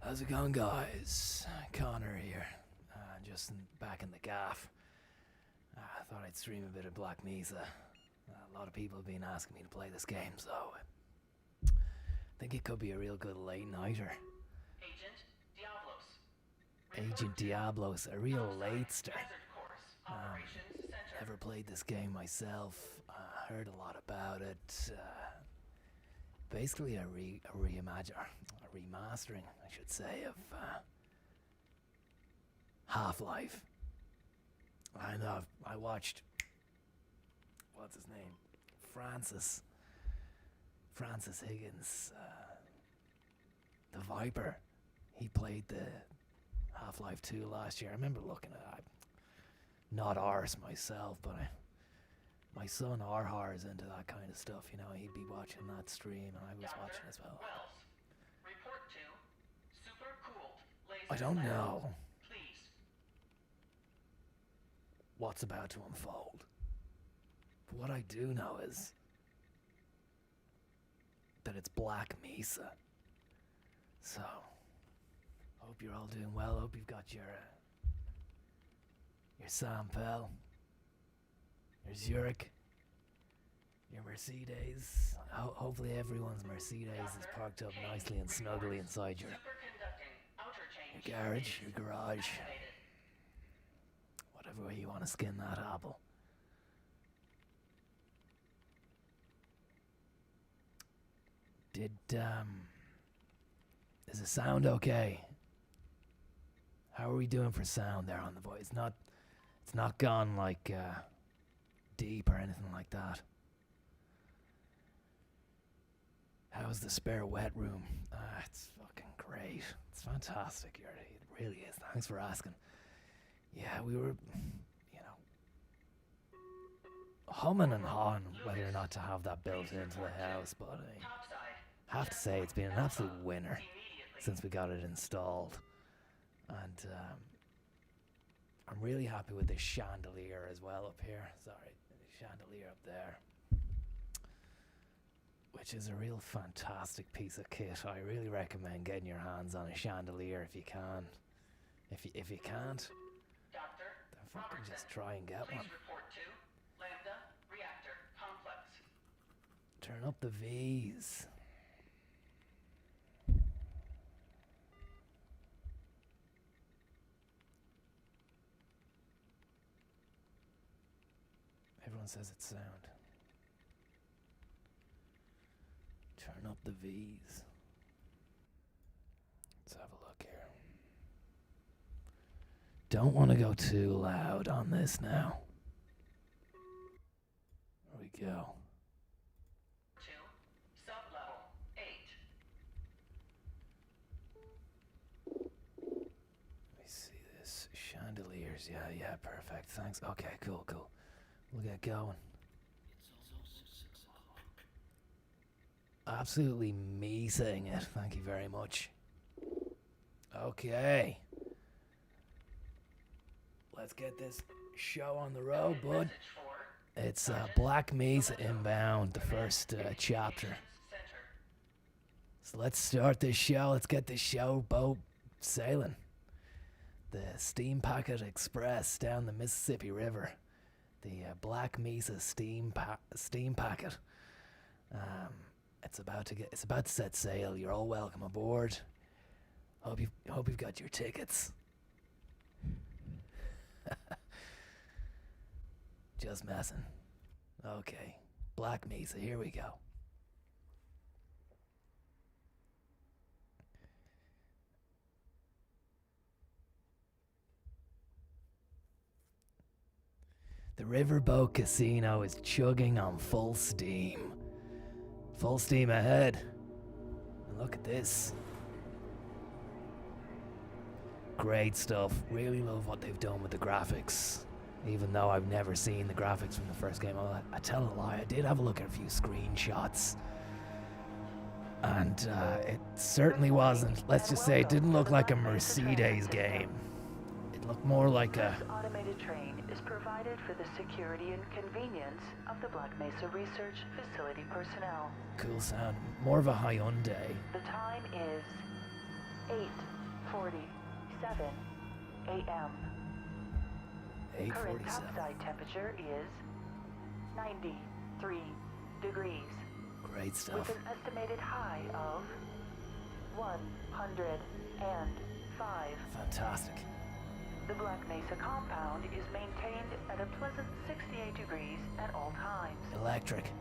How's it going, guys? Conor here. Back in the gaff. I thought I'd stream a bit of Black Mesa. A lot of people have been asking me to play this game, so I think it could be a real good late nighter. Agent Diablos, a real latester. Never played this game myself. Heard a lot about it. Basically a remastering, I should say, of Half-Life. I know. I watched. What's his name? Francis Higgins, the Viper. He played the Half-Life 2 last year. I remember looking at it. Not arse myself, but my son Arhar is into that kind of stuff. You know, he'd be watching that stream, and I was watching as well. I don't know what's about to unfold. But what I do know is that it's Black Mesa. So, hope you're all doing well. Hope you've got your Sampel, your Zurich, your Mercedes. Hopefully everyone's Mercedes is parked up nicely and snugly inside your garage, your garage. Whatever way you want to skin that apple. Is the sound okay? How are we doing for sound there on the voice? It's not gone like deep or anything like that. How's the spare wet room? It's fucking great. It's fantastic, Yuri. It really is. Thanks for asking. Yeah, we were, humming and hawing whether or not to have that built into the house, but I have to say it's been an absolute winner since we got it installed. And I'm really happy with this chandelier as well up here. Sorry, the chandelier up there, which is a real fantastic piece of kit. I really recommend getting your hands on a chandelier if you can. If you can't, then fucking just try and get one. Turn up the V's. Everyone says it's sound. Turn up the V's. Let's have a look here. Don't want to go too loud on this now. There we go. Let me see this. Chandeliers. Yeah, perfect. Thanks. Okay, cool. We'll get going. Absolutely me saying it. Thank you very much. Okay. Let's get this show on the road, bud. It's Black Mesa Inbound, the first chapter. So let's start this show. Let's get this show boat sailing. The Steam Packet Express down the Mississippi River. The Black Mesa Steam Packet. It's about to set sail. You're all welcome aboard. Hope you've got your tickets. Just messing. Okay, Black Mesa. Here we go. The Riverboat Casino is chugging on full steam. Full steam ahead. And look at this. Great stuff. Really love what they've done with the graphics. Even though I've never seen the graphics from the first game. I tell a lie, I did have a look at a few screenshots. And it certainly wasn't, let's just say, it didn't look like a Mercedes game. It looked more like a... This automated train is provided for the security and convenience of the Black Mesa Research Facility personnel. Cool sound. More of a Hyundai. The time is 8:47 a.m. Current 8:47. topside temperature is 93 degrees, Great with stuff. an estimated high of 105. Fantastic. The Black Mesa compound is maintained at a pleasant 68 degrees at all times. Electric.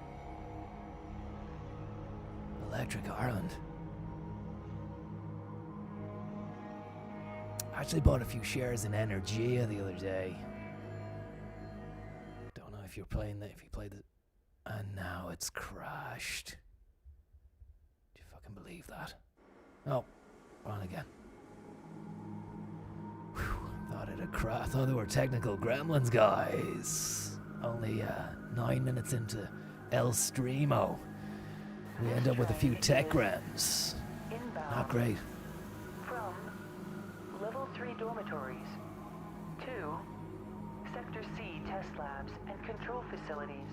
Electric Ireland. I actually bought a few shares in Energia the other day. Don't know if you're playing that, if you played it. And now it's crashed. Do you fucking believe that? Oh, on again. Whew, thought it had crashed. I thought they were technical gremlins, guys. Only 9 minutes into El Streamo. We end up with a few tech grams. Inbound Not great. from Level 3 dormitories to Sector C test labs and control facilities.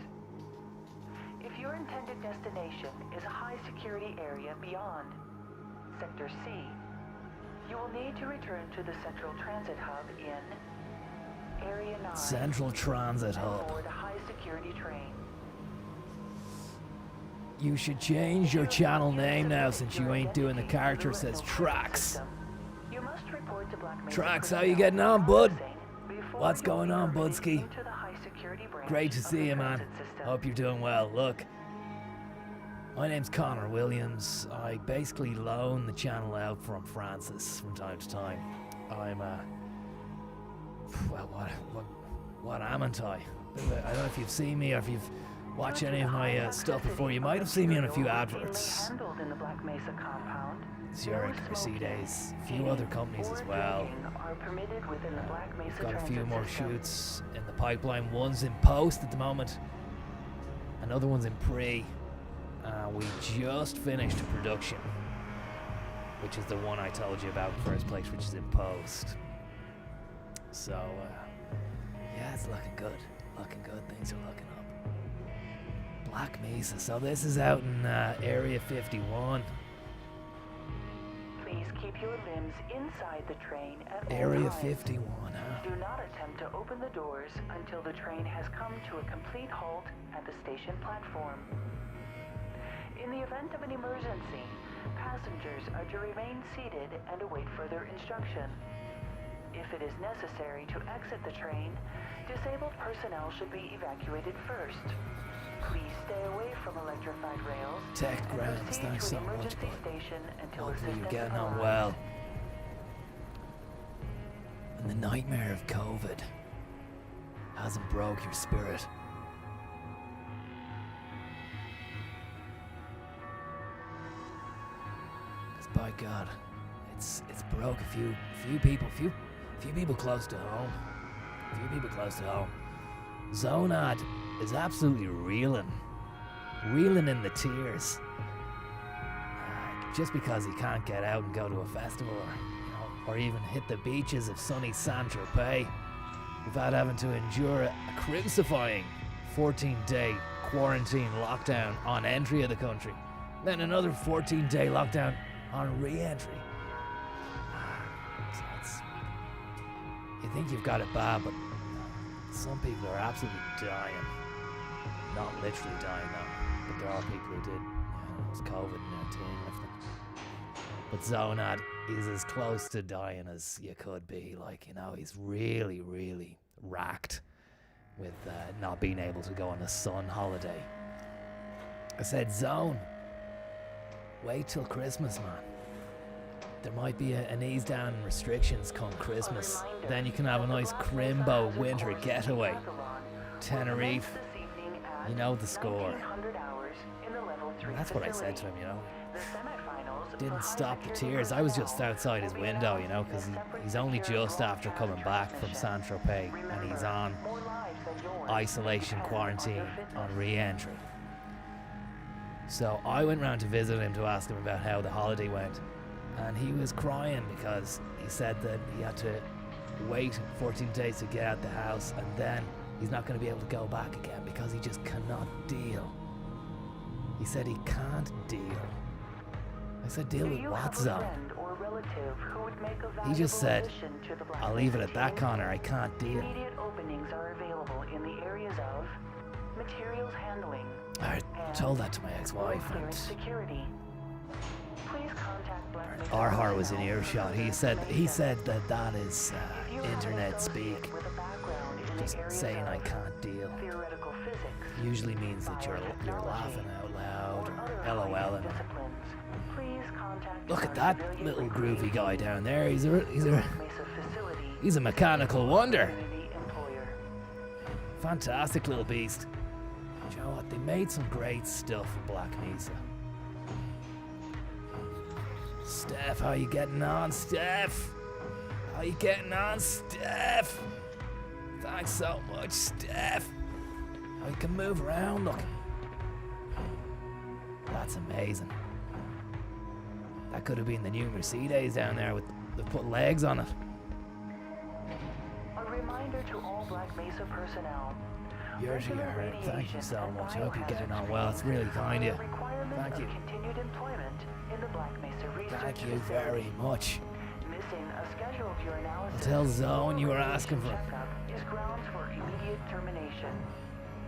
If your intended destination is a high security area beyond Sector C, you will need to return to the Central Transit Hub in Area 9 Central Transit and Hub. board a high security train. You should change your channel name now since you ain't doing the character says Tracks. You must report to Black Mesa Tracks, how you personnel getting on, bud? before What's you going on, permitted Budsky? into the high security branch Great to of see the you, man. transit system. Hope you're doing well. Look, my name's Conor Williams. I basically loan the channel out from Francis from time to time. I'm well, what amn't I? I don't know if you've seen me or if you've watched any of my stuff before. You might have seen me on a few adverts. Handled in the Black Mesa compound, Zurich, no Mercedes, a few smoking, other companies as or well. drinking are permitted within the Black Mesa We've got a few transit more system. shoots in the pipeline. One's in post at the moment. Another one's in pre. We just finished production, which is the one I told you about in the first place, which is in post. So, yeah, it's looking good. Looking good. Things are looking up. Black Mesa. So this is out in Area 51. Please keep your limbs inside the train at all Area times. 51, huh? Do not attempt to open the doors until the train has come to a complete halt at the station platform. In the event of an emergency, passengers are to remain seated and await further instruction. If it is necessary to exit the train, disabled personnel should be evacuated first. Please stay away from electrified rails Tech and grams, proceed thanks to so an much, emergency bud. station until Hopefully assistance you're getting on arrives. well. And the nightmare of COVID hasn't broke your spirit. Cause by God, it's broke a few people close to home. Few people close to home. Zonad is absolutely reeling in the tears. Just because he can't get out and go to a festival or even hit the beaches of sunny Saint-Tropez without having to endure a crucifying 14-day quarantine lockdown on entry of the country. Then another 14-day lockdown on re-entry. You think you've got it bad, but some people are absolutely dying. Not literally dying though, but there are people who did. It was COVID-19 and everything. But Zonad is as close to dying as you could be. Like, he's really, really racked with not being able to go on a sun holiday. I said, Zone, wait till Christmas, man. There might be an ease down in restrictions come Christmas. Then you can have a nice Crimbo winter getaway. Tenerife, you know the score. And that's what I said to him, Didn't stop the tears. I was just outside his window, because he's only just after coming back from Saint-Tropez and he's on isolation quarantine on re-entry. So I went round to visit him to ask him about how the holiday went. And he was crying because he said that he had to wait 14 days to get out the house, and then he's not going to be able to go back again because he just cannot deal. He said he can't deal. I said, deal with what, Zone? relative who would make a He valuable just said, addition to the Black I'll leave it Mesa at that, team. Connor. I can't deal. Immediate openings are available in the areas of materials handling I and told that to my ex-wife, road and clearance security. Please contact Black Mesa Arhar was in personnel earshot. for He further said information. that is If you have an internet associate speak. with a background in the Just areas saying I of can't deal. theoretical physics, Usually means that you're biotechnology, laughing out loud or or other LOL. high-end And disciplines, please contact look our at that civilian little recruiting groovy guy agency, down there. He's a Black Mesa facility, he's a mechanical wonder. community employer. Fantastic little beast. You know what? They made some great stuff in Black Mesa. Steph, how you getting on, Steph? How you getting on, Steph? Thanks so much, Steph. How you can move around, look. That's amazing. That could have been the new Mercedes down there with they put legs on it. A reminder to all Black Mesa personnel. Yours Regular here. Thank you radiation so and much. I hope you're getting biohazard on well. It's really kind of you. are a requirement Thank of you. continued employment in the Black Mesa research Thank you facility. very much. Missing a scheduled urinalysis I'll tell Zone you were or asking for. checkup is grounds for immediate termination.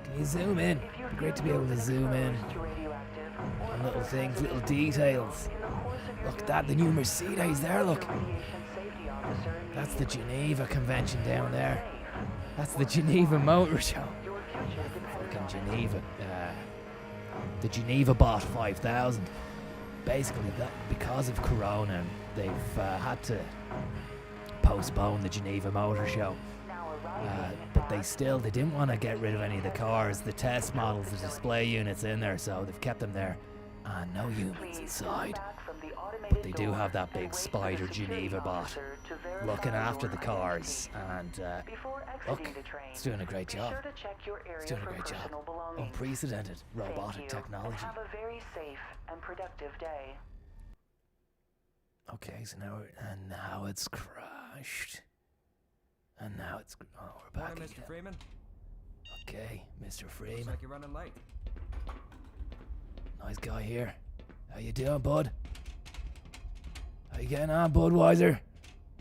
Can you zoom in? If you It'd be great to feel be able to you've been zoom in exposed to radioactive or on little other things, little hazardous details. in the course of your Look at that, the duties, new Mercedes there, look. your radiation safety officer That's the immediately. Geneva Convention down there. Safe. That's the Geneva Motor Show. Your future depends Fucking on it. Geneva. The Geneva Bot 5000. Basically, that because of Corona, they've had to postpone the Geneva Motor Show. Now arriving But they at didn't want to get rid of any of the cars, the test models, the display units in there, so they've kept them there. And no humans Please inside. step back from the But automated they do door have that and big wait for the spider security Geneva bot officer to verify looking after your the cars. identity. And Before look, exiting the train, it's doing a great be job. sure to check your area It's doing a for great job. personal belongings. Unprecedented Thank robotic you, technology. And have a very safe and productive day. Okay, so now it's crashed. And now it's we're back Morning, Mr. again. Freeman. Okay, Mr. Looks Freeman. like you're running late. Nice guy here. How you doing, bud? How you getting on, Budweiser?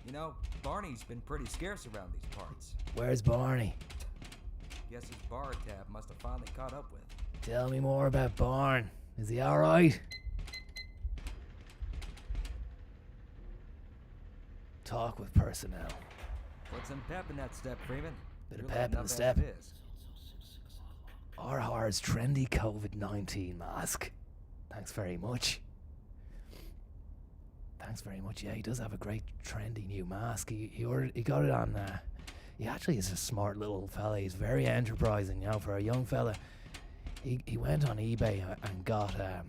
You know, Barney's been pretty scarce around these parts. Where's Barney? Guess his bar tab must have finally caught up with. Tell me more about Barn. Is he alright? Talk with personnel. Put some pep in that step, Freeman. Bit of You're pep in letting the up as step. it is. Arhar's trendy COVID-19 mask. Thanks very much. Thanks very much. Yeah, he does have a great trendy new mask. He got it on. He actually is a smart little fella. He's very enterprising, you know, for a young fella. He went on eBay and got a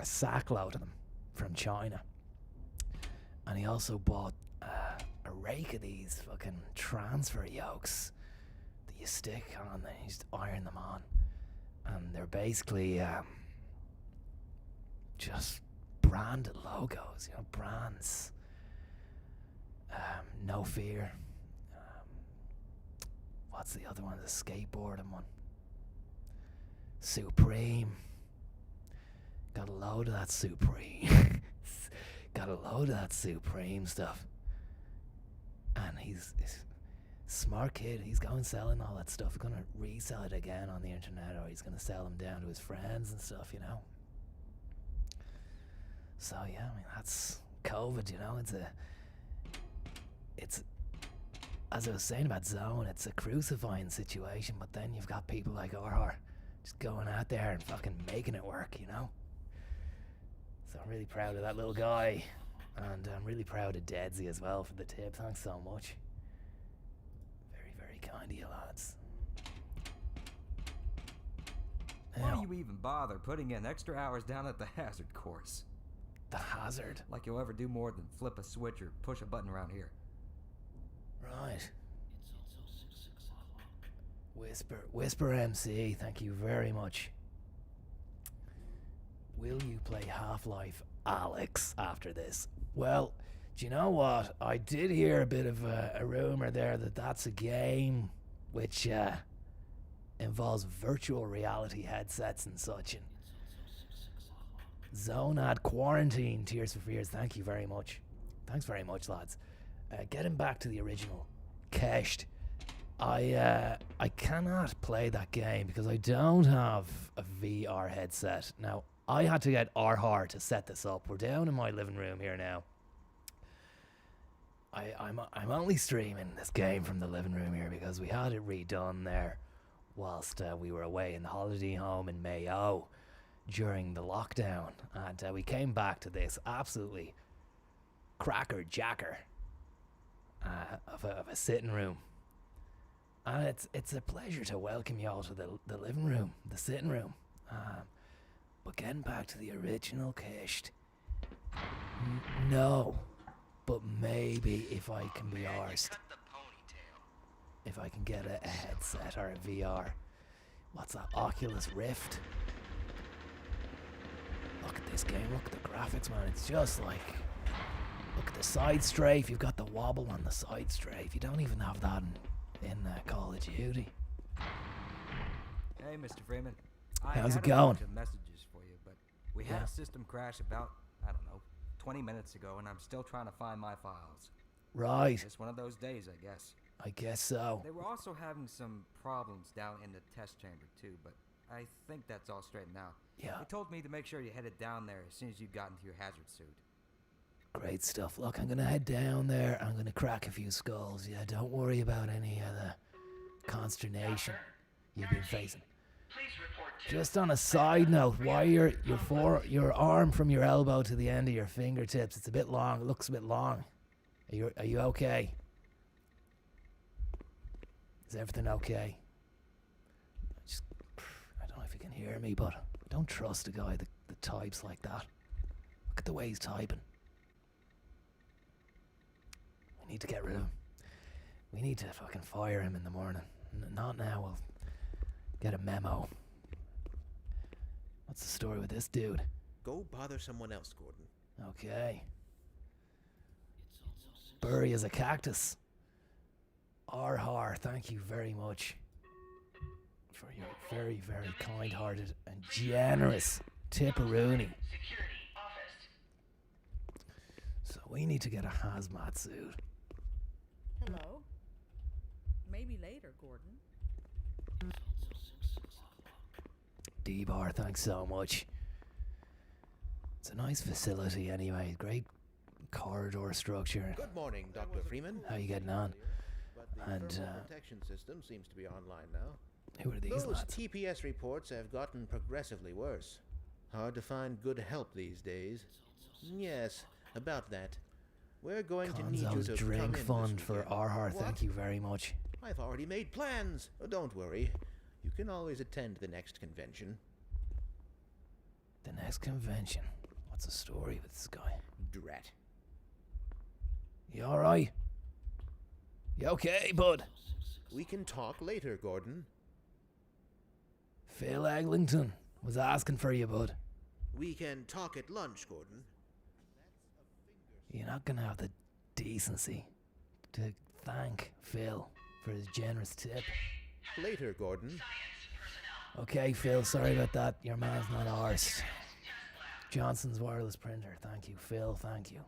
sackload of them from China. And he also bought a rake of these fucking transfer yokes that you stick on and you just iron them on. And they're basically just branded logos, you know, brands. No Fear. What's the other one? The skateboarding one. Supreme. Got a load of that Supreme. Got a load of that Supreme stuff. And he's a smart kid. He's going selling all that stuff. He's going to resell it again on the internet, or he's going to sell them down to his friends and stuff, you know. So yeah, I mean, that's COVID, you know. It's as I was saying about Zone, it's a crucifying situation, but then you've got people like Arhar just going out there and fucking making it work, you know. So I'm really proud of that little guy, and I'm really proud of Deadsy as well for the tip. Thanks so much. Very, very kind of you lads. Why Now, do you even bother putting in extra hours down at the hazard course? the hazard. Like you'll ever do more than flip a switch or push a button around here. Right. Whisper MC, thank you very much. Will you play Half-Life Alex after this? Well, do you know what? I did hear a bit of a rumor there that that's a game which involves virtual reality headsets and such. And Zonad quarantine. Tears for Fears. Thank you very much. Thanks very much, lads. Getting back to the original Kesht. I cannot play that game because I don't have a VR headset. Now, I had to get Arhar to set this up. We're down in my living room here now. I'm only streaming this game from the living room here because we had it redone there whilst we were away in the holiday home in Mayo during the lockdown, and we came back to this absolutely cracker jacker of a sitting room, and it's a pleasure to welcome you all to the living room, the sitting room. But getting back to the original Kesht, no. But maybe if I can be arsed, if I can get a headset or a VR. What's that, Oculus Rift? Look at this game, look at the graphics, man. It's just like, look at the side strafe. You've got the wobble on the side strafe. You don't even have that in Call of Duty. Hey, Mr. Freeman. How's it I had a going? bunch of messages for you, but we had a system crash about, I don't know, 20 minutes ago, and I'm still trying to find my files. Right, It's one of those days, I guess. I guess so. They were also having some problems down in the test chamber, too, but I think that's all straightened out. Yeah, They told me to make sure you headed down there as soon as you got into your hazard suit. great stuff. Look, I'm gonna head down there. I'm gonna crack a few skulls. Yeah, don't worry about any of the consternation you've been facing. Just on a side note, why your arm from your elbow to the end of your fingertips, it's a bit long. It looks a bit long. Are you okay? Is everything okay? I don't know if you can hear me, but don't trust a guy that types like that. Look at the way he's typing. We need to get rid of him. We need to fucking fire him in the morning. Not now. We'll get a memo. What's the story with this dude? Go bother someone else, Gordon. Okay. Bury as a cactus. Arhar, thank you very much for your very, very kind-hearted and generous tipperoonie. So we need to get a hazmat suit. Hello. Maybe later, Gordon. D-Bar, thanks so much. It's a nice facility anyway. Great corridor structure. Good morning, Dr. Freeman. How you getting on? But the And, thermal protection system seems to be online now. Who are these Those lads? TPS reports have gotten progressively worse. Hard to find good help these days. Yes, about that. We're going to need you Konzo's to drink come in fund this for weekend. Arhar, What? thank you very much. I've already made plans. Oh, don't worry. You can always attend the next convention. The next convention. What's the story with this guy? Drat. You alright? You okay, bud? We can talk later, Gordon. Phil Eglinton was asking for you, bud. We can talk at lunch, Gordon. You're not gonna have the decency to thank Phil for his generous tip. Later, Gordon. Okay, Phil, sorry about that. Your man's not arsed. Johnson's wireless printer, thank you. Phil, thank you.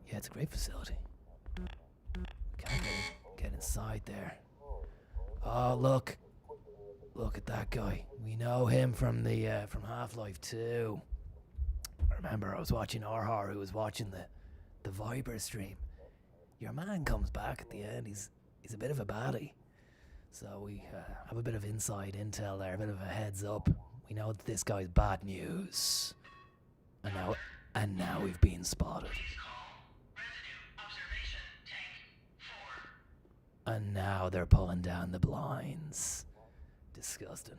Yeah, it's a great facility. Can't get inside there. Oh, look. Look at that guy. We know him from the from Half-Life 2. I remember I was watching Arhar, who was watching the Viper stream. Your man comes back at the end. He's a bit of a baddie. So we have a bit of inside intel there, a bit of a heads up. We know that this guy's bad news. And now we've been spotted. And now they're pulling down the blinds. Disgusting.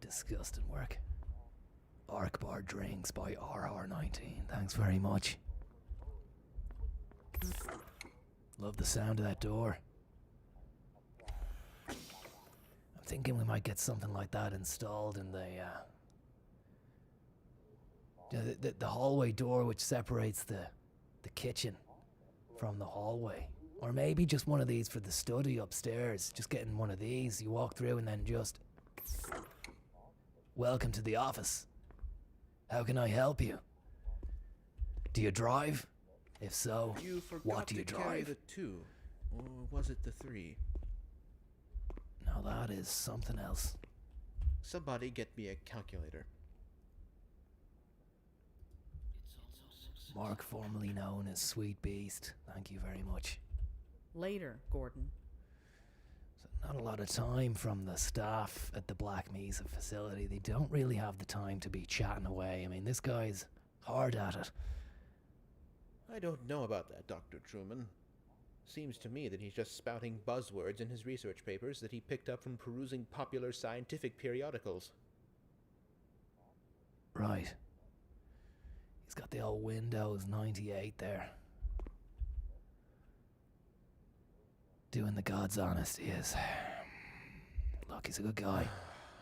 Disgusting work. Arc Bar Drinks by RR19. Thanks very much. Love the sound of that door. I'm thinking we might get something like that installed in the hallway door, which separates the kitchen from the hallway. Or maybe just one of these for the study upstairs. Just getting one of these. You walk through and then just... Welcome to the office. How can I help you? Do you drive? If so, You forgot what do you to carry drive? the 2. Or was it the 3? No, that is something else. Somebody get me a calculator. Mark, formerly known as Sweet Beast. Thank you very much. Later, Gordon. So not a lot of time from the staff at the Black Mesa facility. They don't really have the time to be chatting away. I mean, this guy's hard at it. I don't know about that, Dr. Truman. Seems to me that he's just spouting buzzwords in his research papers that he picked up from perusing popular scientific periodicals. Right. He's got the old Windows 98 there. Doing the God's honest, he is. Look, he's a good guy.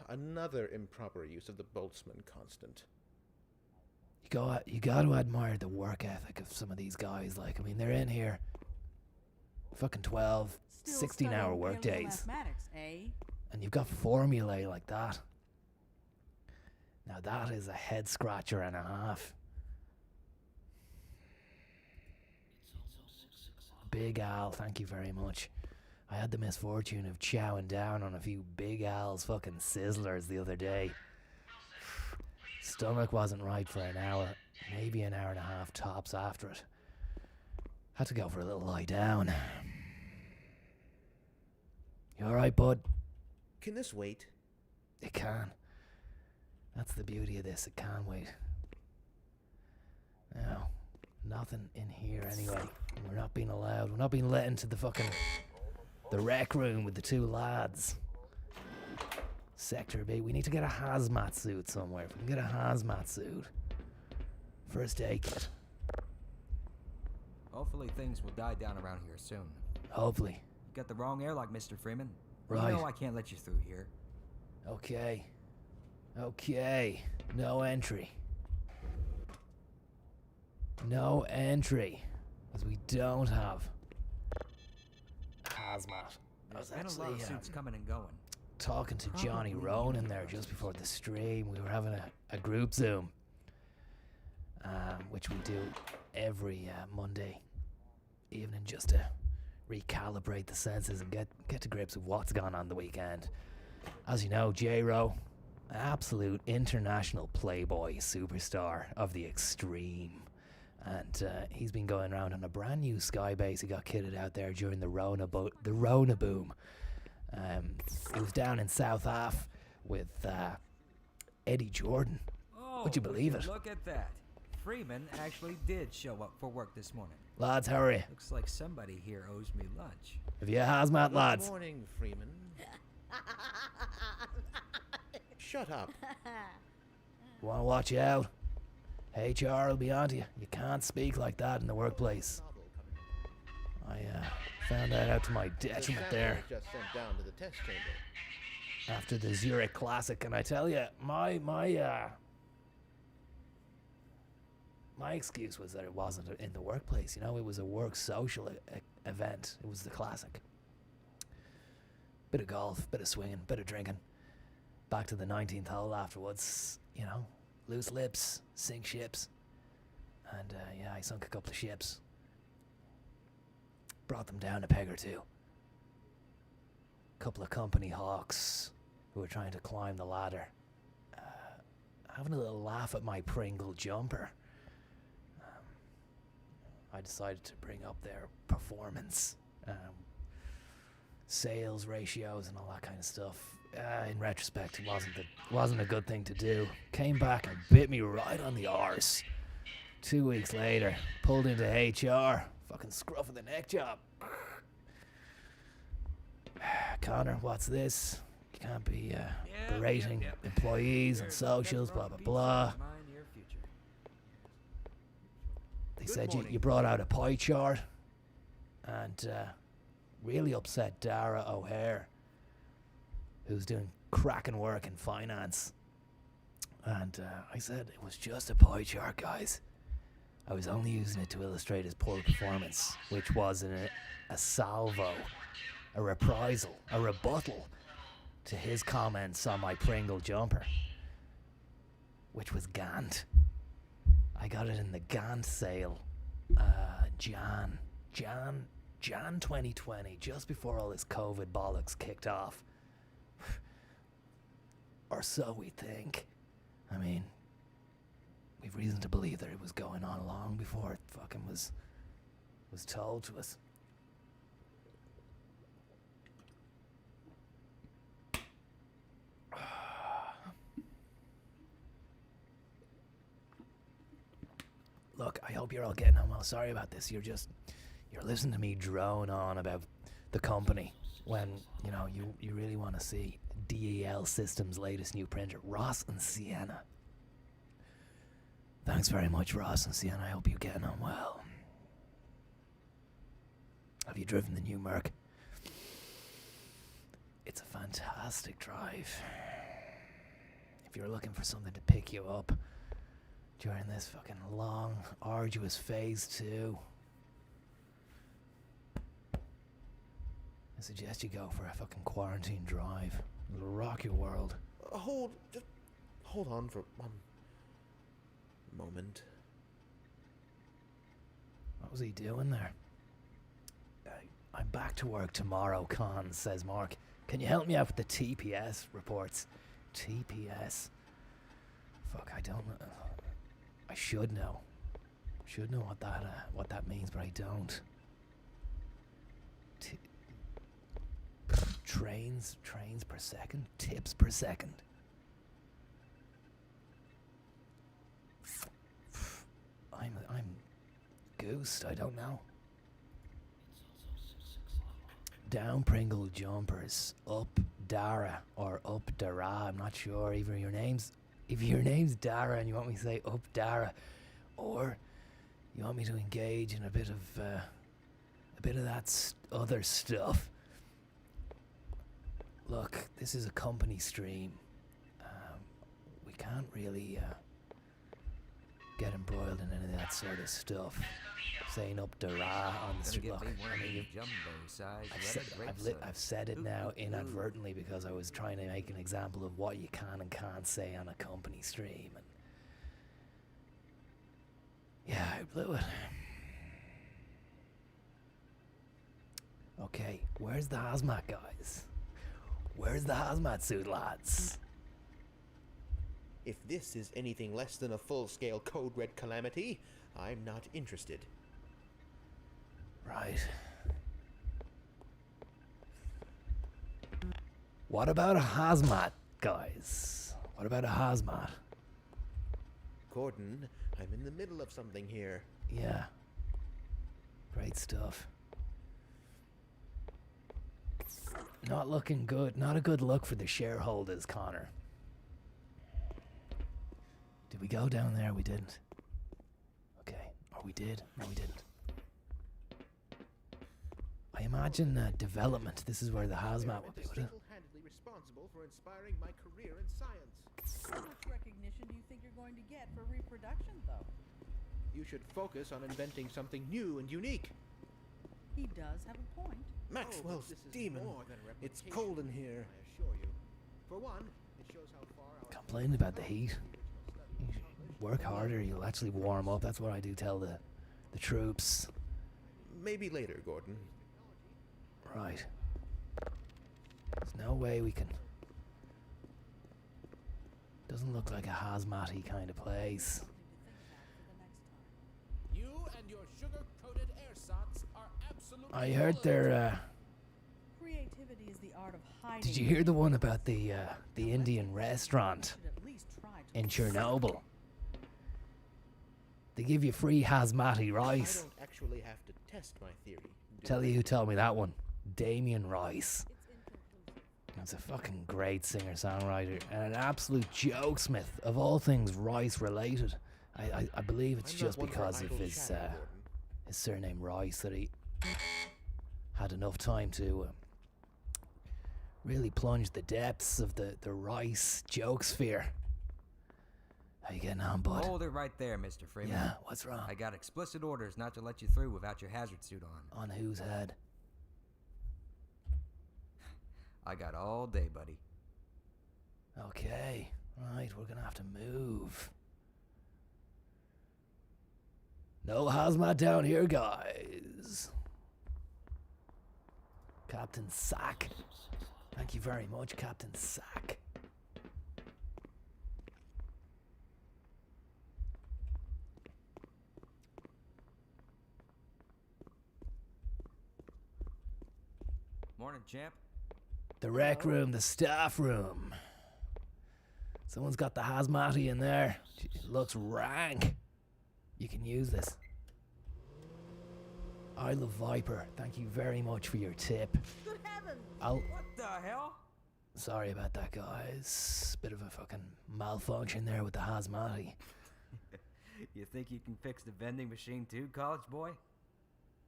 Another improper use of the Boltzmann constant. You got to admire the work ethic of some of these guys. Like, I mean, they're in here fucking 12, Still 16-hour studying work paleo days. mathematics, eh? And you've got formulae like that. Now that is a head scratcher and a half. Big Al, thank you very much. I had the misfortune of chowing down on a few Big Al's fucking sizzlers the other day. Stomach wasn't right for an hour, maybe an hour and a half tops after it. Had to go for a little lie down. You alright, bud? Can this wait? It can. That's the beauty of this, it can wait. Now, nothing in here anyway. We're not being allowed. We're not being let into the rec room with the 2 lads. Sector B. We need to get a hazmat suit somewhere. If we can get a hazmat suit. First aid kit. Hopefully things will die down around here soon. Hopefully. You got the wrong airlock, Mr. Freeman. Right. You know I can't let you through here. Okay. Okay. No entry. No entry. Because we don't have hazmat. I was There's been a lot of actually suits coming and going. talking to Johnny Probably Ronan there just before the stream. We were having a group Zoom, which we do every Monday evening just to recalibrate the senses and get to grips with what's gone on the weekend. As you know, J-Ro, absolute international playboy superstar of the extreme. And he's been going around on a brand new Skybase he got kitted out there during the Rona boom. He was down in South Af with Eddie Jordan. Oh, Would you believe it? Look at that. Freeman actually did show up for work this morning. Lads, how are you? Looks like somebody here owes me lunch. Have you a hazmat, Good lads? morning, Freeman. Shut up. Want to watch out? HR will be onto you. You can't speak like that in the workplace. I found that out to my detriment The there sample was just sent down to the test chamber. after the Zurich Classic, and I tell you, my excuse was that it wasn't in the workplace. You know, it was a work social event. It was the Classic. Bit of golf, bit of swinging, bit of drinking. Back to the 19th hole afterwards. You know, loose lips, sink ships, and yeah, I sunk a couple of ships. Brought them down a peg or two. Couple of company hawks who were trying to climb the ladder, having a little laugh at my Pringle jumper. I decided to bring up their performance, sales ratios and all that kind of stuff. In retrospect, it wasn't a good thing to do. Came back and bit me right on the arse. 2 weeks later, pulled into HR. Fucking scruff of the neck job. Conor, what's this? You can't be berating employees on socials, blah, blah, blah. They said you brought out a pie chart and really upset Dara O'Hare, who's doing cracking work in finance. And I said, it was just a pie chart, guys. I was only using it to illustrate his poor performance, which was a salvo, a reprisal, a rebuttal to his comments on my Pringle jumper, which was Gant. I got it in the Gant sale, Jan 2020, just before all this COVID bollocks kicked off. Or so we think. I mean, we've reason to believe that it was going on long before it fucking was told to us. Look, I hope you're all getting on well. Sorry about this. You're listening to me drone on about the company when, you really want to see DEL Systems' latest new printer, Ross and Sienna. Thanks very much, Ross and Sienna. I hope you're getting on well. Have you driven the new Merc? It's a fantastic drive. If you're looking for something to pick you up during this fucking long, arduous phase 2, I suggest you go for a fucking quarantine drive. It'll rock your world. Just hold on for one moment. What was he doing there? I'm back to work tomorrow, Con, says Mark. Can you help me out with the TPS reports? TPS. Fuck, I don't know. I should know. Should know what that means, but I don't. Trains per second? Tips per second. I'm goosed, I don't know. Down Pringle jumpers, up Dara or up Dara, I'm not sure. If your name's Dara and you want me to say up Dara, or you want me to engage in a bit of that other stuff. Look, this is a company stream. We can't really get embroiled in any of that sort of stuff. Saying up Dara on the stream. Look, I've said it now inadvertently because I was trying to make an example of what you can and can't say on a company stream. And yeah, I blew it. Okay, where's the hazmat guys? Where's the hazmat suit, lads? If this is anything less than a full-scale code red calamity, I'm not interested. Right. What about a hazmat, guys? What about a hazmat? Gordon, I'm in the middle of something here. Yeah. Great stuff. Not looking good. Not a good look for the shareholders, Connor. Did we go down there? We didn't. Okay. Or we did? No, we didn't. I imagine development. This is where the hazmat will be. Single-handedly responsible for inspiring my career in science. How much recognition do you think you're going to get for reproduction, though? You should focus on inventing something new and unique. He does have a point. Maxwell's demon. It's cold in here. I assure you. For one, it shows how far our Complaining about the heat. You should work harder. You'll actually warm up. That's what I do tell the troops. Maybe later, Gordon. Right. There's no way we can... Doesn't look like a hazmat-y kind of place. You and your sugar-coated airsots are absolutely... I heard there, Creativity is the art of hiding. Did you hear the one about the Indian restaurant Should at least try to in Chernobyl? They give you free hazmat-y rice. I don't actually have to test my theory. Tell you who told me that one. Damien Rice. He's a fucking great singer-songwriter and an absolute jokesmith of all things Rice-related. I believe it's just because of his surname Rice that he had enough time to really plunge the depths of the Rice joke sphere. How you getting on, bud? Hold it right there, Mr. Freeman. Yeah, what's wrong? I got explicit orders not to let you through without your hazard suit on. On whose head? I got all day, buddy. Okay, right, we're gonna have to move. No hazmat down here, guys. Captain Sack. Thank you very much, Captain Sack. Morning, champ. The rec room, the staff room. Someone's got the hazmati in there. It looks rank. You can use this. Isle of Viper, thank you very much for your tip. Good heavens! What the hell? Sorry about that, guys. Bit of a fucking malfunction there with the hazmati. You think you can fix the vending machine too, college boy?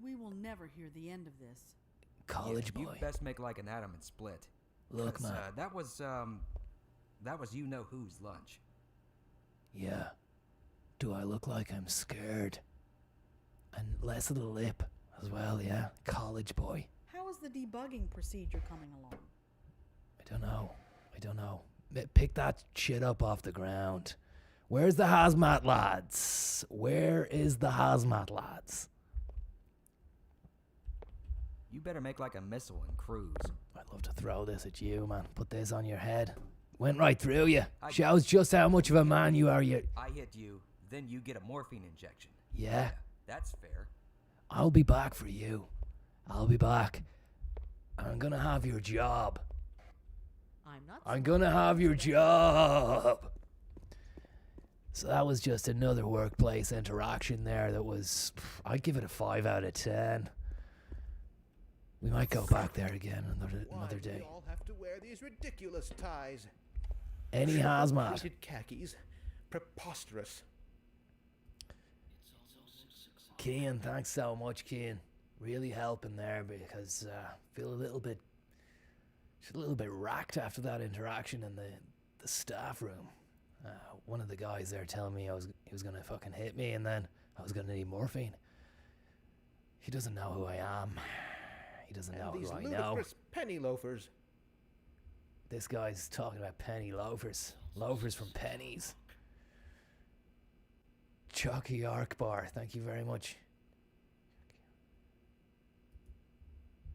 We will never hear the end of this. College You boy. best make like an atom and split. Look, 'Cause, man. that was you know who's lunch. Yeah. Do I look like I'm scared? And less of the lip as well, yeah. College boy. How is the debugging procedure coming along? I don't know. Pick that shit up off the ground. Where's the hazmat lads? Where is the hazmat lads? You better make like a missile and cruise. I'd love to throw this at you, man. Put this on your head. Went right through you. I- Shows just how much of a man you are. I hit you, then you get a morphine injection. Yeah. That's fair. I'll be back for you. I'll be back. I'm gonna have your job. I'm gonna have your job. So that was just another workplace interaction there that was, I'd give it a 5 out of 10. We might go back there again another Why do we day. all have to wear these ridiculous ties? Any hazmat. Pleated khakis. Preposterous. Cian, thanks so much, Cian. Really helping there because feel a little bit racked after that interaction in the staff room. One of the guys there telling me he was gonna fucking hit me and then I was gonna need morphine. He doesn't know who I am. He doesn't know These who I know. ludicrous penny loafers. This guy's talking about penny loafers. Loafers from pennies. Chucky Arc Bar, thank you very much.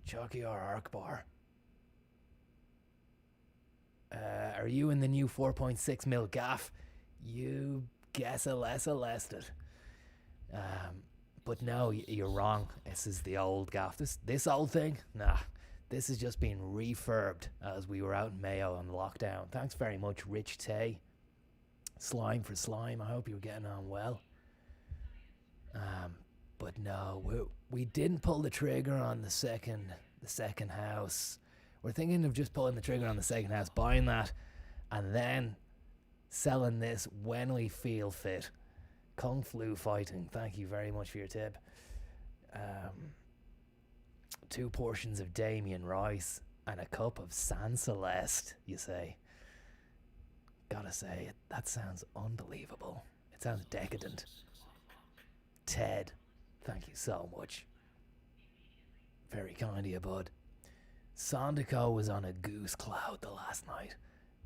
Chucky Arc Bar. Are you in the new 4.6 mil gaff? You guess a less it. But no, you're wrong. This is the old gaff. This old thing? Nah. This is just being refurbed as we were out in Mayo on lockdown. Thanks very much, Rich Tay. Slime for slime. I hope you're getting on well. But no, we didn't pull the trigger on the second house. We're thinking of just pulling the trigger on the second house, buying that, and then selling this when we feel fit. Kung Flu Fighting, thank you very much for your tip. 2 portions of Damien rice and a cup of San Celeste, you say. Gotta say, that sounds unbelievable. It sounds decadent. Ted, thank you so much. Very kind of you, bud. Sondico was on a goose cloud the last night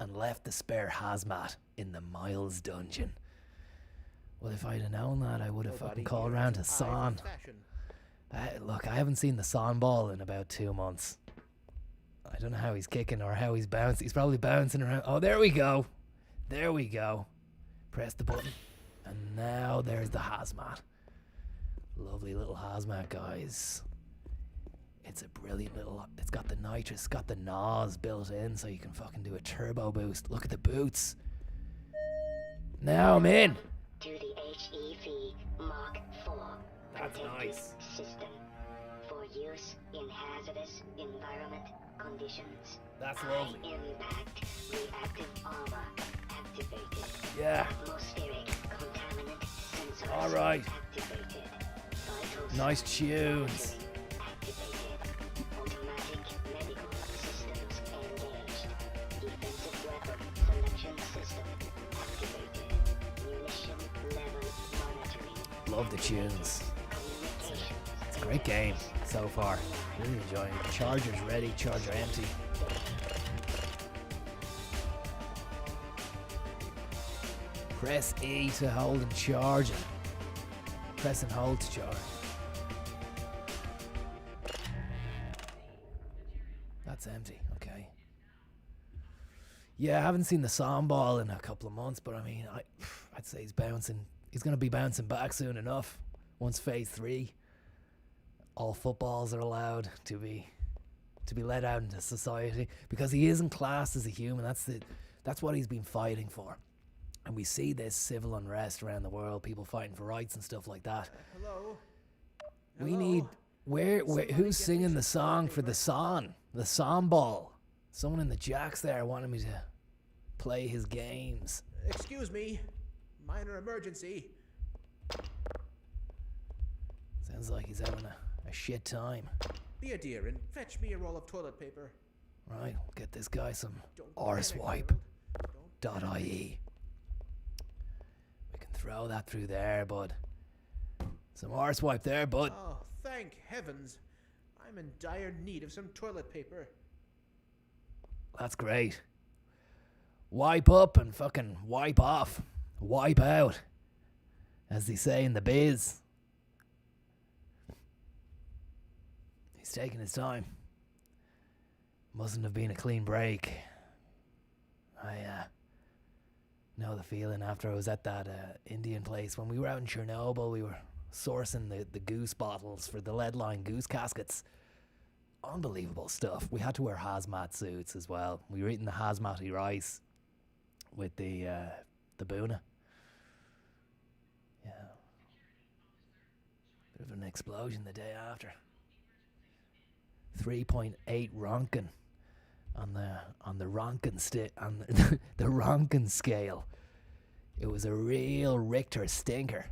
and left the spare hazmat in the Miles dungeon. Well, if I'd have known that, I would have fucking called around to Son. Look, I haven't seen the Son ball in about 2 months. I don't know how he's kicking or how he's bouncing. He's probably bouncing around. Oh, there we go. There we go. Press the button. And now there's the hazmat. Lovely little hazmat, guys. It's a brilliant little... It's got the nitrous, got the NOS built in so you can fucking do a turbo boost. Look at the boots. Now I'm in. To the HEV Mark IV That's nice. system for use in hazardous environment conditions. That's lovely. Impact reactive armor activated. Yeah. Atmospheric contaminant sensors All right. activated. Vital Nice signs tunes. activated. Automatic medical systems engaged. Defensive weapon selection system activated. New love the tunes. It's a great game so far. Really enjoying it. Charger's ready, charger empty. Press E to hold and charge it. Press and hold to charge. That's empty, okay. Yeah, I haven't seen the sound ball in a couple of months, but I mean, I'd say he's bouncing. He's going to be bouncing back soon enough. Once phase 3, all footballs are allowed to be let out into society, because he isn't classed as a human. That's what he's been fighting for. And we see this civil unrest around the world, people fighting for rights and stuff like that. Hello? We need who's singing the song for the song ball? Someone in the jacks there wanted me to play his games. Excuse me. Minor emergency. Sounds like he's having a shit time. Be a dear and fetch me a roll of toilet paper. Right, we'll get this guy some Don't panic, arswipe.ie. We can throw that through there, bud. Some arswipe there, bud. Oh, thank heavens. I'm in dire need of some toilet paper. That's great. Wipe up and fucking wipe off. Wipe out, as they say in the biz. He's taking his time. Mustn't have been a clean break. I know the feeling after I was at that Indian place. When we were out in Chernobyl, we were sourcing the goose bottles for the lead-lined goose caskets. Unbelievable stuff. We had to wear hazmat suits as well. We were eating the hazmat rice with the boona. Yeah. Bit of an explosion the day after. 3.8 Ronkin on the Ronkin on the Ronkin scale. It was a real Richter stinker.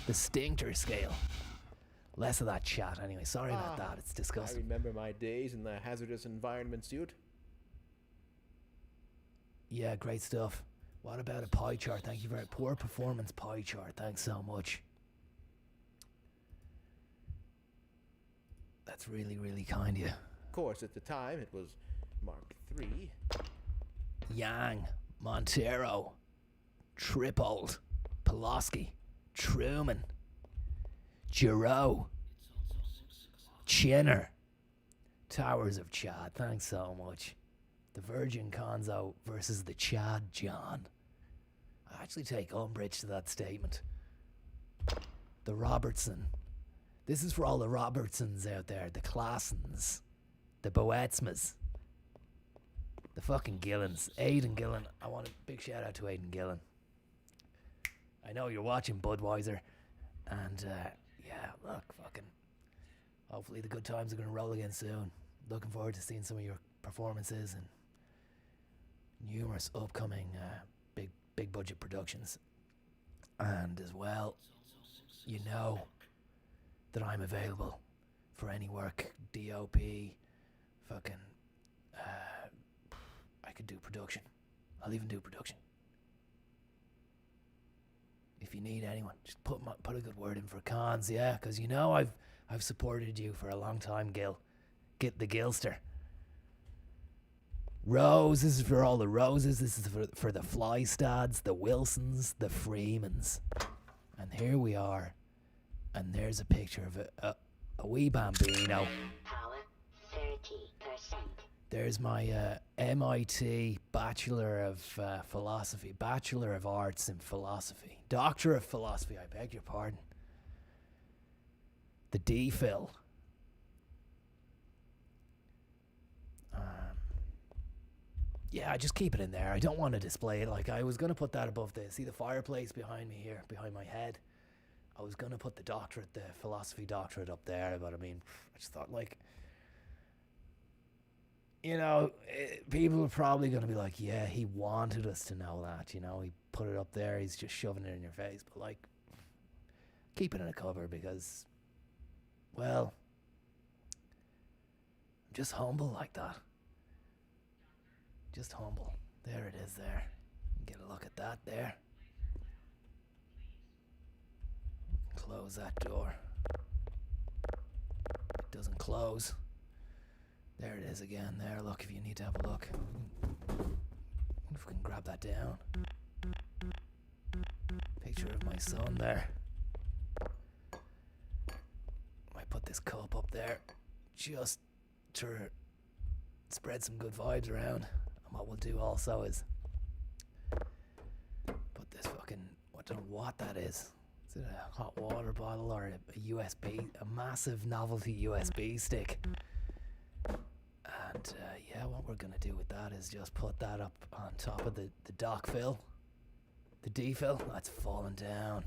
The stinker scale. Less of that chat anyway. Sorry about that. It's I disgusting. remember my days in the hazardous environment suit. Yeah, great stuff. What about a pie chart? Thank you very much. Poor performance pie chart. Thanks so much. That's really, really kind of you. Of course, at the time, it was Mark III. Yang, Montero, Trippold, Pulaski, Truman, Giroux, Chinner, Towers of Chad. Thanks so much. The Virgin Conzo versus the Chad John. I actually take umbrage to that statement. The Robertson. This is for all the Robertsons out there, the Classens, the Boetsmas, the fucking Gillans. Aidan Gillan. I want a big shout out to Aidan Gillan. I know you're watching, Budweiser. And, yeah, look, fucking. Hopefully the good times are going to roll again soon. Looking forward to seeing some of your performances and numerous upcoming big budget productions. And as well, you know that I'm available for any work, DOP, fucking, I could do production. I'll even do production. If you need anyone, just put a good word in for cons, yeah, because you know I've supported you for a long time, Gil. Get the Gilster. Rose, this is for all the Roses. This is for the Flystads, the Wilsons, the Freemans. And here we are. And there's a picture of a wee bambino. Power 30%. There's my MIT Bachelor of Philosophy, Bachelor of Arts in Philosophy, Doctor of Philosophy, I beg your pardon. The DPhil. Yeah, just keep it in there. I don't want to display it. Like, I was going to put that above see the fireplace behind me here, behind my head. I was going to put the doctorate, the philosophy doctorate up there, but I mean, I just thought, like, you know, people are probably going to be like, yeah, he wanted us to know that, you know, he put it up there, he's just shoving it in your face. But, like, keep it in a cover because, well, I'm just humble like that. Just humble. There it is there. Get a look at that there. close that door. It doesn't close. There it is again. There, look, if you need to have a look. If we can grab that down. Picture of my son there. Might put this cup up there just to spread some good vibes around. And what we'll do also is put this fucking, I don't know what that is. Is it a hot water bottle or a USB, a massive novelty USB stick? And yeah, what we're gonna do with that is just put that up on top of the dock fill, the D-fill. That's falling down.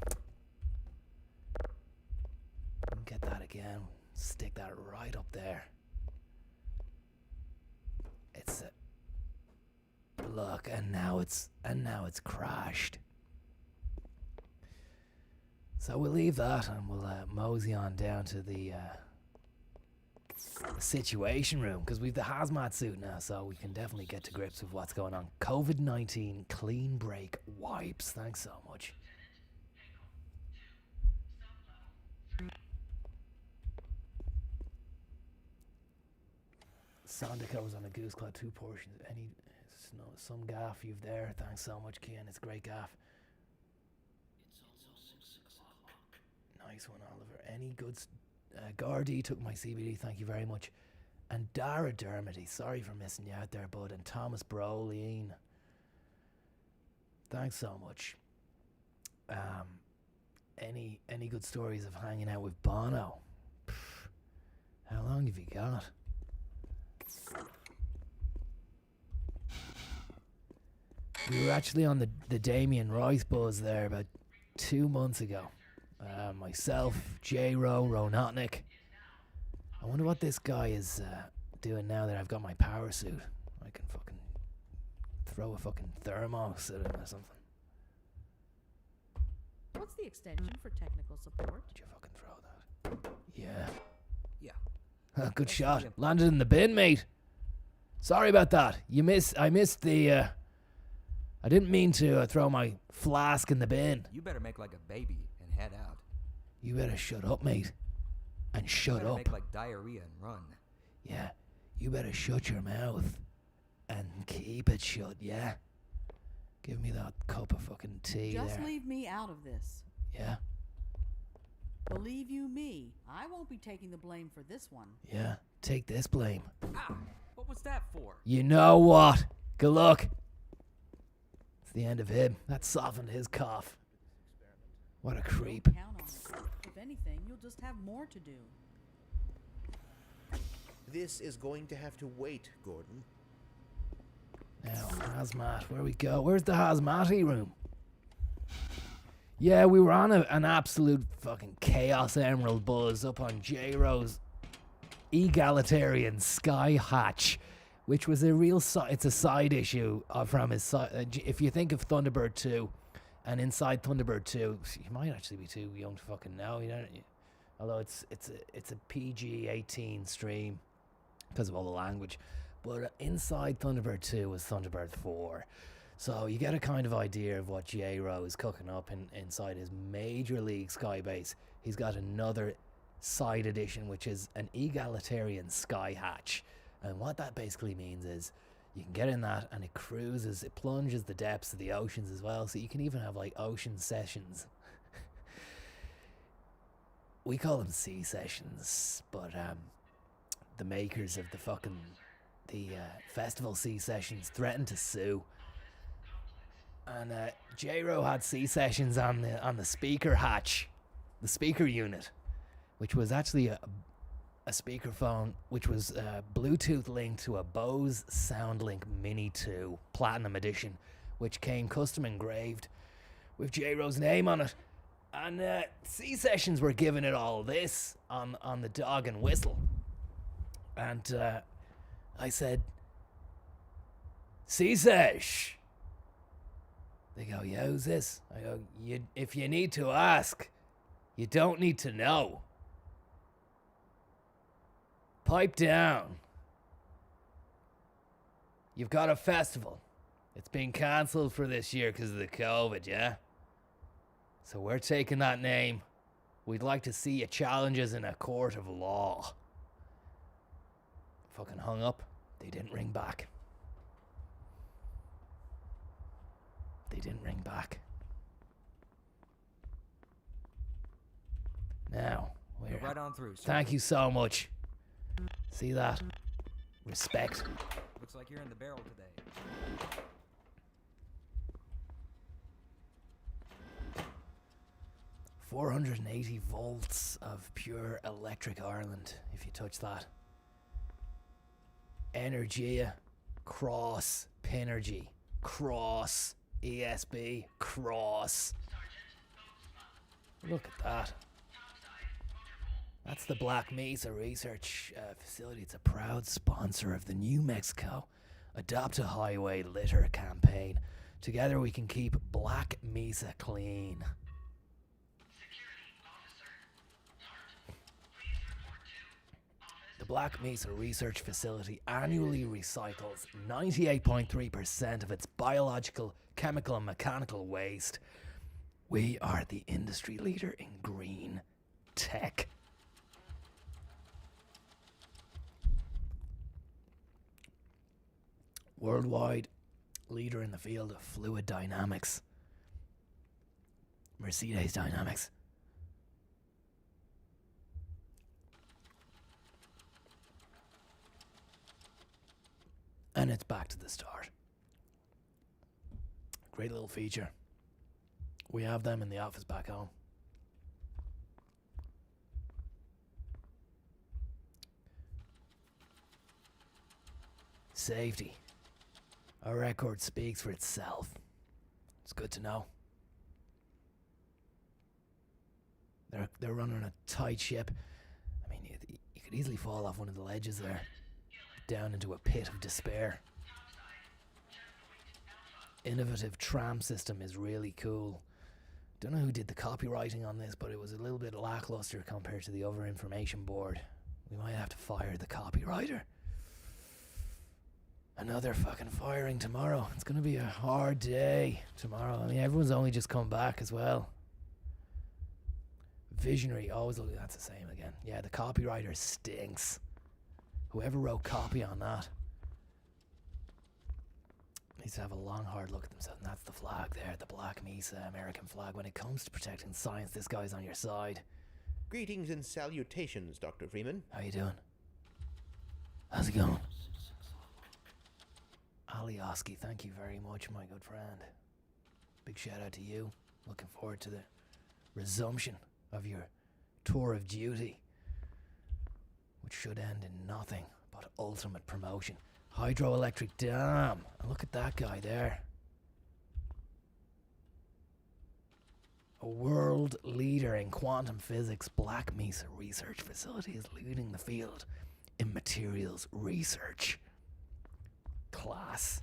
Get that again. Stick that right up there. It's look, and now it's crashed. So we'll leave that and we'll mosey on down to the situation room, because we've the hazmat suit now, so we can definitely get to grips with what's going on. COVID-19 clean break wipes. Thanks so much. Sandico was on a goose cloud, 2 portions. Some gaff you've there. Thanks so much, Kian. It's a great gaff. Nice one, Oliver. Any goods? Gardy took my CBD. Thank you very much. And Dara Dermody. Sorry for missing you out there, bud. And Thomas Brolin. Thanks so much. Any good stories of hanging out with Bono? How long have you got? We were actually on the Damien Rice buzz there about 2 months ago. Myself, J-Ro, Ronotnik. I wonder what this guy is doing now that I've got my power suit. I can fucking throw a fucking thermos at him or something. What's the extension for technical support? Did you fucking throw that? Yeah. Yeah. Good shot. Landed in the bin, mate. Sorry about that. I missed the... I didn't mean to throw my flask in the bin. You better make like a baby and head out. You better shut up, mate. And shut you better up. Make like diarrhea and run. Yeah. You better shut your mouth. And keep it shut, yeah? Give me that cup of fucking tea Just there. leave me out of this. Yeah? Believe you me, I won't be taking the blame for this one. Yeah. Take this blame. Ah, what was that for? You know what? Good luck. It's the end of him. That softened his cough. What a creep. Don't count on it. If anything, you'll just have more to do. This is going to have to wait, Gordon. Now, hazmat. Where we go? Where's the hazmat room? Yeah, we were on an absolute fucking Chaos Emerald buzz up on J-Ro's egalitarian Sky Hatch, which was a real... it's a side issue from his side. If you think of Thunderbird 2, and inside Thunderbird 2, you might actually be too young to fucking know, you don't... Although it's a PG-18 stream because of all the language. But inside Thunderbird 2 was Thunderbird 4. So you get a kind of idea of what J-Ro is cooking up inside his Major League Skybase. He's got another side edition, which is an egalitarian Sky Hatch. And what that basically means is you can get in that and it cruises, it plunges the depths of the oceans as well. So you can even have like ocean sessions. We call them sea sessions, but the makers of the festival sea sessions threatened to sue. And J-Ro had sea sessions on the speaker hatch, the speaker unit, which was actually a speakerphone which was Bluetooth linked to a Bose SoundLink Mini 2 Platinum Edition, which came custom engraved with J-Ro's name on it. And sea sessions were giving it all this on the dog and whistle. And I said, sea sesh. They go, yeah, who's this? I go, if you need to ask, you don't need to know. Pipe down. You've got a festival. It's been cancelled for this year because of the COVID, yeah? So we're taking that name We'd like to see you challenge us in a court of law. Fucking hung up. They didn't ring back. They didn't ring back. Now, we're Right on through, sir. Thank you so much. See that? Respect. Looks like you're in the barrel today. 480 volts of pure electric Ireland, if you touch that. Energia, cross, Pinergy, cross, ESB, cross. Look at that. That's the Black Mesa Research Facility. It's a proud sponsor of the New Mexico Adopt a Highway Litter campaign. Together we can keep Black Mesa clean. The Black Mesa Research Facility annually recycles 98.3% of its biological, chemical, and mechanical waste. We are the industry leader in green tech. Worldwide leader in the field of fluid dynamics. Mercedes Dynamics. And it's back to the start. Great little feature. We have them in the office back home. Safety. Our record speaks for itself. It's good to know. They're running a tight ship. I mean, you could easily fall off one of the ledges there, down into a pit of despair. Innovative tram system is really cool. Don't know who did the copywriting on this, but it was a little bit lackluster compared to the other information board. We might have to fire the copywriter. Another fucking firing tomorrow. It's gonna be a hard day tomorrow. I mean, everyone's only just come back as well. Visionary, always look, that's the same again. Yeah, the copywriter stinks. Whoever wrote copy on that needs to have a long, hard look at themselves. And that's the flag there, the Black Mesa American flag. When it comes to protecting science, this guy's on your side. Greetings and salutations, Dr. Freeman. How you doing? How's it going? Alioski, thank you very much, my good friend. Big shout out to you. Looking forward to the resumption of your tour of duty, which should end in nothing but ultimate promotion. Hydroelectric dam. And look at that guy there. A world leader in quantum physics, Black Mesa Research Facility is leading the field in materials research. Class.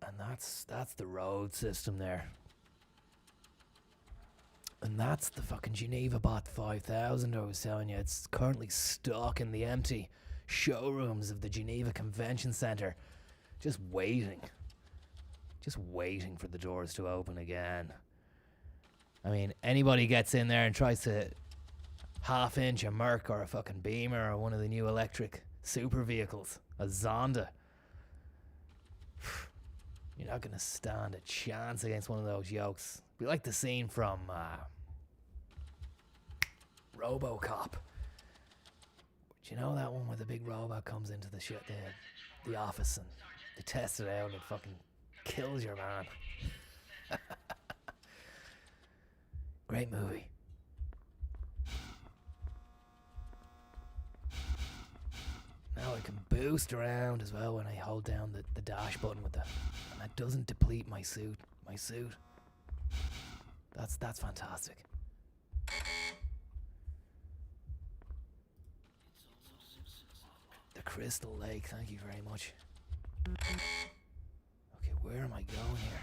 And that's the road system there. And that's the fucking Geneva Bot 5000 I was telling you. It's currently stuck in the empty showrooms of the Geneva Convention Center. Just waiting for the doors to open again. I mean, anybody gets in there and tries to half-inch a Merc or a fucking Beamer or one of the new electric super vehicles, a Zonda, you're not going to stand a chance against one of those yokes. Be like the scene from RoboCop. Do you know that one where the big robot comes into the office and they test it out and it fucking kills your man? Great movie. Now I can boost around as well when I hold down the dash button with and that doesn't deplete my suit. That's fantastic. The Crystal Lake, thank you very much. Okay, where am I going here?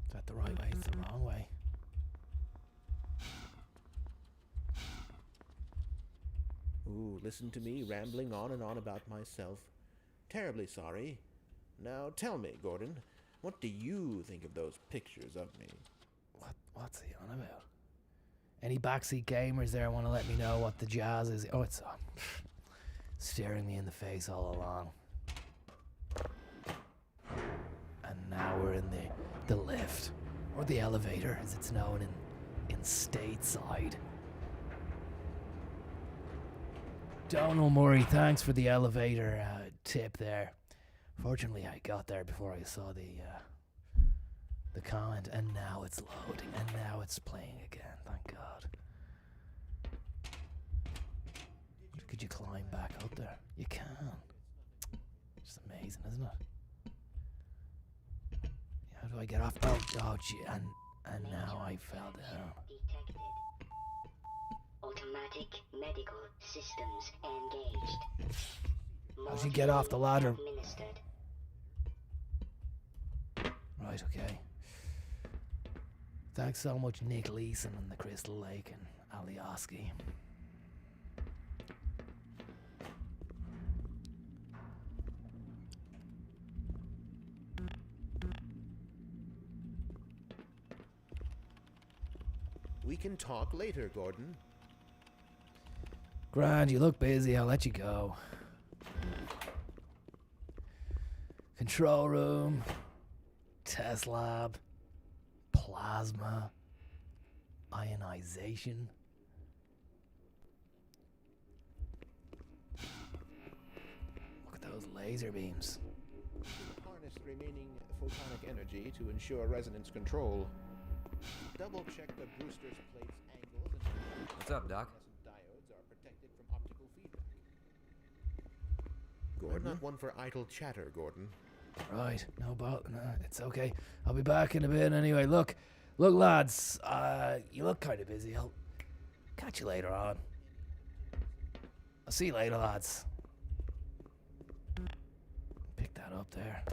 Is that the right way? It's the wrong way. Ooh, listen to me rambling on and on about myself. terribly sorry. Now tell me, Gordon, what do you think of those pictures of me? What's he on about? Any backseat gamers there want to let me know what the jazz is? Oh, it's staring me in the face all along. And now we're in the lift, or the elevator as it's known in stateside. Donald Murray, thanks for the elevator tip there. Fortunately, I got there before I saw the comment, and now it's loading, and now it's playing again. Thank God. Could you climb back up there? You can. It's amazing, isn't it? How do I get off? Oh, gee, and now I fell down. Detected. Automatic medical systems engaged. How'd you get off the ladder? Administered. Right, okay. Thanks so much, Nick Leeson and the Crystal Lake and Alioski. We can talk later, Gordon. Grand, you look busy. I'll let you go. Control room, test lab, plasma, ionization. Look at those laser beams. Harness the remaining photonic energy to ensure resonance control. Double check the Brewster's plate's angles and What's up, Doc? diodes are protected from optical feedback. I'm not one for idle chatter, Gordon. Right, no, it's okay. I'll be back in a bit anyway. Look, lads, you look kind of busy. I'll catch you later on. I'll see you later, lads. Pick that up there.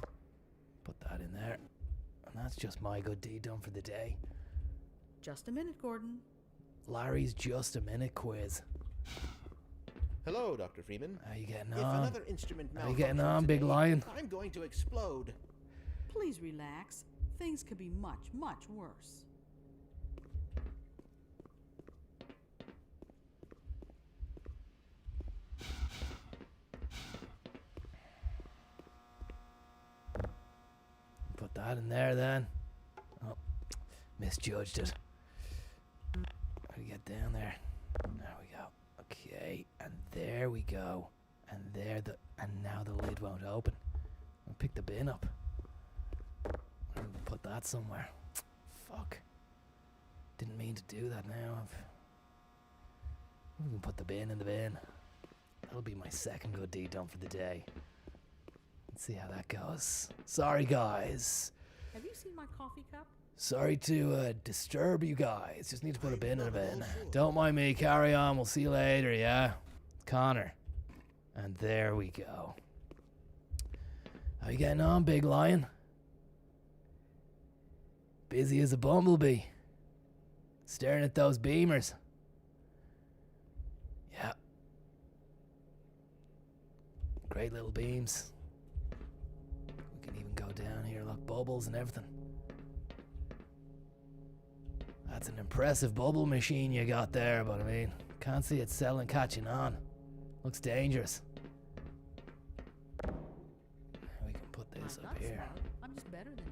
Put that in there. And that's just my good deed done for the day. Just a minute, Gordon. Larry's just a minute quiz. Hello, Dr. Freeman. How you getting If on? another instrument How you getting malfunctions on, big today, lion? I'm going to explode. Please relax. Things could be much, much worse. Put that in there then. Oh, misjudged it. How do you get down there? There we go. Okay, and there we go. And and now the lid won't open. I'll pick the bin up. I'm gonna put that somewhere. Fuck. Didn't mean to do that now. We can put the bin in the bin. That'll be my second good deed done for the day. Let's see how that goes. Sorry, guys. Have you seen my coffee cup? Sorry to disturb you guys. Just need to put a bin in a bin. Don't mind me. Carry on. We'll see you later, yeah? Conor. And there we go. How you getting on, big lion? Busy as a bumblebee. Staring at those beamers. Yeah. Great little beams. We can even go down here, look, bubbles and everything. That's an impressive bubble machine you got there, but I mean, can't see it selling, catching on. Looks dangerous. We can put this I'm up not here. smart. I'm just better than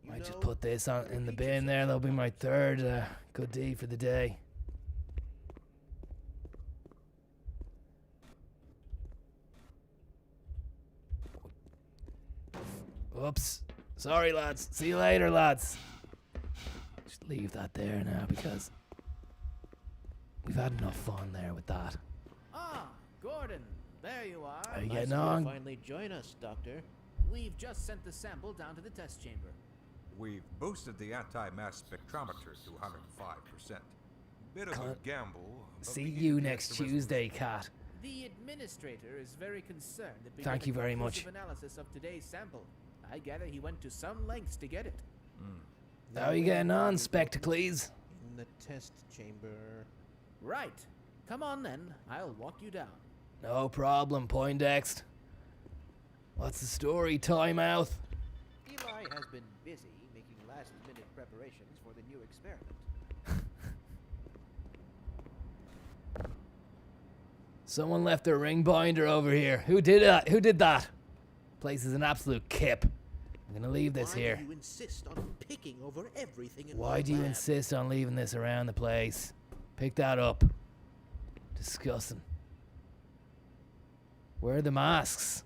you. Might just put this on in the bin there. That'll be my third good deed for the day. Oops. Sorry, lads. See you later, lads. Just leave that there now because we've had enough fun there with that. Ah, Gordon, there you are. Are you Nice getting of you to on? finally join us, Doctor. We've just sent the sample down to the test chamber. We've boosted the anti-mass spectrometer to 105%. Bit of a Con- gamble. but See we need you to get next the Tuesday, Cat. The administrator is very concerned that we Thank get you a very conclusive much. analysis of today's sample. I gather he went to some lengths to get it. How you getting on, Spectacles? In the test chamber. Right. Come on then. I'll walk you down. No problem, Poindexter. What's the story, Timeout? Eli has been busy making last-minute preparations for the new experiment. Someone left their ring binder over here. Who did that? Who did that? Place is an absolute kip. I'm gonna leave this here. Why do you insist on picking over everything in Why my do you lab? insist on leaving this around the place? Pick that up. Disgusting. Where are the masks?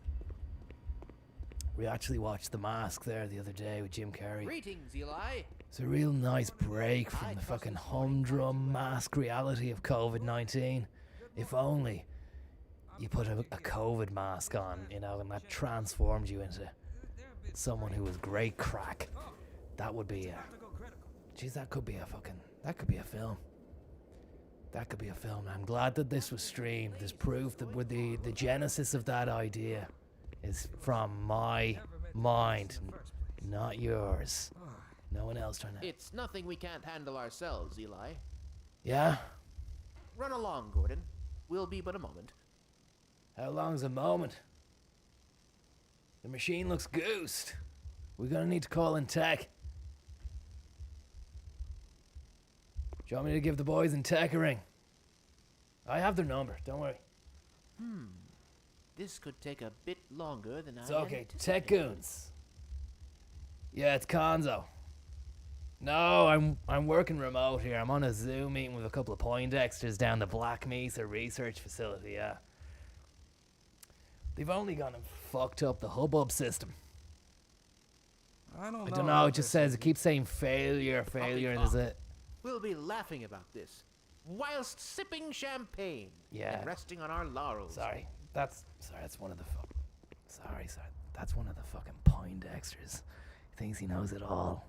We actually watched The Mask there the other day with Jim Carrey. Greetings, Eli. It's a real nice break from the fucking humdrum mask reality of COVID-19. If only you put a COVID mask on, you know, and that transformed you into someone who was great crack. That would be geez, that could be a film. That could be a film. I'm glad that this was streamed. There's proof that with the genesis of that idea is from my mind, not yours. No one else trying to... It's nothing we can't handle ourselves, Eli. Yeah? Run along, Gordon. We'll be but a moment. How long's a moment? The machine looks goosed. We're gonna need to call in tech. Do you want me to give the boys in tech a ring? I have their number, don't worry. This could take a bit longer than It's I okay, anticipated. tech goons. Yeah, it's Conzo. No, I'm working remote here. I'm on a Zoom meeting with a couple of Poindexters down the Black Mesa research facility, yeah. They've only gone and fucked up the hubbub system. I don't know. I don't know, it just says, it keeps saying failure, and there's a... We'll be laughing about this whilst sipping champagne Yeah. and resting on our laurels. That's one of the that's one of the fucking Poindexters. He thinks he knows it all.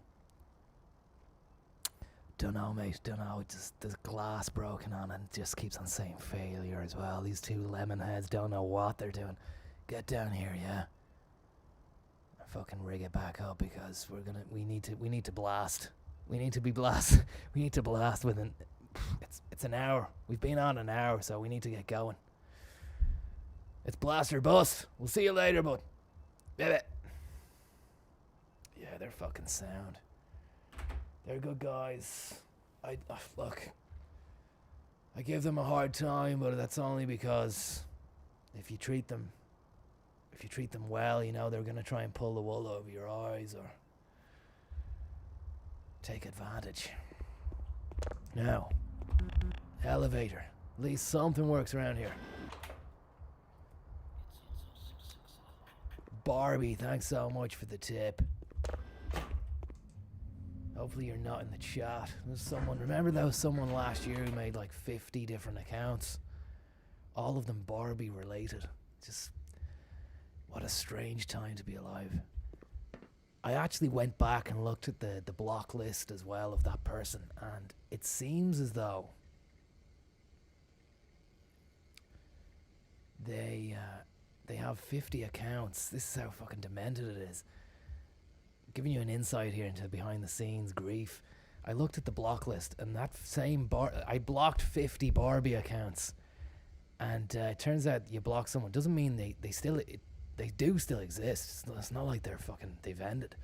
Dunno, mate, dunno. Just there's glass broken on and it just keeps on saying failure as well. These two lemon heads don't know what they're doing. Get down here, yeah. And fucking rig it back up because we need to blast. We need to be blast. We need to blast within it's an hour. We've been on an hour, so we need to get going. It's blast or bust. We'll see you later, bud. Baby. Yeah, they're fucking sound. They're good guys. Look. I give them a hard time, but that's only because if you treat them well, you know, they're gonna try and pull the wool over your eyes or take advantage. Now, elevator. At least something works around here. Barbie, thanks so much for the tip. Hopefully you're not in the chat. There's someone, remember there was someone last year who made like 50 different accounts? All of them Barbie related. Just, what a strange time to be alive. I actually went back and looked at the block list as well of that person, and it seems as though they have 50 accounts. This is how fucking demented it is. Giving you an insight here into behind the scenes grief. I looked at the block list, and that same I blocked 50 Barbie accounts, and it turns out you block someone doesn't mean they do still exist. It's not like they've ended.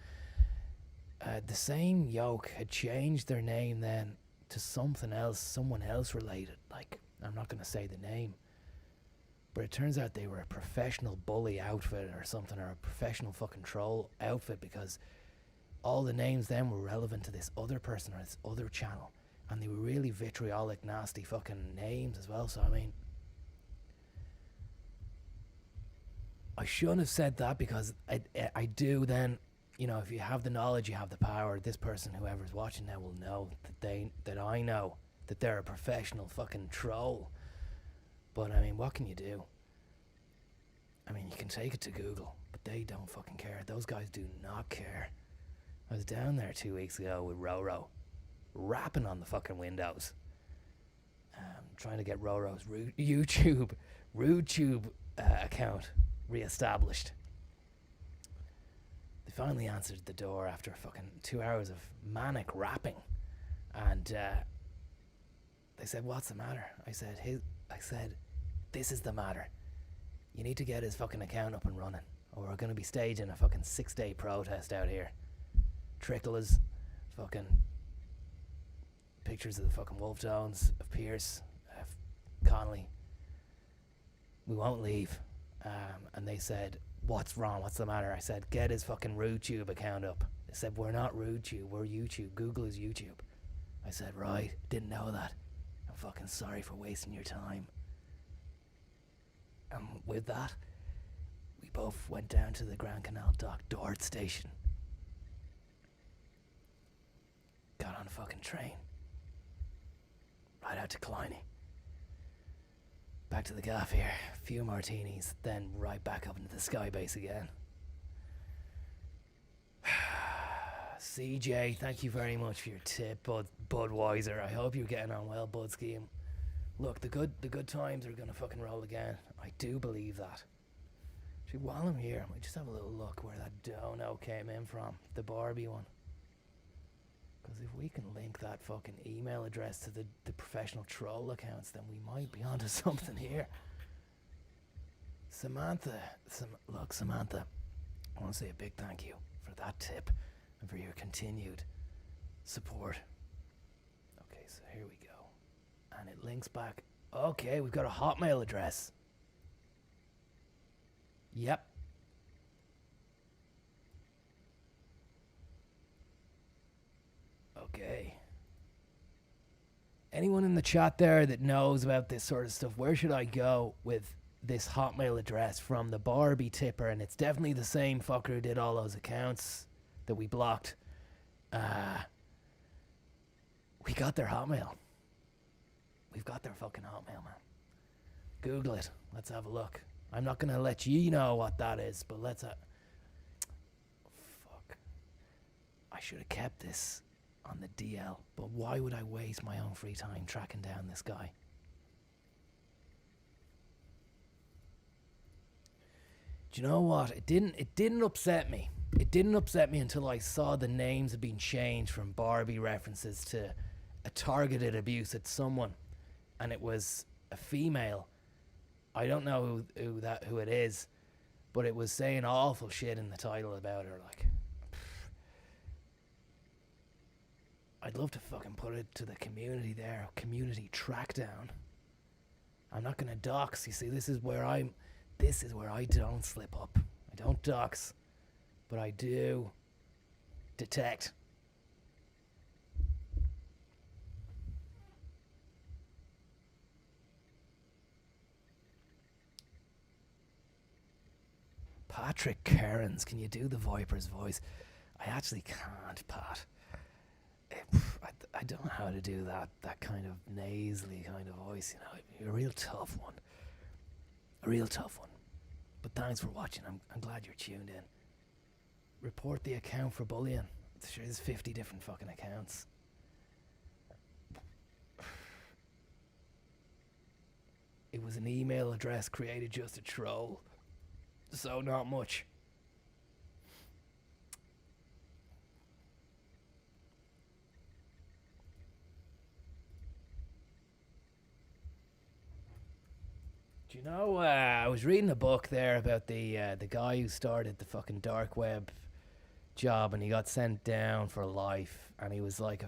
The same yoke had changed their name then to something else, someone else related. Like, I'm not going to say the name, but it turns out they were a professional bully outfit or something, or a professional fucking troll outfit, because all the names then were relevant to this other person or this other channel, and they were really vitriolic, nasty fucking names as well. So I mean, I shouldn't have said that, because I do then, you know, if you have the knowledge, you have the power. This person, whoever's watching now, will know that I know that they're a professional fucking troll. But I mean, what can you do? I mean, you can take it to Google, but they don't fucking care. Those guys do not care. I was down there 2 weeks ago with Roro, rapping on the fucking windows, trying to get Roro's YouTube account reestablished. They finally answered the door after fucking 2 hours of manic rapping, and they said, "What's the matter?" I said, "This is the matter. You need to get his fucking account up and running, or we're gonna be staging a fucking 6-day protest out here. Trickles, fucking pictures of the fucking wolf tones of Pierce, Connolly. We won't leave. And they said, what's wrong? What's the matter? I said, get his fucking RudeTube account up. They said, we're not RudeTube, we're YouTube. Google is YouTube. I said, right, didn't know that. I'm fucking sorry for wasting your time. And with that, we both went down to the Grand Canal Dock Dort station. Got on a fucking train. Right out to Killiney. Back to the gaff here. A few martinis, then right back up into the sky base again. CJ, thank you very much for your tip, Budweiser. I hope you're getting on well, Bud Scheme. Look, the good times are gonna fucking roll again. I do believe that. Actually, while I'm here, I might just have a little look where that dono came in from, the Barbie one. Because if we can link that fucking email address to the professional troll accounts, then we might be onto something here. Samantha, Samantha, I want to say a big thank you for that tip and for your continued support. Okay, so here we go. And it links back. Okay, we've got a Hotmail address. Yep. Okay. Anyone in the chat there that knows about this sort of stuff, where should I go with this Hotmail address from the Barbie tipper? And it's definitely the same fucker who did all those accounts that we blocked. We got their Hotmail. We've got their fucking Hotmail, man. Google it. Let's have a look. I'm not going to let you know what that is, but let's... Fuck. I should have kept this on the DL, but why would I waste my own free time tracking down this guy? Do you know what? It didn't upset me. It didn't upset me until I saw the names had been changed from Barbie references to a targeted abuse at someone, and it was a female. I don't know who it is, but it was saying awful shit in the title about her. Like, I'd love to fucking put it to the community there. Community trackdown. I'm not gonna dox. You see, this is where I don't slip up. I don't dox, but I do detect. Patrick Cairns, can you do the Viper's voice? I actually can't, Pat. I don't know how to do that kind of nasally kind of voice, you know. A real tough one. A real tough one. But thanks for watching. I'm glad you're tuned in. Report the account for bullying. There's 50 different fucking accounts. It was an email address created just to troll. So not much. Do you know, I was reading a book there about the guy who started the fucking dark web job, and he got sent down for life, and he was like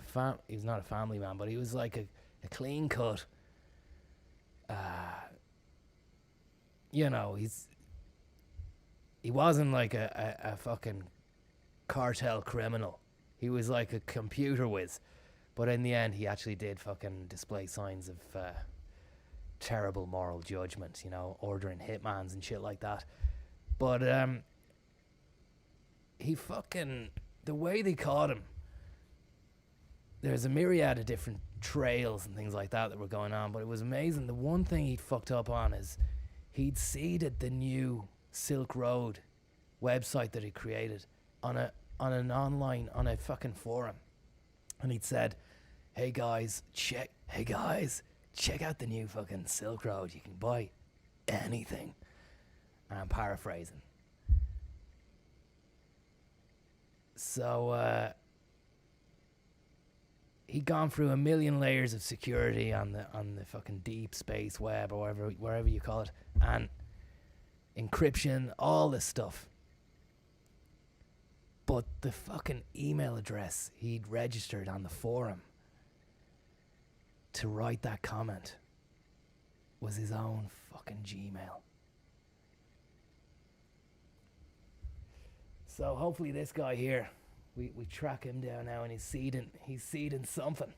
he was not a family man, but he was like a clean cut. You know, he wasn't like a fucking cartel criminal. He was like a computer whiz. But in the end, he actually did fucking display signs of terrible moral judgment, you know, ordering hitmans and shit like that. But he fucking... The way they caught him, there's a myriad of different trails and things like that were going on, but it was amazing. The one thing he'd fucked up on is he'd seeded the new Silk Road website that he created on a fucking forum, and he'd said, hey guys check out the new fucking Silk Road, you can buy anything, and I'm paraphrasing. So he'd gone through a million layers of security on the fucking deep space web, or wherever you call it, and encryption, all this stuff. But the fucking email address he'd registered on the forum to write that comment was his own fucking Gmail. So hopefully this guy here, we track him down now, and he's seeding something.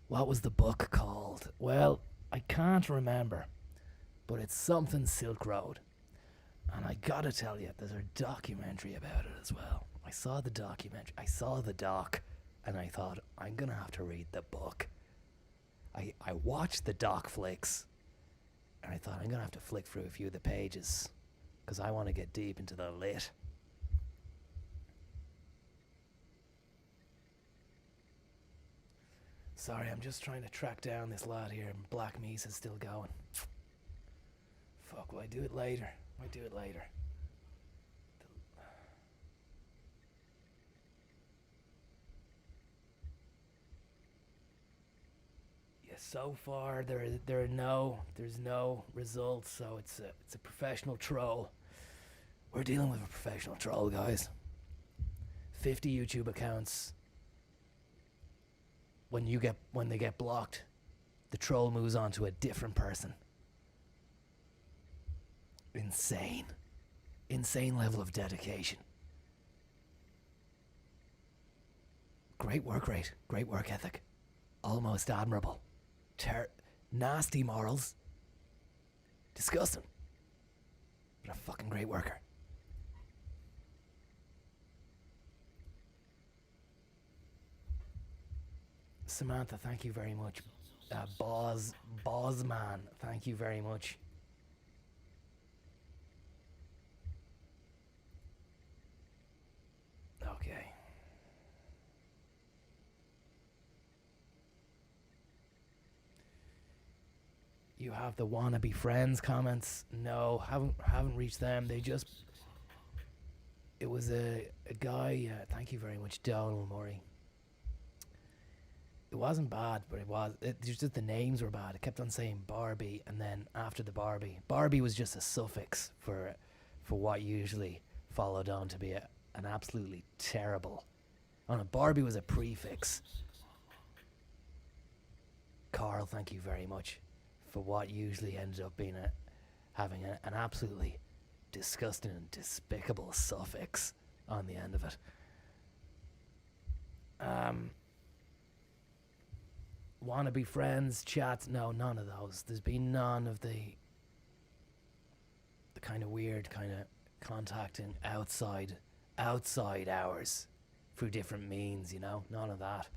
What was the book called? Well, I can't remember, but it's something Silk Road. And I gotta tell you, there's a documentary about it as well. I saw the documentary, I saw the doc, and I thought, I'm gonna have to read the book. I watched the doc flicks, and I thought, I'm gonna have to flick through a few of the pages, because I want to get deep into the lit. Sorry, I'm just trying to track down this lad here, and Black Mesa's still going. Fuck, will I do it later? Might do it later. Yeah, so far there's no results, so it's a professional troll. We're dealing with a professional troll, guys. 50 YouTube accounts. When they get blocked, the troll moves on to a different person. Insane level of dedication. Great work rate, great work ethic. Almost admirable. Nasty morals. Disgusting. But a fucking great worker. Samantha, thank you very much. Bozman, thank you very much. Okay. You have the wannabe friends comments. No, haven't reached them. It was a guy. Thank you very much, Donald Murray. It wasn't bad, but it's just the names were bad. It kept on saying Barbie, and then after the Barbie was just a suffix for what usually followed on to be an absolutely terrible. Oh no, Barbie was a prefix. Carl, thank you very much for what usually ended up being having an absolutely disgusting and despicable suffix on the end of it. Wannabe friends, chats, no, none of those. There's been none of the kind of weird kind of contacting outside hours through different means, you know, none of that.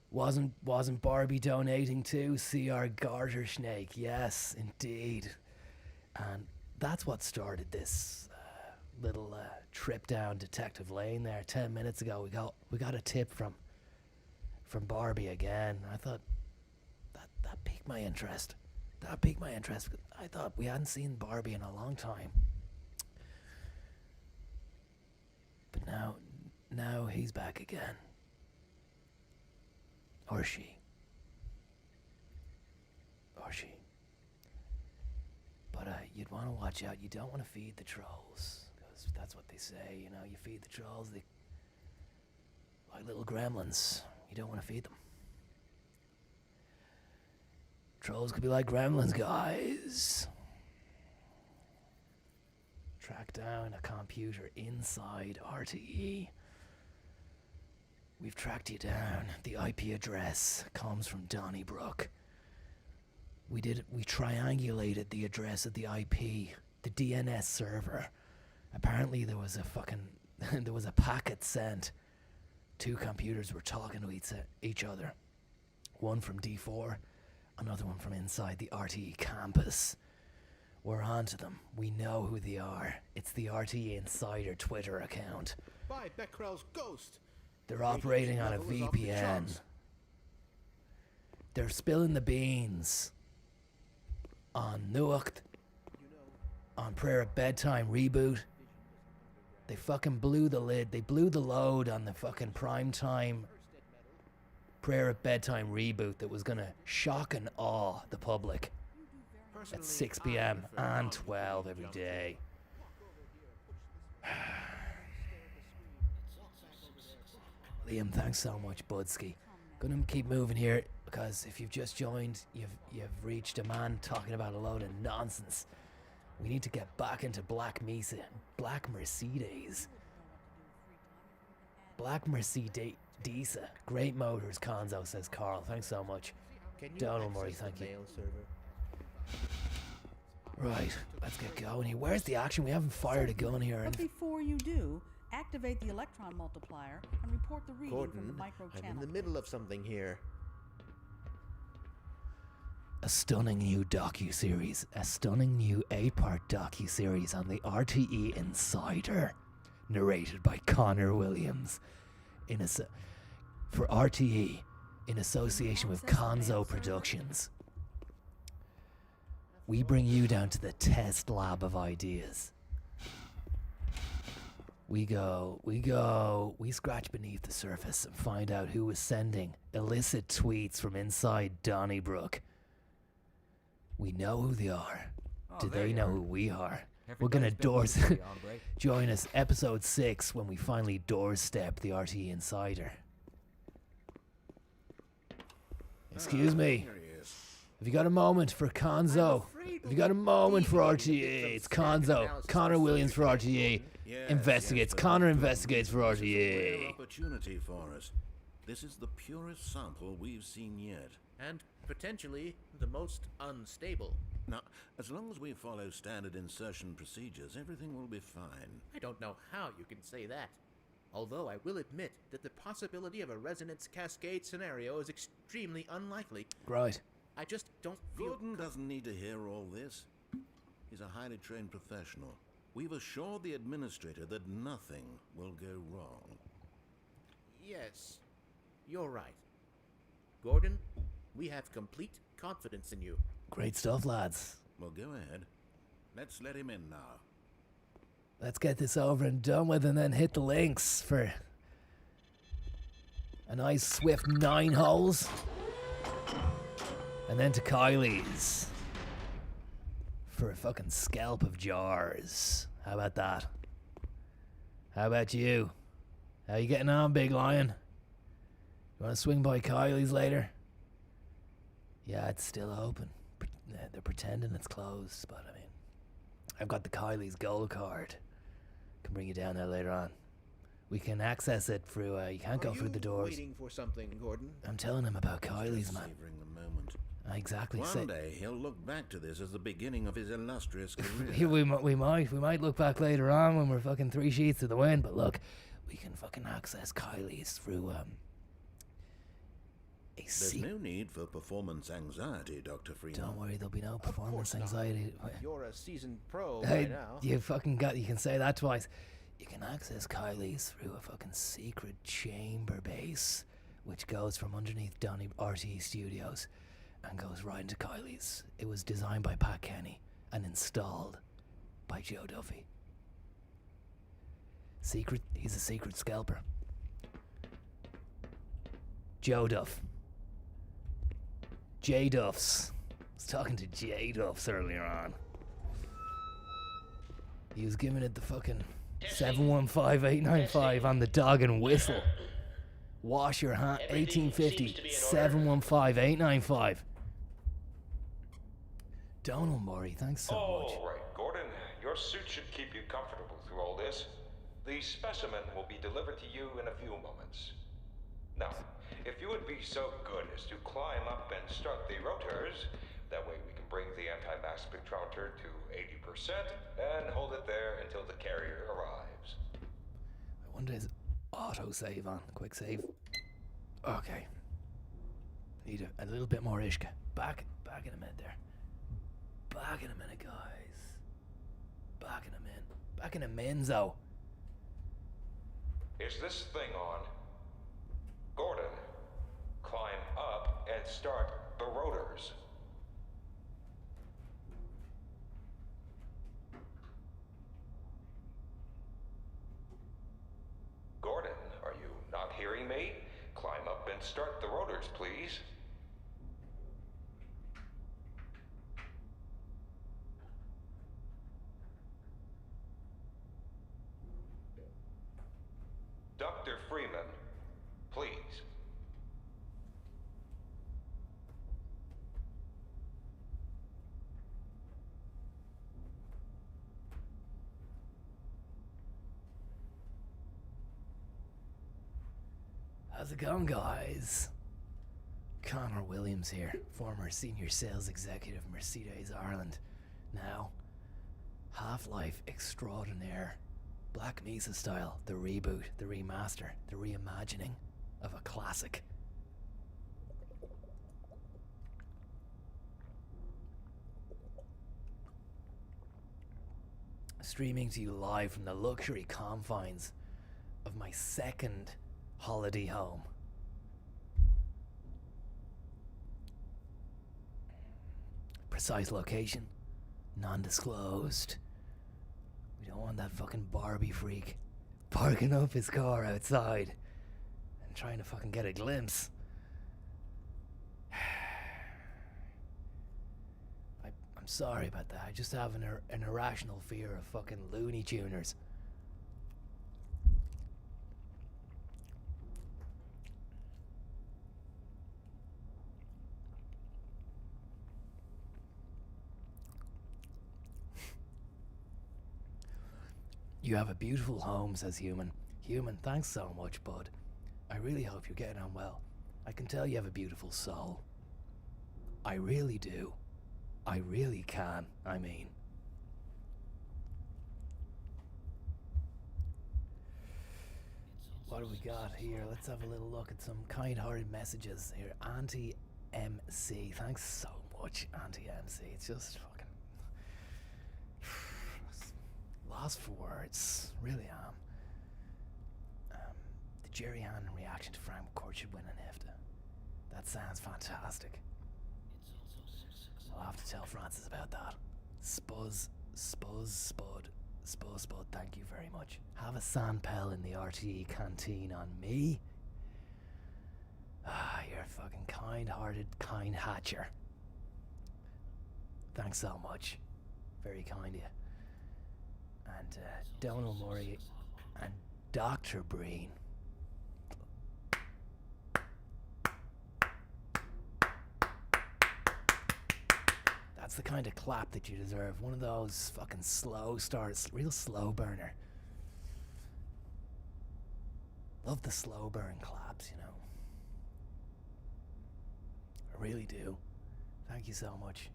Wasn't Barbie donating to CR Garter Snake? Yes, indeed. And that's what started this little trip down Detective Lane there 10 minutes ago. We got a tip from Barbie again. I thought that piqued my interest. I thought we hadn't seen Barbie in a long time. But now he's back again. Or she. But you'd want to watch out. You don't want to feed the trolls, because that's what they say, you know. You feed the trolls, they like little gremlins. You don't want to feed them. Trolls could be like gremlins, guys. Track down a computer inside RTE. We've tracked you down. The IP address comes from Donnybrook. We triangulated the address of the IP, the DNS server. Apparently there was a packet sent. Two computers were talking to each other. One from D4, another one from inside the RTE campus. We're on to them. We know who they are. It's the RTE Insider Twitter account. By Becquerel's ghost. They're operating on a VPN. They're spilling the beans on Nuacht, on Prayer at Bedtime Reboot, They fucking blew the lid. They blew the load on the fucking primetime Prayer at Bedtime reboot that was gonna shock and awe the public at 6 p.m. and 12 every day. Liam, thanks so much, Budski. Gonna keep moving here because if you've just joined, you've reached a man talking about a load of nonsense. We need to get back into Black Mesa, Black Mercedes. Black Mercedes. Great motors, Conzo, says Carl. Thanks so much. Donald Murray, thank you. Right, let's get going here. Where's the action? We haven't fired a gun here. But before you do, activate the electron multiplier and report the reading from the micro channel. I'm in the middle of something here. A stunning new docuseries. A stunning new 8-part docuseries on the RTE Insider. Narrated by Conor Williams. For RTE, in association with Conzo Productions. We bring you down to the test lab of ideas. We scratch beneath the surface and find out who was sending illicit tweets from inside Donnybrook. We know who they are. Do they know who we are? We're gonna join us episode 6 when we finally doorstep the RTE Insider. Excuse me. Have you got a moment for Conzo? Have you got a moment for RTE? It's Conzo. Conor Williams for RTE. Investigates. Conor investigates for RTE. Opportunity for us. This is the purest sample we've seen yet. And potentially the most unstable. Now, as long as we follow standard insertion procedures, everything will be fine. I don't know how you can say that. Although I will admit that the possibility of a resonance cascade scenario is extremely unlikely. Right. I just don't feel... Gordon doesn't need to hear all this. He's a highly trained professional. We've assured the administrator that nothing will go wrong. Yes, you're right. Gordon, we have complete confidence in you. Great stuff, lads. Well, go ahead. Let's let him in now. Let's get this over and done with and then hit the links for a nice swift 9 holes. And then to Kylie's for a fucking scalp of jars. How about that? How about you? How you getting on, big lion? You want to swing by Kylie's later? Yeah, it's still open. They're pretending it's closed, but I mean, I've got the Kylie's gold card. Can bring you down there later on. We can access it through. You can't go through the doors. Waiting for something, Gordon? I'm telling him about Kylie's, man. Savoring the moment. Exactly. One day he'll look back to this as the beginning of his illustrious career. we might look back later on when we're fucking 3 sheets to the wind. But look, we can fucking access Kylie's through There's no need for performance anxiety, Dr. Freeman. Don't worry, there'll be no performance anxiety. You're a seasoned pro by now. You can say that twice. You can access Kylie's through a fucking secret chamber base, which goes from underneath RTE Studios and goes right into Kylie's. It was designed by Pat Kenny and installed by Joe Duffy. He's a secret scalper. Joe Duff. J Duffs. I was talking to J Duffs earlier on. He was giving it the fucking 715-895 on the dog and whistle. Wash your hand. 1850 715-895. Donald Murray, thanks so much. All right, Gordon. Your suit should keep you comfortable through all this. The specimen will be delivered to you in a few moments. Now, if you would be so good as to climb up and start the rotors, that way we can bring the anti-mass spectrometer to 80% and hold it there until the carrier arrives. I wonder is auto-save on. Quick save. Okay. Need a little bit more Ishka. Back in a minute there. Back in a minute, guys. Back in a minute. Back in a minzo. Is this thing on? Gordon, climb up and start the rotors. Okay, climb up and start the rotors, please. Dr. Freeman, please. How's it going, guys? Conor Williams here, former senior sales executive, Mercedes Ireland. Now, Half-Life Extraordinaire. Black Mesa style, the reboot, the remaster, the reimagining of a classic. Streaming to you live from the luxury confines of my second holiday home. Precise location, non-disclosed. We don't want that fucking Barbie freak parking up his car outside and trying to fucking get a glimpse. I'm sorry about that. I just have an irrational fear of fucking Looney Tuners. You have a beautiful home, says Human. Human, thanks so much, bud. I really hope you're getting on well. I can tell you have a beautiful soul. I really do. I really can, I mean. What do we got here? Let's have a little look at some kind-hearted messages here. Auntie MC, thanks so much, Auntie MC. It's just fucking lost for words, really am. The Jerry Hannon reaction to Frank McCourt should win an IFTA. That sounds fantastic. I'll have to tell Francis about that. Spud, thank you very much. Have a sandpel in the RTE canteen on me. Ah, you're a fucking kind-hearted, kind hatcher. Thanks so much. Very kind of you. And Donald Murray and Dr. Breen. That's the kind of clap that you deserve. One of those fucking slow starts, real slow burner. Love the slow burn claps, you know. I really do. Thank you so much.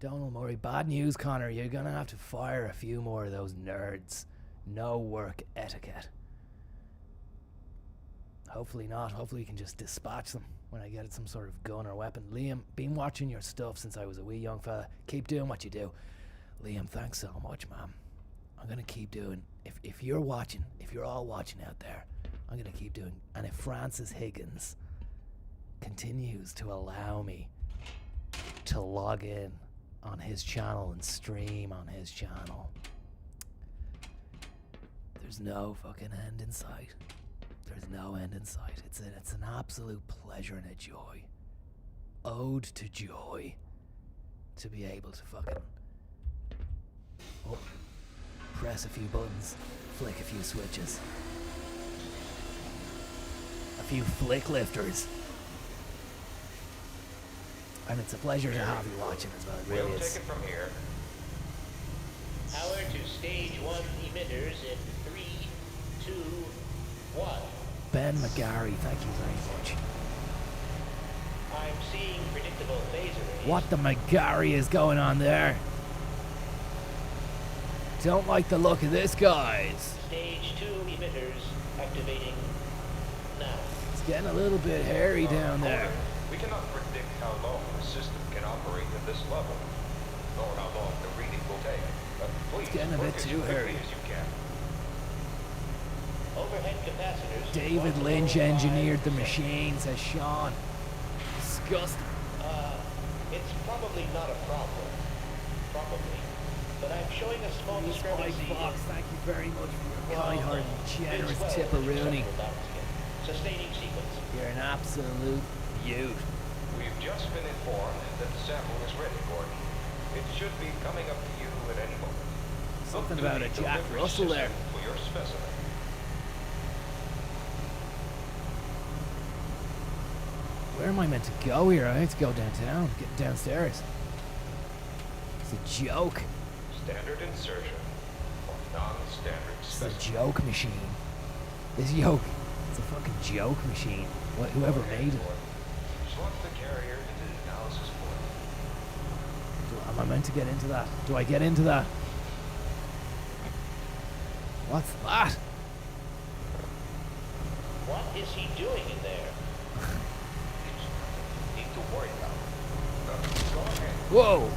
Donald Murray, bad news, Conor. You're gonna have to fire a few more of those nerds. No work etiquette. Hopefully not. Hopefully you can just dispatch them when I get some sort of gun or weapon. Liam, been watching your stuff since I was a wee young fella. Keep doing what you do. Liam, thanks so much, man. I'm gonna keep doing. If you're watching, if you're all watching out there, I'm gonna keep doing. And if Francis Higgins continues to allow me to log in on his channel and stream on his channel, there's no fucking end in sight. There's no end in sight. It's an absolute pleasure and a joy. Ode to joy to be able to fucking press a few buttons, flick a few switches, a few flick lifters. And it's a pleasure to have you watching as well. It really We'll is. take it from here. Power to stage 1 emitters in 3, 2, 1. Ben McGarry, thank you very much. I'm seeing predictable phase arrays. What the McGarry is going on there? Don't like the look of this, guys. Stage 2 emitters activating now. It's getting a little bit hairy down there. We cannot predict how long the system can operate at this level, nor how long the reading will take. Please, It's getting a bit work as too hairy. quickly as you can. Overhead capacitors. David Lynch engineered the machine, says Sean. Disgusting. It's probably not a problem. Probably. But I'm showing a small discrepancy. Fox, thank you very much for your kind-hearted, generous tipperoonie. So Sustaining sequence. You're an absolute beaut. We've just been informed that the sample is ready, Gordon. It should be coming up to you at any moment. Something Look to about the a Jack delivery Russell there. system for your specimen. Where am I meant to go here? I have to go downtown, get downstairs. It's a joke. Standard insertion or non-standard It's specimen. a joke machine. This yoke, it's a fucking joke machine. Whoever made it. Select the carrier into the analysis port. Am I meant to get into that? Do I get into that? What's that? What is he doing in there? Need to worry about. Go ahead. Whoa!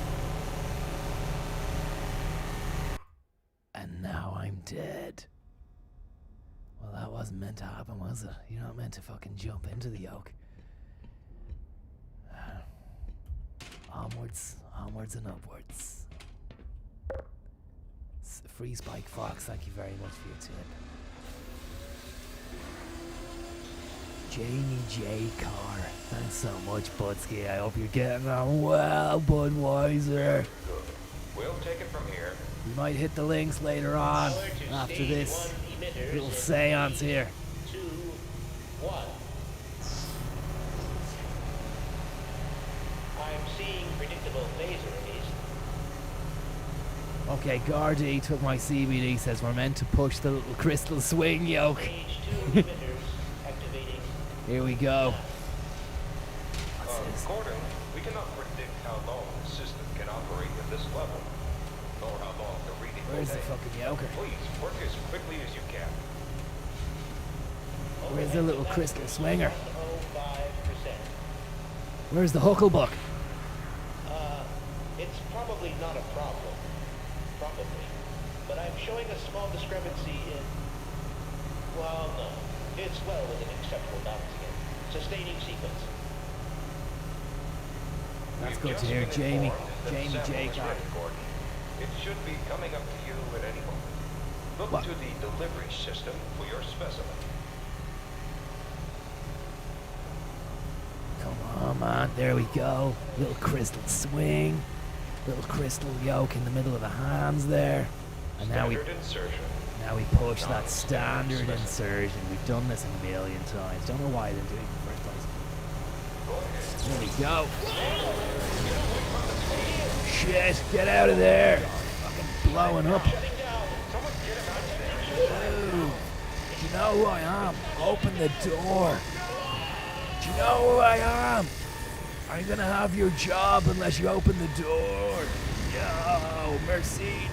And now I'm dead. Well, that wasn't meant to happen, was it? You're not meant to fucking jump into the yoke. Onwards, onwards and upwards. Free Spike Fox, thank you very much for your tip. Jamie J. Carr, thanks so much, Budsky. I hope you're getting on well, Budweiser. Good. We'll take it from here. We might hit the links later on after this little seance here. 2, 1. I'm seeing predictable phaser release. Okay, Gardy took my CBD, says we're meant to push the little crystal swing yoke. Stage 2 emitters activating. Here we go. What's this? Gordon, we cannot predict how long the system can operate at this level, nor how long the reading will Where's the take. fucking yoker? Please work as quickly as you can. Where's the little crystal swinger? 105%. Where's the hucklebuck? It's probably not a problem. Probably. But I'm showing a small discrepancy in... Well, no. It's well within acceptable bounds again. Sustaining sequence. That's We've good to just hear, been Jamie. informed that the Jamie sample J. is Carr. ready, Gordon. It should be coming up to you at any moment. Look What? to the delivery system for your specimen. Come on, man. There we go. Little crystal swing. Little crystal yoke in the middle of the hands there. And now we Standard insertion. push that standard insertion. We've done this a million times. Don't know why I didn't do it in the first place. There we go. Shit, get out of there. Fucking blowing up. Dude, do you know who I am? Open the door. Do you know who I am? I ain't gonna have your job unless you open the door. No, Mercedes.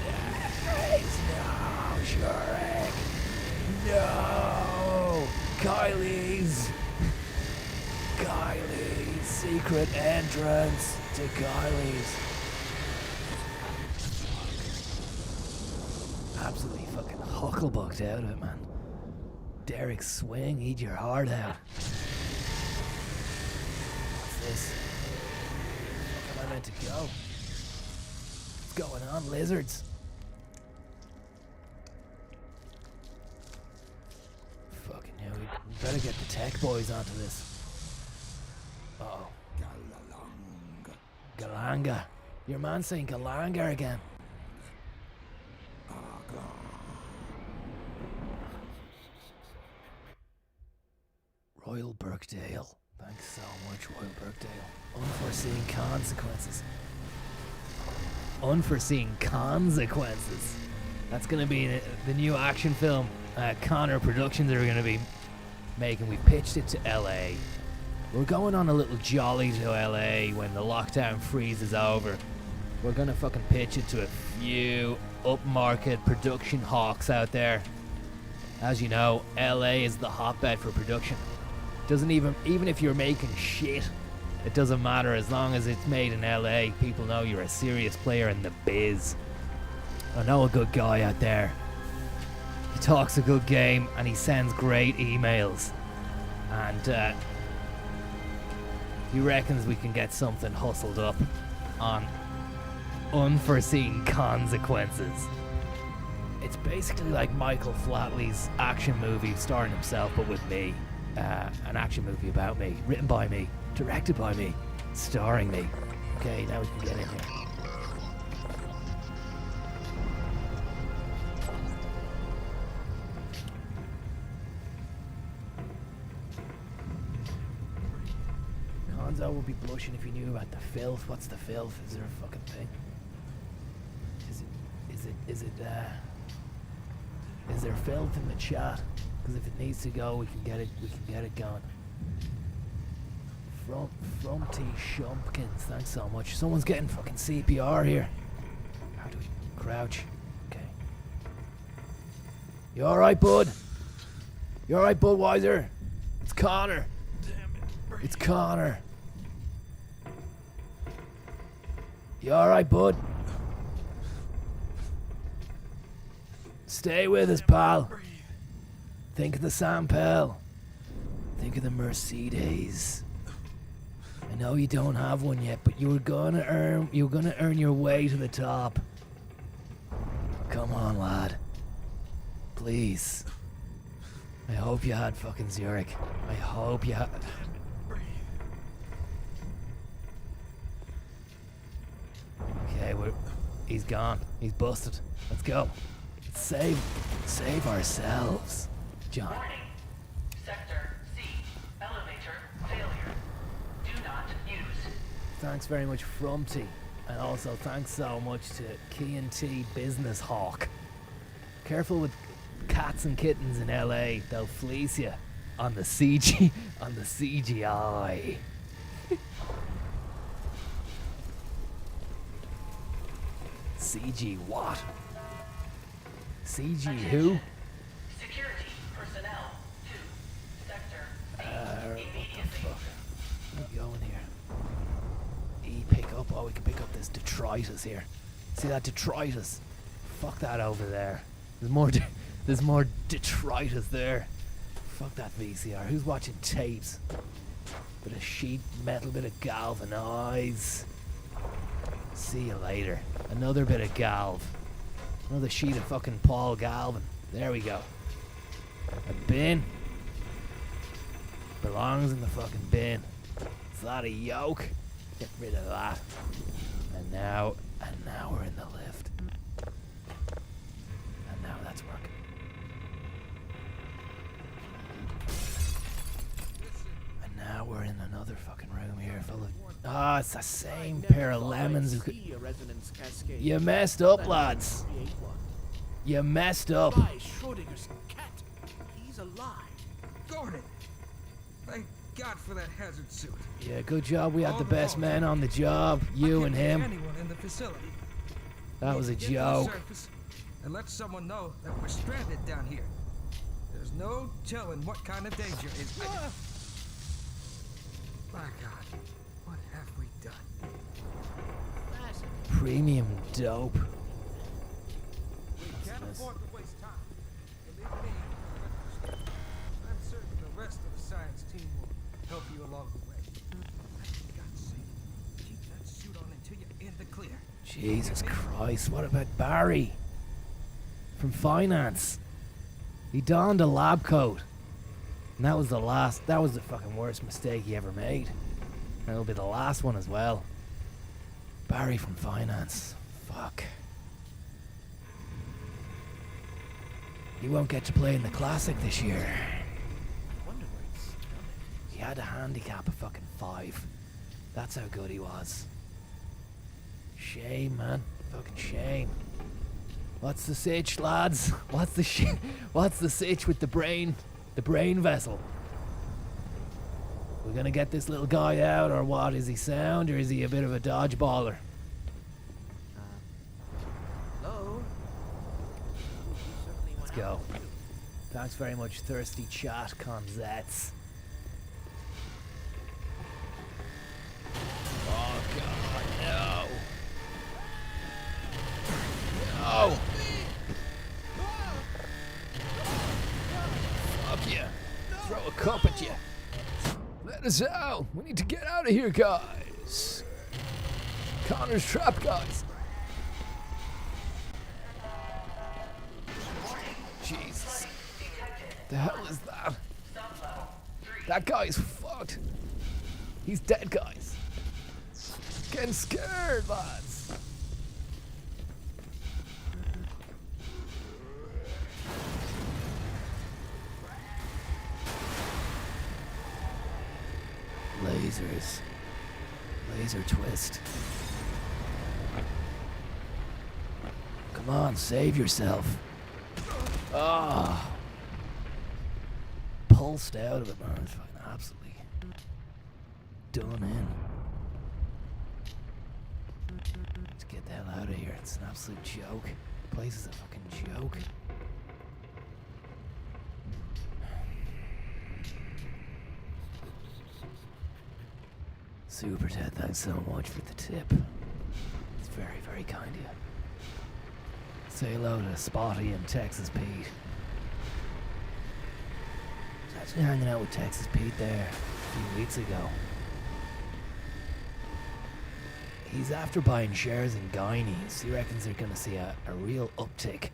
No, Shrek. No, Kylie's secret entrance to Kylie's. Absolutely fucking hucklebucked out of it, man. Derek Swing, eat your heart out. What's this? Where am I meant to go? What's going on, lizards? Fucking hell, we better get the tech boys onto this. Uh-oh. Galanga. Your man's saying Galanga again. Royal Birkdale. Thanks so much, Royal Birkdale. Unforeseen consequences. Unforeseen consequences. That's going to be the new action film Conor Productions are going to be making. We pitched it to LA. We're going on a little jolly to LA when the lockdown freezes over. We're going to fucking pitch it to a few upmarket production hawks out there. As you know, LA is the hotbed for production. Doesn't even if you're making shit, it doesn't matter as long as it's made in LA. People know you're a serious player in the biz. I know a good guy out there. He talks a good game and he sends great emails. And he reckons we can get something hustled up on Unforeseen Consequences. It's basically like Michael Flatley's action movie starring himself, but with me. an action movie about me, written by me, directed by me, starring me. Okay, now we can get in here. Hanzo would be blushing if he knew about the filth. What's the filth? Is there a fucking thing? Is there filth in the chat? Because if it needs to go, we can get it going. Frumpty Shumpkins, thanks so much. Someone's getting fucking CPR here. How do we crouch? Okay. You alright, bud? You alright, Budweiser? It's Conor. It's Conor. You alright, bud? Stay with us, pal. Think of the Sampel. Think of the Mercedes. I know you don't have one yet, but you're gonna earn your way to the top. Come on, lad. Please. I hope you had fucking Zurich. I hope you had. Okay, he's gone. He's busted. Let's go. Save ourselves, John. Warning. Sector C. Elevator failure. Do not use. Thanks very much, Frumpty. And also thanks so much to K&T Business Hawk. Careful with cats and kittens in LA. They'll fleece you on the CGI. CG what? CG who? Security personnel to sector C immediately. What the fuck? Where are we going here? E pick up. Oh, we can pick up this detritus here. See that detritus? Fuck that over there. There's more detritus there. Fuck that VCR. Who's watching tapes? Bit of sheet metal, bit of galvanize. See you later. Another bit of galv. Another sheet of fucking Paul Galvin. There we go. A bin. Belongs in the fucking bin. Is that a yoke? Get rid of that. And now we're in the lift. And now that's working. And now we're in another fucking room here full of... Ah, it's the same pair of lemons. You messed up, lads. You messed up. Schrodinger's cat. He's alive. Gordon! Thank God for that hazard suit. Yeah, good job. We had the best man on the job. You and him. Anyone in the facility. That was a Get to the joke. surface and let someone know that we're stranded down here. There's no telling what kind of danger is. My God, what have we done? Premium dope. We can't afford to waste time. Believe me, I'm certain the rest of the science team will help you along the way. For God's sake, keep that suit on until you're in the clear. Jesus Christ, what about Barry? From finance. He donned a lab coat. And that was the fucking worst mistake he ever made. And it'll be the last one as well. Barry from finance. Fuck. He won't get to play in the Classic this year. He had a handicap of fucking 5. That's how good he was. Shame, man. Fucking shame. What's the sitch, lads? What's the sitch with the brain vessel? We're gonna get this little guy out, or what? Is he sound, or is he a bit of a dodgeballer? Hello? Let's go. Thanks very much, thirsty chat, Conzets. Oh God, no! No! Fuck you! Throw a cup at you. Let us out. We need to get out of here, guys. Connor's trapped, guys. Jesus. The hell is that? That guy's fucked. He's dead, guys. Getting scared, lads. Lasers. Laser twist. Come on, save yourself. Ah. Pulsed out of it, man. It's fucking absolutely done in. Let's get the hell out of here. It's an absolute joke. The place is a fucking joke. Super Ted, thanks so much for the tip. It's very, very kind of you. Say hello to Spotty and Texas Pete. I was actually hanging out with Texas Pete there a few weeks ago. He's after buying shares in Guineas. He reckons they're going to see a real uptick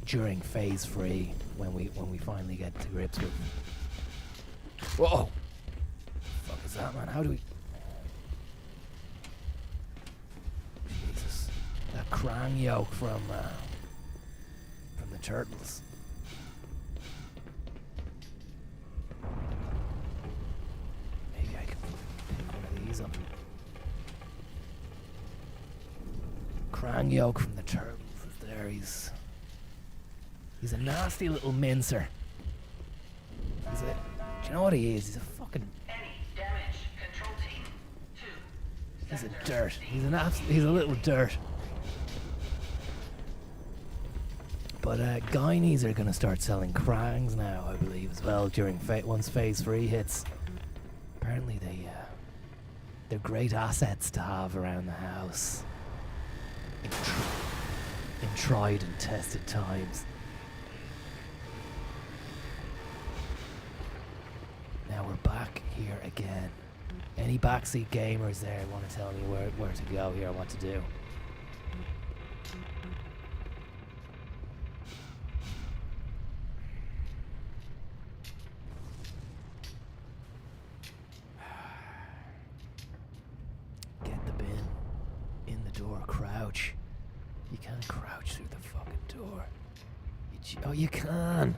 during phase 3 when we finally get to grips with. Whoa! The fuck is that, man? How do we? Jesus, that Krang yoke from the turtles. Maybe I can pick one of these up. Krang yoke from the turtles is there. He's a nasty little mincer. Do you know what he is? He's a fucking. Any damage, control team. 2. He's a dirt. He's a little dirt. But Guineas are gonna start selling Krangs now, I believe, as well. Once phase 3 hits. Apparently they're great assets to have around the house. In tried and tested times. Now we're back here again. Any backseat gamers there want to tell me where to go here, what to do? Get the bin. In the door, crouch. You can't crouch through the fucking door. Oh, you can!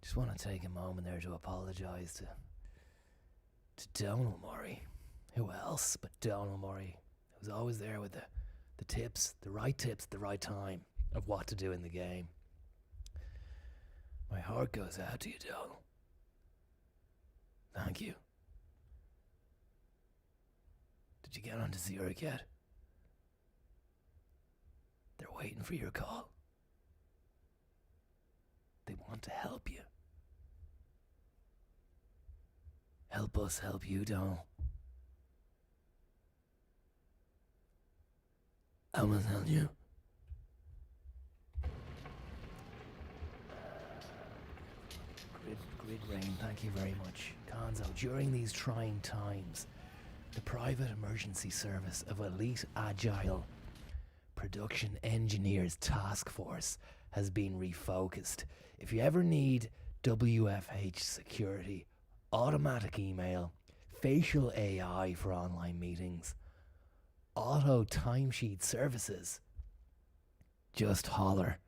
Just want to take a moment there to apologise to Donal Murray. Who else but Donal Murray? Who was always there with the tips, the right tips at the right time of what to do in the game. My heart goes out to you, Donal. Thank you. Did you get onto Zurich yet? They're waiting for your call. They want to help you. Help us help you, Donal. I will tell you. Grid Rain, thank you very much. Konzo, during these trying times, the private emergency service of Elite Agile Production Engineers Task Force has been refocused. If you ever need WFH security, automatic email, facial AI for online meetings, auto timesheet services, just holler.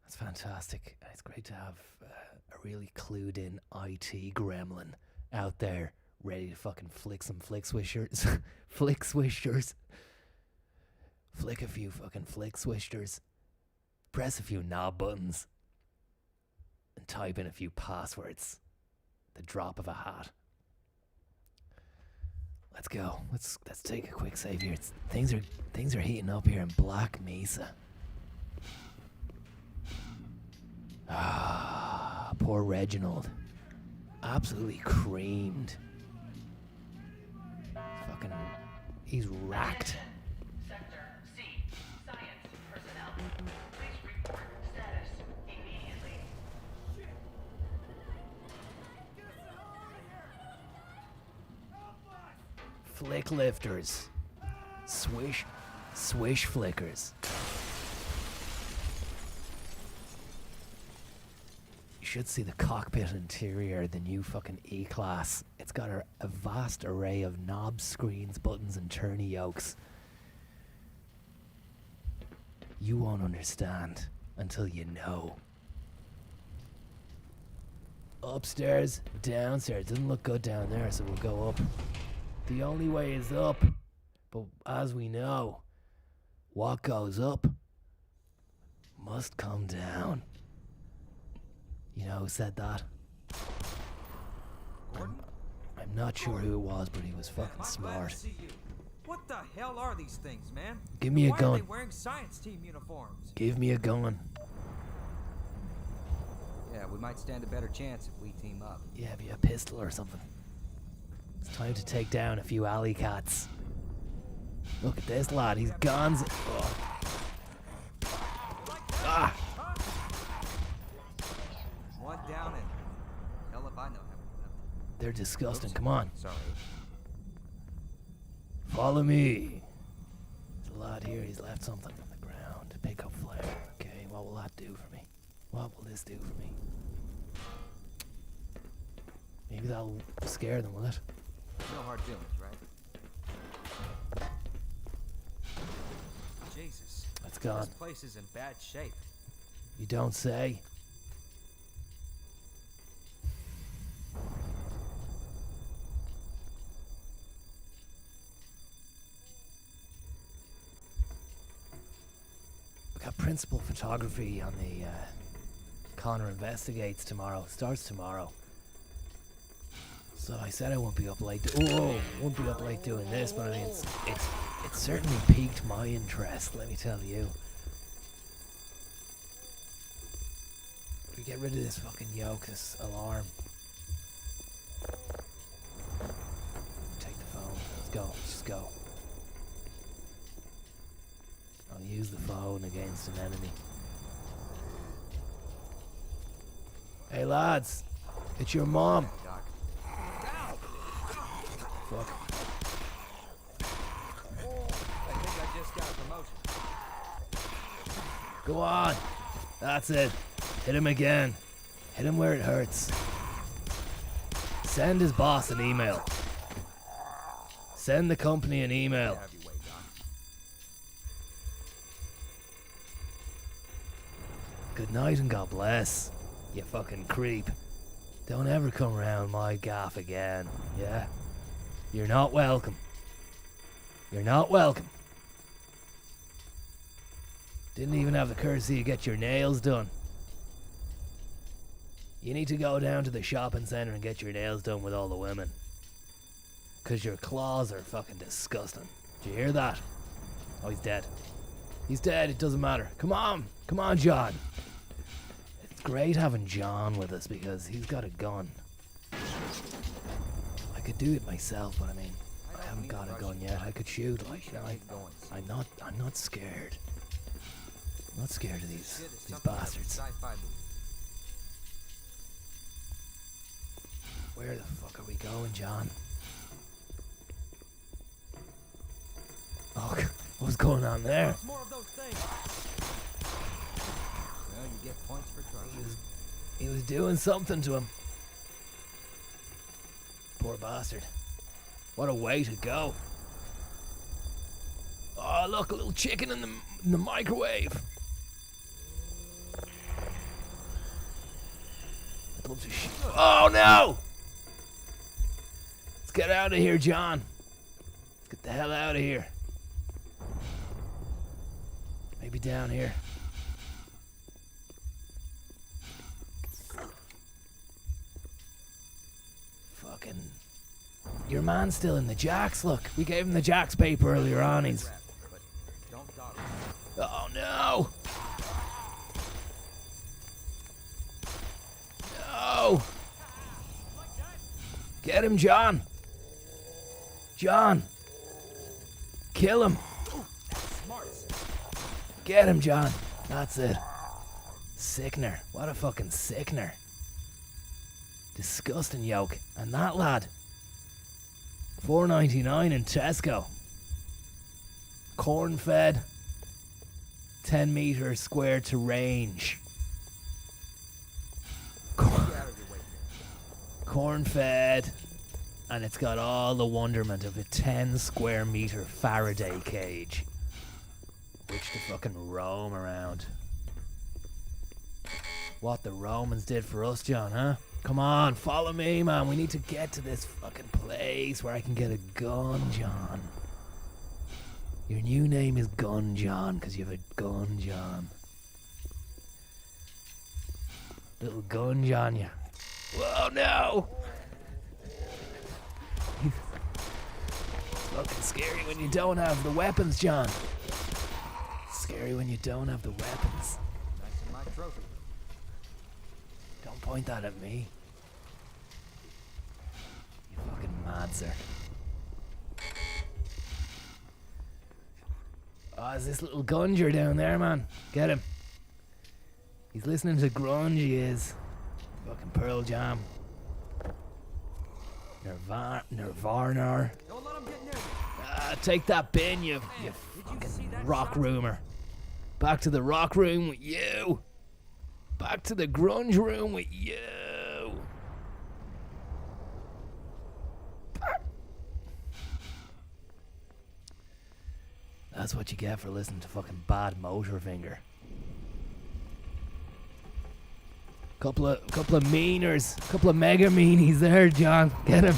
That's fantastic. It's great to have a really clued in IT gremlin out there ready to fucking flick some flick swishers. Flick swishers. Flick a few fucking flick swishers. Press a few knob buttons. And type in a few passwords. The drop of a hat. Let's go. Let's take a quick save here. Things are heating up here in Black Mesa. Ah, poor Reginald. Absolutely creamed. Fucking, he's racked. Sector C, science personnel. Please report status immediately. Flick lifters. Swish flickers. should see the cockpit interior of the new fucking E-Class. It's got a vast array of knobs, screens, buttons, and turny yokes. You won't understand until you know. Upstairs, downstairs. Doesn't look good down there, so we'll go up. The only way is up. But as we know, what goes up must come down. You know who said that? Gordon? I'm not sure who it was, but he was fucking smart. What the hell are these things, man? Give me a Why gun. are they wearing science team uniforms? Give me a gun. Yeah, we might stand a better chance if we team up. Yeah, have you a pistol or something? It's time to take down a few alley cats. Look at this lad, he's guns. Oh. Ah! One down and hell if I know how many left. They're disgusting, come on. Sorry. Follow me. There's a lad here, he's left something on the ground. Pick up flare. Okay, what will that do for me? What will this do for me? Maybe that'll scare them, will it? No hard feelings, right? Jesus. That's gone. This place is in bad shape. You don't say. We got principal photography on the Conor Investigates tomorrow. Starts tomorrow. So I said I won't be up late. Won't be up late doing this, but I mean, it's certainly piqued my interest. Let me tell you. We get rid of this fucking yoke, this alarm. Take the phone. Let's go. Let's just go. I'll use the phone against an enemy. Hey lads, it's your mom. Fuck. I think I just got a promotion. Go on. That's it. Hit him again. Hit him where it hurts. Send his boss an email. Send the company an email. Good night and God bless, you fucking creep. Don't ever come around my gaff again, yeah? You're not welcome. You're not welcome. Didn't even have the courtesy to get your nails done. You need to go down to the shopping centre and get your nails done with all the women. 'Cause your claws are fucking disgusting. Did you hear that? Oh, he's dead. He's dead, it doesn't matter. Come on. Come on, John. It's great having John with us because he's got a gun. I could do it myself, but I mean, I haven't got a gun yet. I could shoot, like, I'm not scared. I'm not scared of these bastards. Where the fuck are we going, John? Oh, what's going on there? More of those things. Well, you get points for trying. He was doing something to him. Poor bastard. What a way to go. Oh, look, a little chicken in the microwave. I'd love to shoot. Oh, no! Let's get out of here, John. Let's get the hell out of here. Maybe down here. Fucking... Your man's still in the jacks, look. We gave him the jacks paper earlier on. He's... Oh, no! No! Get him, John! John! Kill him! Get him, John! That's it. Sickener. What a fucking sickener. Disgusting yoke. And that lad. $4.99 in Tesco. Corn fed. 10 meters square to range. corn-fed, and it's got all the wonderment of a 10 square meter Faraday cage, which to fucking roam around. What the Romans did for us, John, huh? Come on, follow me, man. We need to get to this fucking place where I can get a gun, John. Your new name is Gun John, because you have a gun, John. Little gun, John, you. Whoa, no! It's fucking scary when you don't have the weapons, John. Scary when you don't have the weapons. Nice in my trophy. Don't point that at me. You fucking mad, sir. Oh, is this little gunger down there, man? Get him. He's listening to grunge, he is. Fucking Pearl Jam. Nirvana. Don't let him get near. Take that bin, you fucking rock roomer. Back to the rock room with you. Back to the grunge room with you. That's what you get for listening to fucking Bad Motorfinger. Couple of meaners, couple of mega meanies there, John. Get him.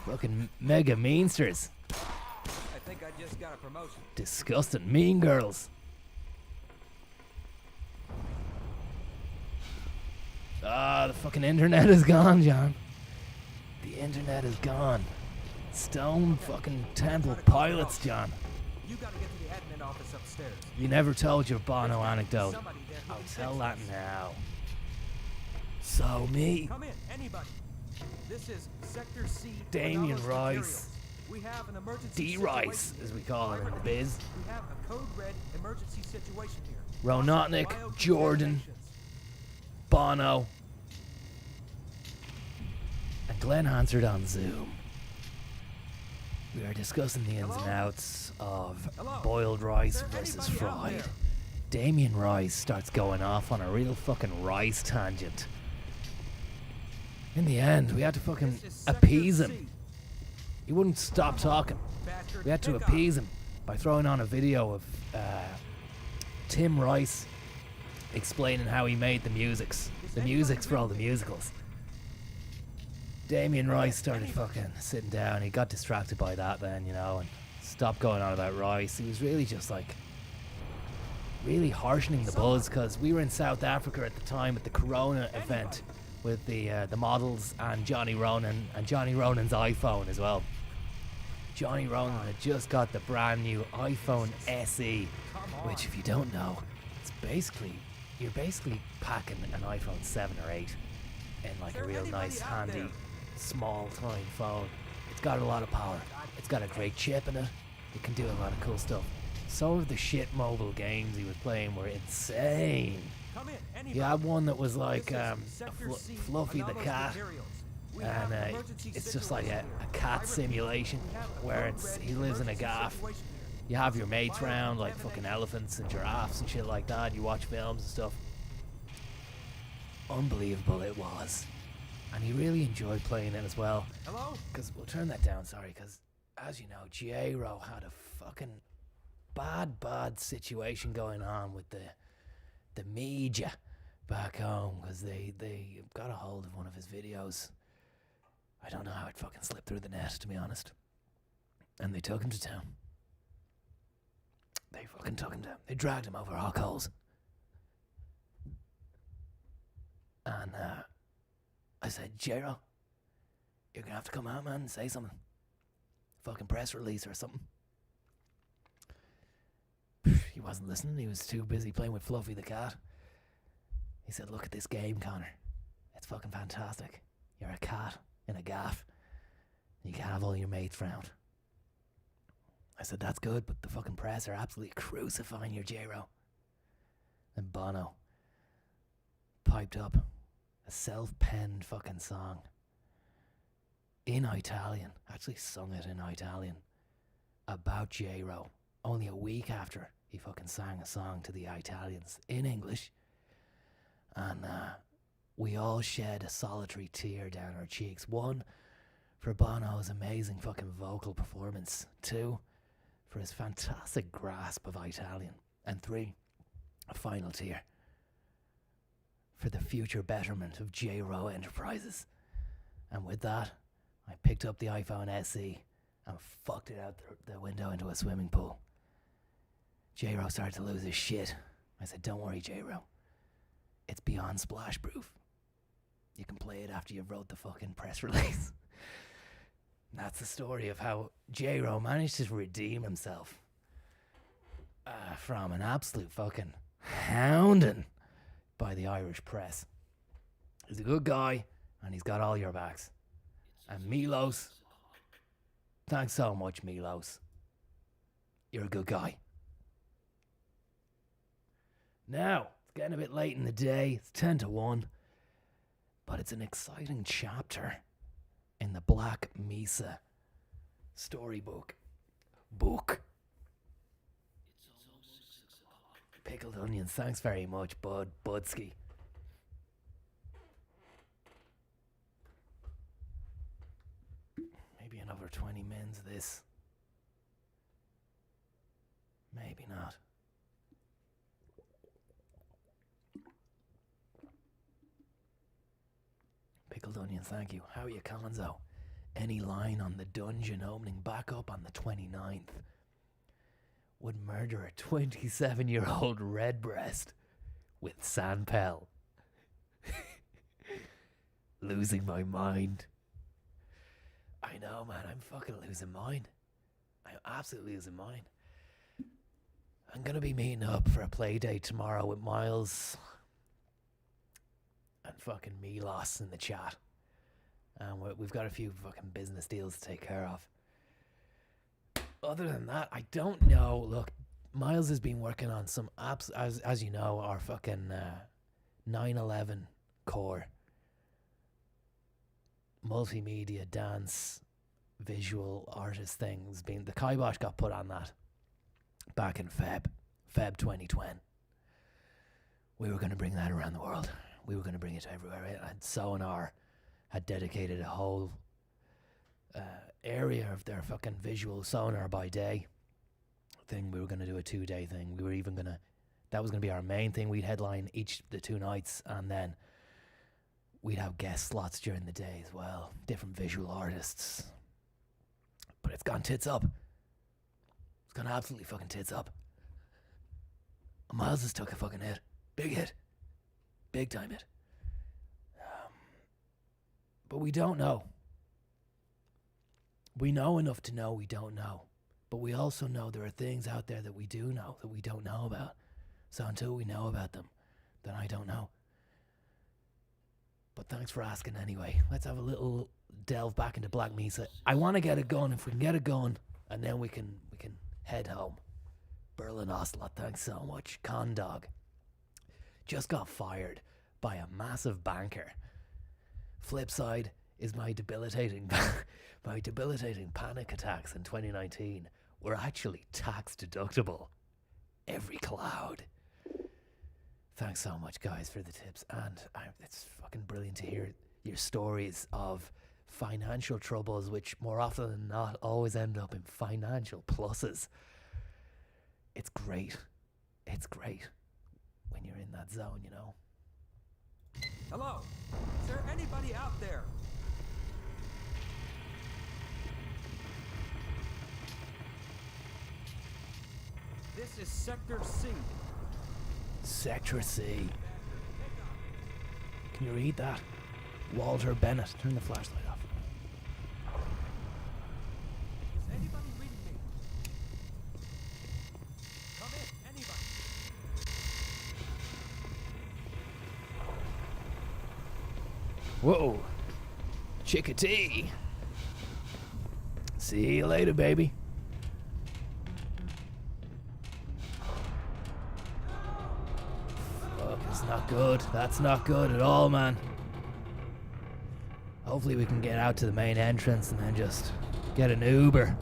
Fucking mega meansters. I think I just got a promotion. Disgusting mean girls. Ah, the fucking internet is gone, John. The internet is gone. Stone fucking temple pilots, John. You gotta get to the admin office upstairs. You never told your Bono anecdote. I'll tell that now. So me. Come in, anybody. This is Sector C. Damien Anomalous Rice. Materials. We have an emergency D-Rice, situation as we here. call him in the biz. We have a code red emergency situation here. Ronotnik, Jordan, Bono, and Glenn answered on Zoom. We are discussing the ins and outs of boiled rice versus fried. Damien Rice starts going off on a real fucking rice tangent. In the end, we had to fucking appease him. He wouldn't stop talking. We had to appease him by throwing on a video of Tim Rice explaining how he made the musics for all the musicals. Damien Rice started fucking sitting down. He got distracted by that then, and stopped going on about Rice. He was really just like really harshening the buzz, because we were in South Africa at the time at the Corona event with the models and Johnny Ronan, and Johnny Ronan's iPhone as well. Johnny Ronan had just got the brand new iPhone SE, which, if you don't know, you're basically packing an iPhone 7 or 8 in like a real nice, handy, small time phone. It's got a lot of power. It's got a great chip in it. It can do a lot of cool stuff. Some of the shit mobile games he was playing were insane. You had one that was like Fluffy the cat, and it's just like a cat simulation where he lives in a gaff. You have your mates round, like fucking elephants and giraffes and shit like that. You watch films and stuff. Unbelievable it was. And he really enjoyed playing it as well. Hello? Because we'll turn that down, sorry, because as you know, J-Ro had a fucking bad situation going on with the media back home, because they got a hold of one of his videos. I don't know how it fucking slipped through the net, to be honest. And they took him to town. They fucking took him down. They dragged him over hot coals. And I said, J-Ro, you're gonna have to come out, man, and say something. Fucking press release or something. He wasn't listening. He was too busy playing with Fluffy the cat. He said, look at this game, Conor. It's fucking fantastic. You're a cat in a gaff. You can have all your mates round. I said, that's good, but the fucking press are absolutely crucifying your J-Ro. And Bono piped up a self-penned fucking song in Italian, actually sung it in Italian, about J-Ro, only a week after he fucking sang a song to the Italians in English. And we all shed a solitary tear down our cheeks. 1, for Bono's amazing fucking vocal performance. 2, for his fantastic grasp of Italian. And 3, a final tear for the future betterment of J-Row Enterprises. And with that, I picked up the iPhone SE and fucked it out the window into a swimming pool. J-Row started to lose his shit. I said, don't worry, J-Row. It's beyond splash proof. You can play it after you've wrote the fucking press release. That's the story of how J-Row managed to redeem himself from an absolute fucking hounding by the Irish press. He's a good guy, and he's got all your backs. And Milos, thanks so much, Milos. You're a good guy. Now, it's getting a bit late in the day. It's 10 to 1. But it's an exciting chapter in the Black Mesa storybook. Pickled onions, thanks very much, Budsky. Maybe another 20 mins of this. Maybe not. Pickled onions, thank you. How are you, Conzo? Any line on the dungeon opening back up on the 29th would murder a 27-year-old redbreast with Sandpel. Losing my mind. I know, man, I'm fucking losing mine. I'm absolutely losing mine. I'm gonna be meeting up for a play date tomorrow with Miles and fucking Milos in the chat. And we've got a few fucking business deals to take care of. Other than that, I don't know. Look, Miles has been working on some apps, as you know, our fucking 9/11 core. Multimedia, dance, visual artist things. The kibosh got put on that back in Feb 2020. We were going to bring that around the world. We were going to bring it everywhere. And Sonar had dedicated a whole area of their fucking visual Sonar by day thing. We were going to do a 2-day thing. We were even going to, that was going to be our main thing. We'd headline the 2 nights, and then we'd have guest slots during the day as well. Different visual artists. But it's gone tits up. It's gone absolutely fucking tits up. Miles has took a fucking hit. Big hit. Big time hit. But we don't know. We know enough to know we don't know. But we also know there are things out there that we do know that we don't know about. So until we know about them, then I don't know. But thanks for asking anyway. Let's have a little delve back into Black Mesa. I want to get it going. If we can get it going, and then we can head home. Berlin Ocelot, thanks so much. Condog just got fired by a massive banker. Flip side is my debilitating panic attacks in 2019 were actually tax deductible. Every cloud. Thanks so much, guys, for the tips. And it's fucking brilliant to hear your stories of financial troubles, which more often than not always end up in financial pluses. It's great. It's great when you're in that zone, you know. Hello? Is there anybody out there? This is Sector C. Sector C. Can you read that? Walter Bennett. Turn the flashlight off. Is anybody reading me? Come in, anybody. Whoa. Chickadee. See you later, baby. Fuck, it's not good. That's not good at all, man. Hopefully we can get out to the main entrance and then just get an Uber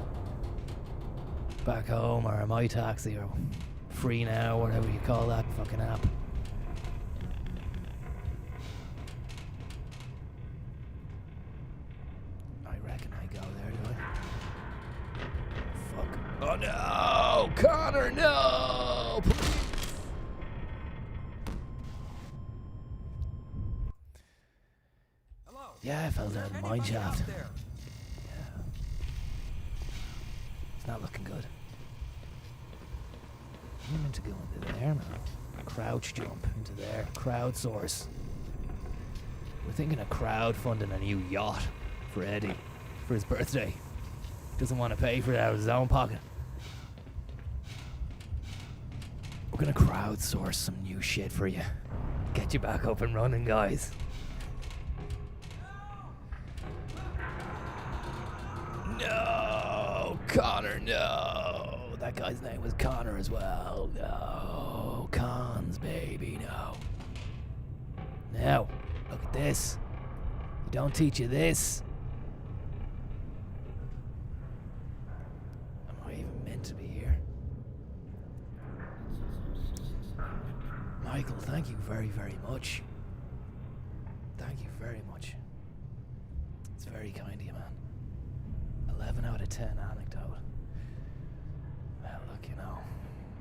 back home, or a My Taxi, or Free Now, whatever you call that fucking app. Oh no! Conor, no! Please. Hello? Yeah, I fell down the mine Anybody out shaft. there? Yeah. It's not looking good. I'm meant to go into there, man. Crouch jump into there. Crowdsource. We're thinking of crowdfunding a new yacht for Eddie for his birthday. Doesn't want to pay for it out of his own pocket. We're gonna crowdsource some new shit for you. Get you back up and running, guys. No, Conor, no. That guy's name was Conor as well. No, Cons, baby, no. Now, look at this. You don't teach you this. Am I even meant to be here? Michael, thank you very, very much. Thank you very much. It's very kind of you, man. 11 out of 10 anecdote. Well, look, you know,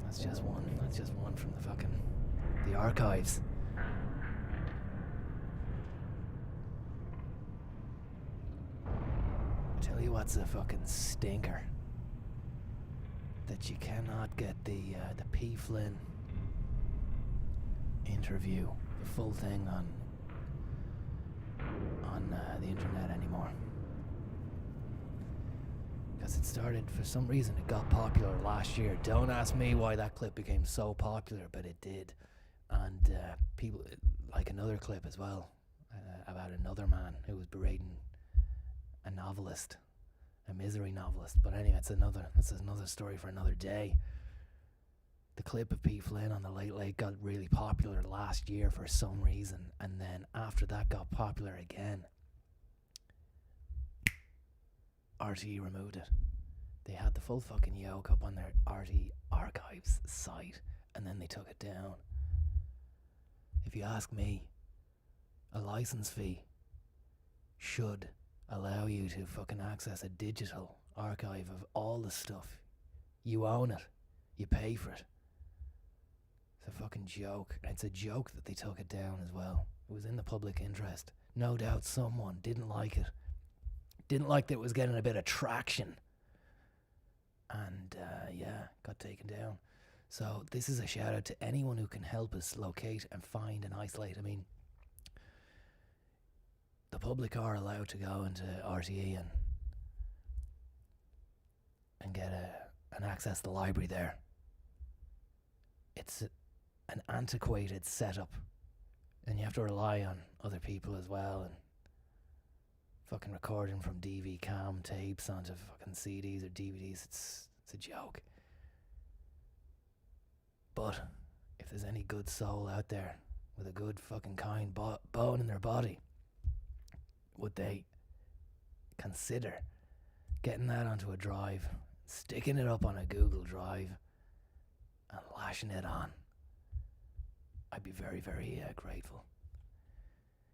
that's just one. That's just one from the archives. I tell you what's a fucking stinker. That you cannot get the P. Flynn interview, the full thing on the internet anymore. Because it started, for some reason, it got popular last year. Don't ask me why that clip became so popular, but it did. And people, like another clip as well, about another man who was berating a novelist, a misery novelist. But anyway, that's another story for another day. The clip of P. Flynn on the Late Late got really popular last year for some reason, and then after that got popular again. RTE removed it. They had the full fucking yoke up on their RTE archives site, and then they took it down. If you ask me, a license fee should allow you to fucking access a digital archive of all the stuff. You own it. You pay for it. It's a fucking joke. It's a joke that they took it down as well. It was in the public interest. No doubt someone didn't like it. Didn't like that it was getting a bit of traction. And, got taken down. So this is a shout out to anyone who can help us locate and find and isolate. I mean, the public are allowed to go into RTE and get an access to the library there. It's an antiquated setup, and you have to rely on other people as well, and fucking recording from DV cam tapes onto fucking CDs or DVDs. It's a joke. But if there's any good soul out there with a good fucking kind bone in their body, would they consider getting that onto a drive, sticking it up on a Google Drive, and lashing it on? I'd be very, very grateful.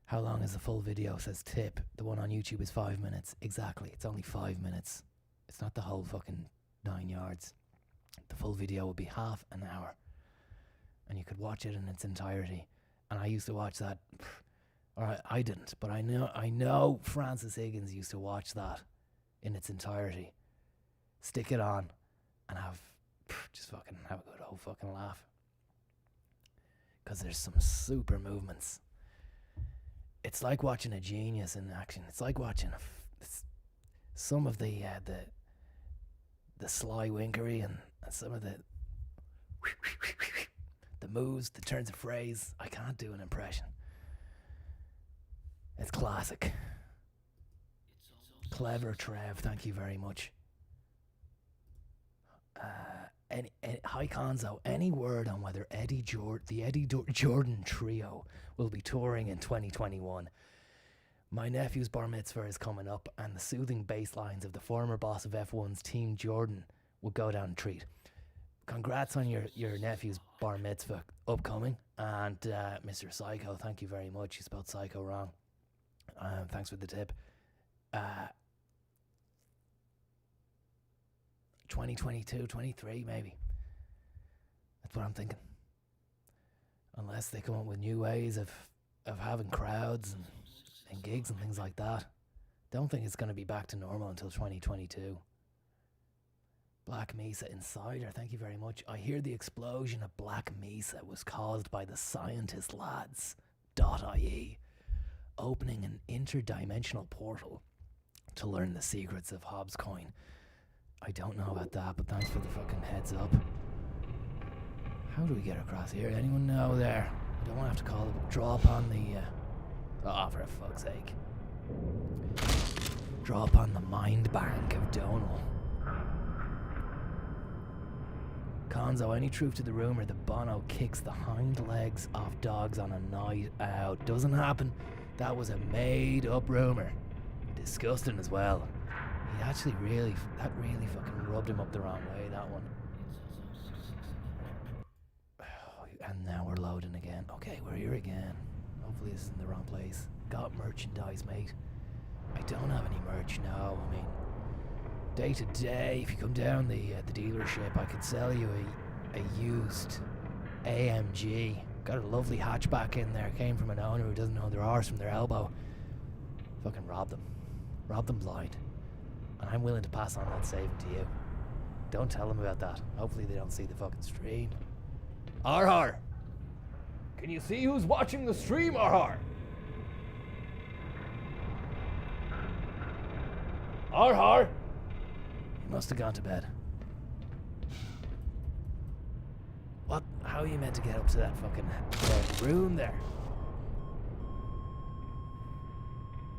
How long is the full video? Says Tip. The one on YouTube is 5 minutes. Exactly, it's only 5 minutes. It's not the whole fucking 9 yards. The full video will be half an hour, and you could watch it in its entirety. And I used to watch that, or I didn't, but I know Francis Higgins used to watch that in its entirety. Stick it on and just fucking have a good old fucking laugh. Because there's some super movements. It's like watching a genius in action. It's like watching some of the sly winkery and some of the moves, the turns of phrase. I can't do an impression. It's classic. Clever Trev, thank you very much. Hi Conzo, any word on whether the Eddie Jordan trio will be touring in 2021? My nephew's bar mitzvah is coming up, and the soothing bass lines of the former boss of F1's Team Jordan will go down a treat. Congrats on your nephew's bar mitzvah upcoming, and Mr. Psycho, thank you very much. You spelled psycho wrong. Thanks for the tip. 2022, 23 maybe. That's what I'm thinking. Unless they come up with new ways of having crowds and gigs and things like that. Don't think it's going to be back to normal until 2022. Black Mesa Insider, thank you very much. I hear the explosion of Black Mesa was caused by the scientist lads .ie opening an interdimensional portal to learn the secrets of Hobbs coin. I don't know about that, but thanks for the fucking heads up. How do we get across here? Anyone know there? I don't want to have to call it. Draw upon the... oh, for fuck's sake. Draw upon the mind bank of Donal. Conzo, any truth to the rumour that Bono kicks the hind legs off dogs on a night out? Doesn't happen. That was a made-up rumour. Disgusting as well. He actually that really fucking rubbed him up the wrong way, that one. And now we're loading again. Okay, we're here again. Hopefully this isn't the wrong place. Got merchandise, mate. I don't have any merch, no. I mean, day to day, if you come down the dealership, I could sell you a used AMG. Got a lovely hatchback in there. Came from an owner who doesn't know their arse from their elbow. Fucking robbed them. Robbed them blind. And I'm willing to pass on that saving to you. Don't tell them about that. Hopefully they don't see the fucking stream. Arhar! Can you see who's watching the stream, Arhar? Arhar! He must have gone to bed. What? How are you meant to get up to that fucking room there?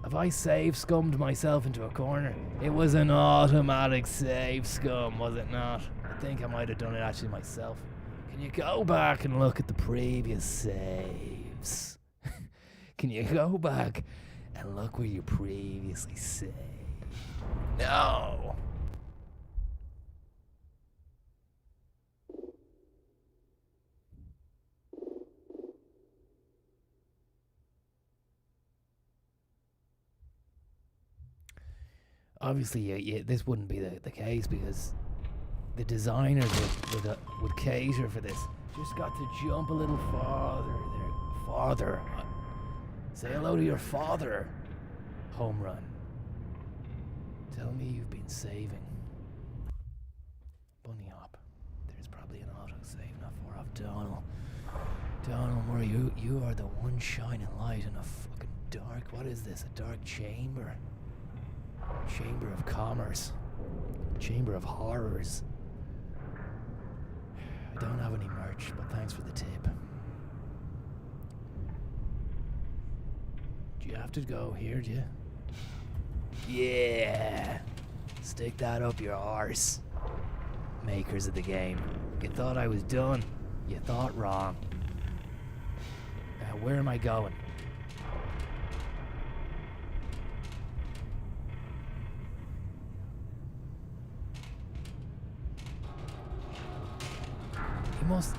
Have I save scummed myself into a corner? It was an automatic save scum, was it not? I think I might have done it actually myself. Can you go back and look at the previous saves? Can you go back and look where you previously saved? No! Obviously, this wouldn't be the case because the designers would cater for this. Just got to jump a little farther there. Father. Say hello to your father. Home run. Tell me you've been saving. Bunny hop. There's probably an autosave not far off. Donal. Donal Murray, you are the one shining light in a fucking dark... What is this? A dark chamber? Chamber of Commerce. Chamber of Horrors. I don't have any merch, but thanks for the tip. Do you have to go here, do you? Yeah! Stick that up your arse. Makers of the game. You thought I was done. You thought wrong. Where am I going?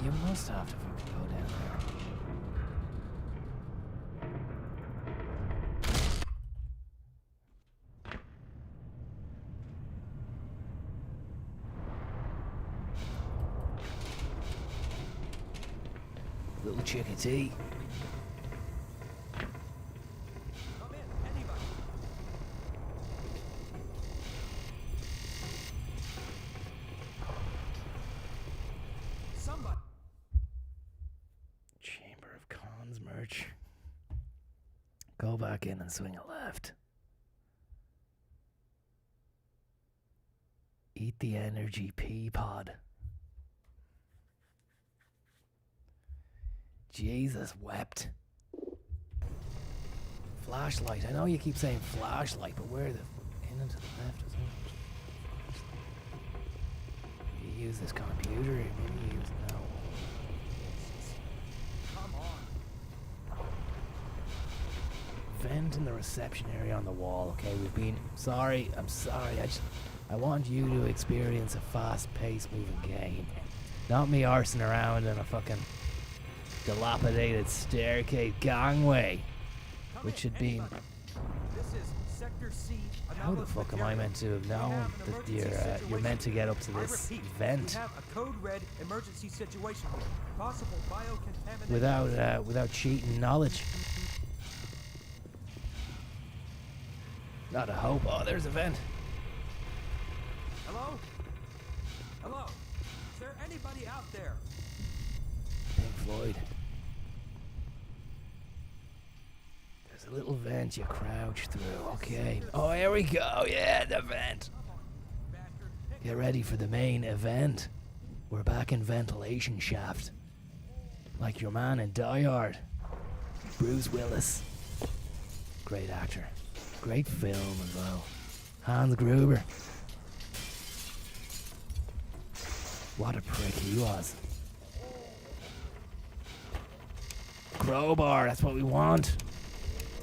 You must have to fucking go down there. Little chickadee. Come in, anybody. Somebody. Chamber of Cons merch. Go back in and swing a left. Eat the energy pea pod. Jesus wept. Flashlight. I know you keep saying flashlight, but where the... In and to the left as well. You use this computer, maybe you use... No. Come on. Vent in the reception area on the wall. Okay, we've been... Sorry, I'm sorry. I want you to experience a fast-paced moving game. Not me arsing around in a fucking dilapidated staircase gangway. Which should be... This is Sector C. How the fuck am I meant to have known that you're meant to get up to this vent? We have a code red emergency situation here. Possible biocontamination. Without cheating knowledge. Not a hope. Oh, there's a vent. Hello? Hello? Is there anybody out there? Pink Floyd. There's a little vent you crouch through. Okay. Oh, here we go. Yeah, the vent. Get ready for the main event. We're back in ventilation shaft. Like your man in Die Hard. Bruce Willis. Great actor. Great film as well. Hans Gruber. What a prick he was. Crowbar, that's what we want.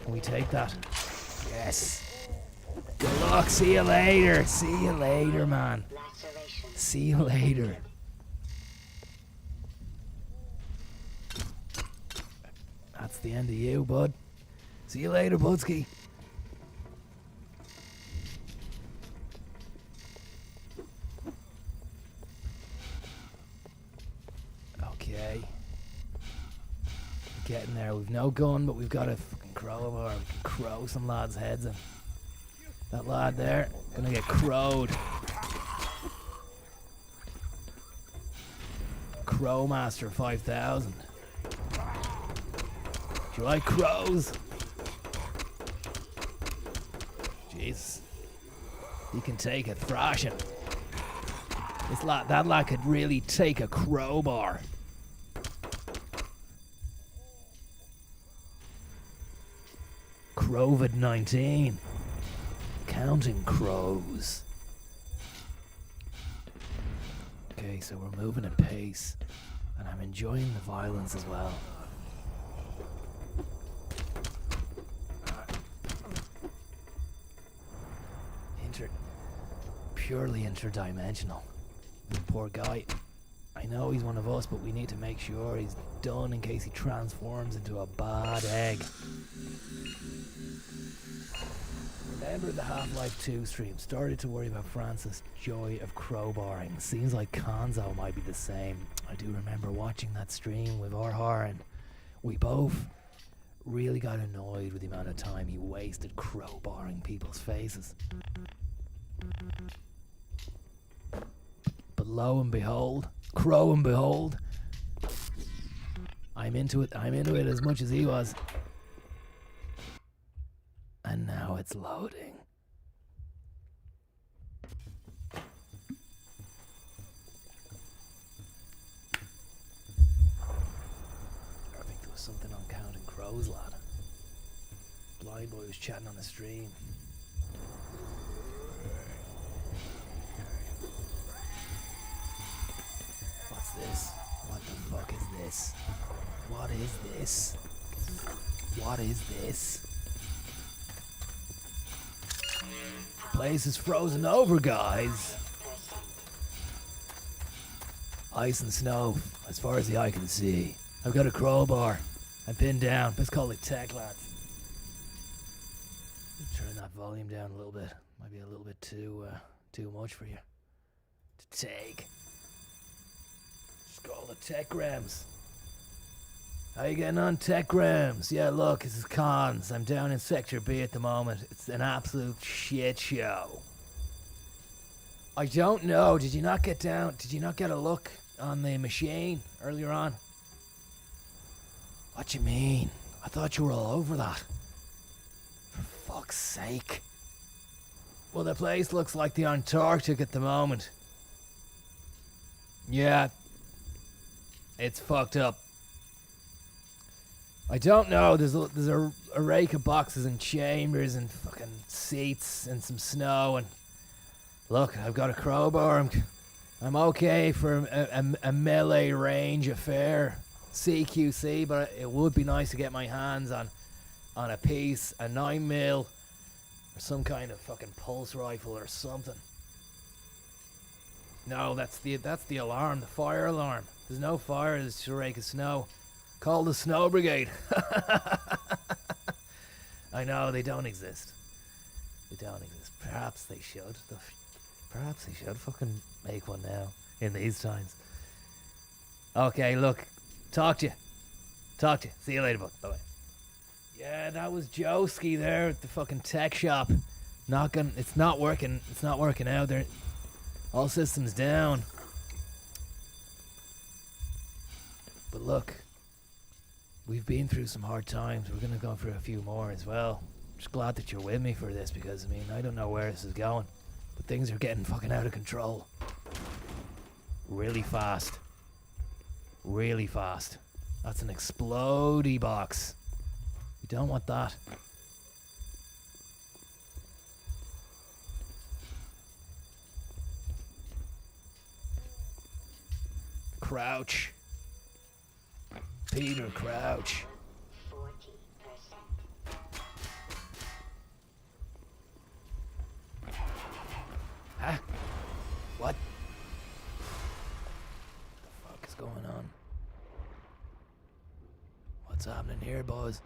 Can we take that? Yes. Good luck, see you later. See you later, man. See you later. That's the end of you, bud. See you later, Budsky. Okay. Getting there. We've no gun, but we've got a fucking crowbar. We can crow some lads' heads in. That lad there, gonna get crowed. Crowmaster 5000. Do you like crows? Jesus. He can take a thrashing. That lad could really take a crowbar. COVID-19. Counting crows. Okay, so we're moving at pace, and I'm enjoying the violence as well. Purely interdimensional. The poor guy. I know he's one of us, but we need to make sure he's done in case he transforms into a bad egg. Remember the Half-Life 2 stream. Started to worry about Francis' joy of crowbarring. Seems like Konzo might be the same. I do remember watching that stream with Arhar, and we both really got annoyed with the amount of time he wasted crowbarring people's faces. But lo and behold, crow and behold, I'm into it as much as he was. And now it's loading. I think there was something on Counting Crows, lad. Blind boy was chatting on the stream. What's this? What the fuck is this? What is this? What is this? The place is frozen over, guys. Ice and snow, as far as the eye can see. I've got a crowbar. I'm pinned down. Let's call it tech, lads. Turn that volume down a little bit. Might be a little bit too much for you to take. Just call it Tech Grams. How you getting on, Tech Grams? Yeah, look, this is Cons. I'm down in Sector B at the moment. It's an absolute shit show. I don't know. Did you not get down? Did you not get a look on the machine earlier on? What you mean? I thought you were all over that. For fuck's sake. Well, the place looks like the Antarctic at the moment. Yeah. It's fucked up. I don't know. There's a rake of boxes and chambers and fucking seats and some snow and look, I've got a crowbar. I'm okay for a melee range affair, CQC, but it would be nice to get my hands on a piece, a 9mm, or some kind of fucking pulse rifle or something. No, that's the alarm, the fire alarm. There's no fire. There's just a rake of snow. Call the snow brigade. I know, they don't exist. They don't exist. Perhaps they should. Perhaps they should fucking make one now in these times. Okay, look. Talk to you. See you later, bud. Bye-bye. Yeah, that was Joski there at the fucking tech shop. It's not working out there. All systems down. But look, we've been through some hard times. We're gonna go through a few more as well. Just glad that you're with me for this because, I mean, I don't know where this is going. But things are getting fucking out of control. Really fast. Really fast. That's an explodey box. We don't want that. Crouch. Peter, crouch. 40%. Huh? What? What the fuck is going on? What's happening here, boys?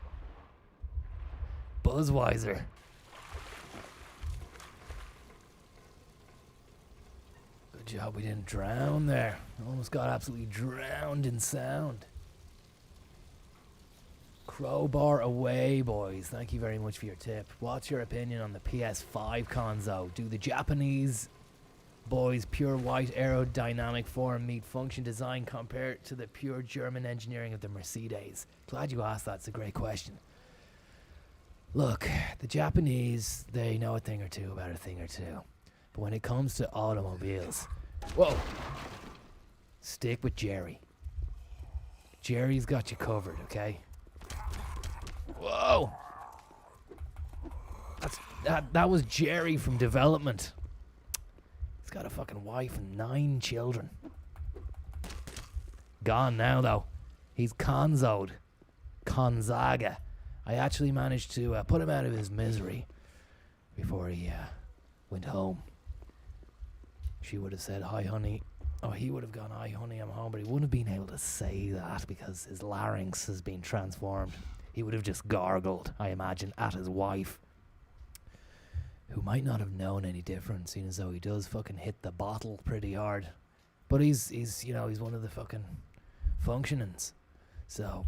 Buzzweiser. Good job we didn't drown there. Almost got absolutely drowned in sound. Crowbar away, boys. Thank you very much for your tip. What's your opinion on the PS5 console? Do the Japanese boys' pure white aerodynamic form meet function design compared to the pure German engineering of the Mercedes? Glad you asked that. It's a great question. Look, the Japanese, they know a thing or two about a thing or two. But when it comes to automobiles... Whoa! Stick with Jerry. Jerry's got you covered, okay? Whoa! That was Jerry from development. He's got a fucking wife and 9 children. Gone now, though. He's Konzoed. Konzaga. I actually managed to put him out of his misery before he went home. She would have said, "Hi, honey." Oh, he would have gone, "Hi, honey, I'm home," but he wouldn't have been able to say that because his larynx has been transformed. He would have just gargled, I imagine, at his wife, who might not have known any difference, seeing as though he does fucking hit the bottle pretty hard. But he's one of the fucking functionings. So,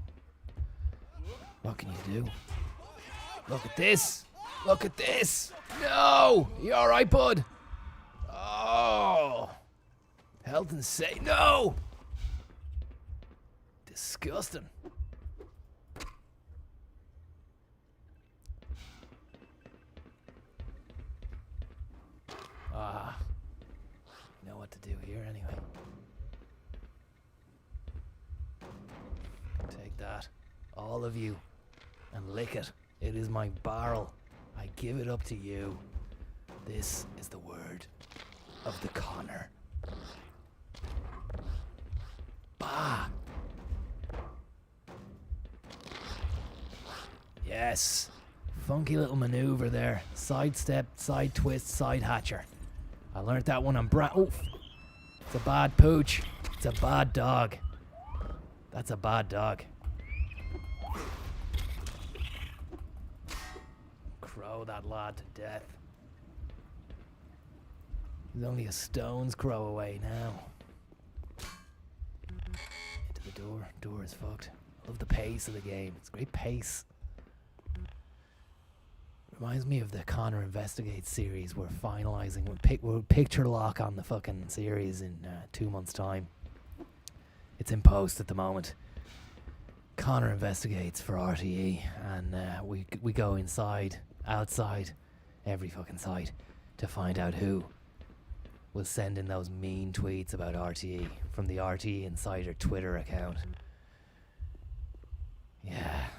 what can you do? Look at this! Look at this! No! You alright, bud? Oh! Health and safety. No! Disgusting. You know what to do here anyway. Take that, all of you, and lick it. It is my barrel. I give it up to you. This is the word of the Conor. Bah! Yes. Funky little maneuver there. Side step, side twist, side hatcher. I learnt that one on Oof. It's a bad pooch. It's a bad dog. That's a bad dog. Crow that lad to death. He's only a stone's throw away now. Into the door. Door is fucked. I love the pace of the game. It's great pace. Reminds me of the Conor Investigates series. We're finalizing. We're picture lock on the fucking series in 2 months' time. It's in post at the moment. Conor Investigates for RTE, and we go inside, outside, every fucking site to find out who was sending those mean tweets about RTE from the RTE Insider Twitter account. Yeah.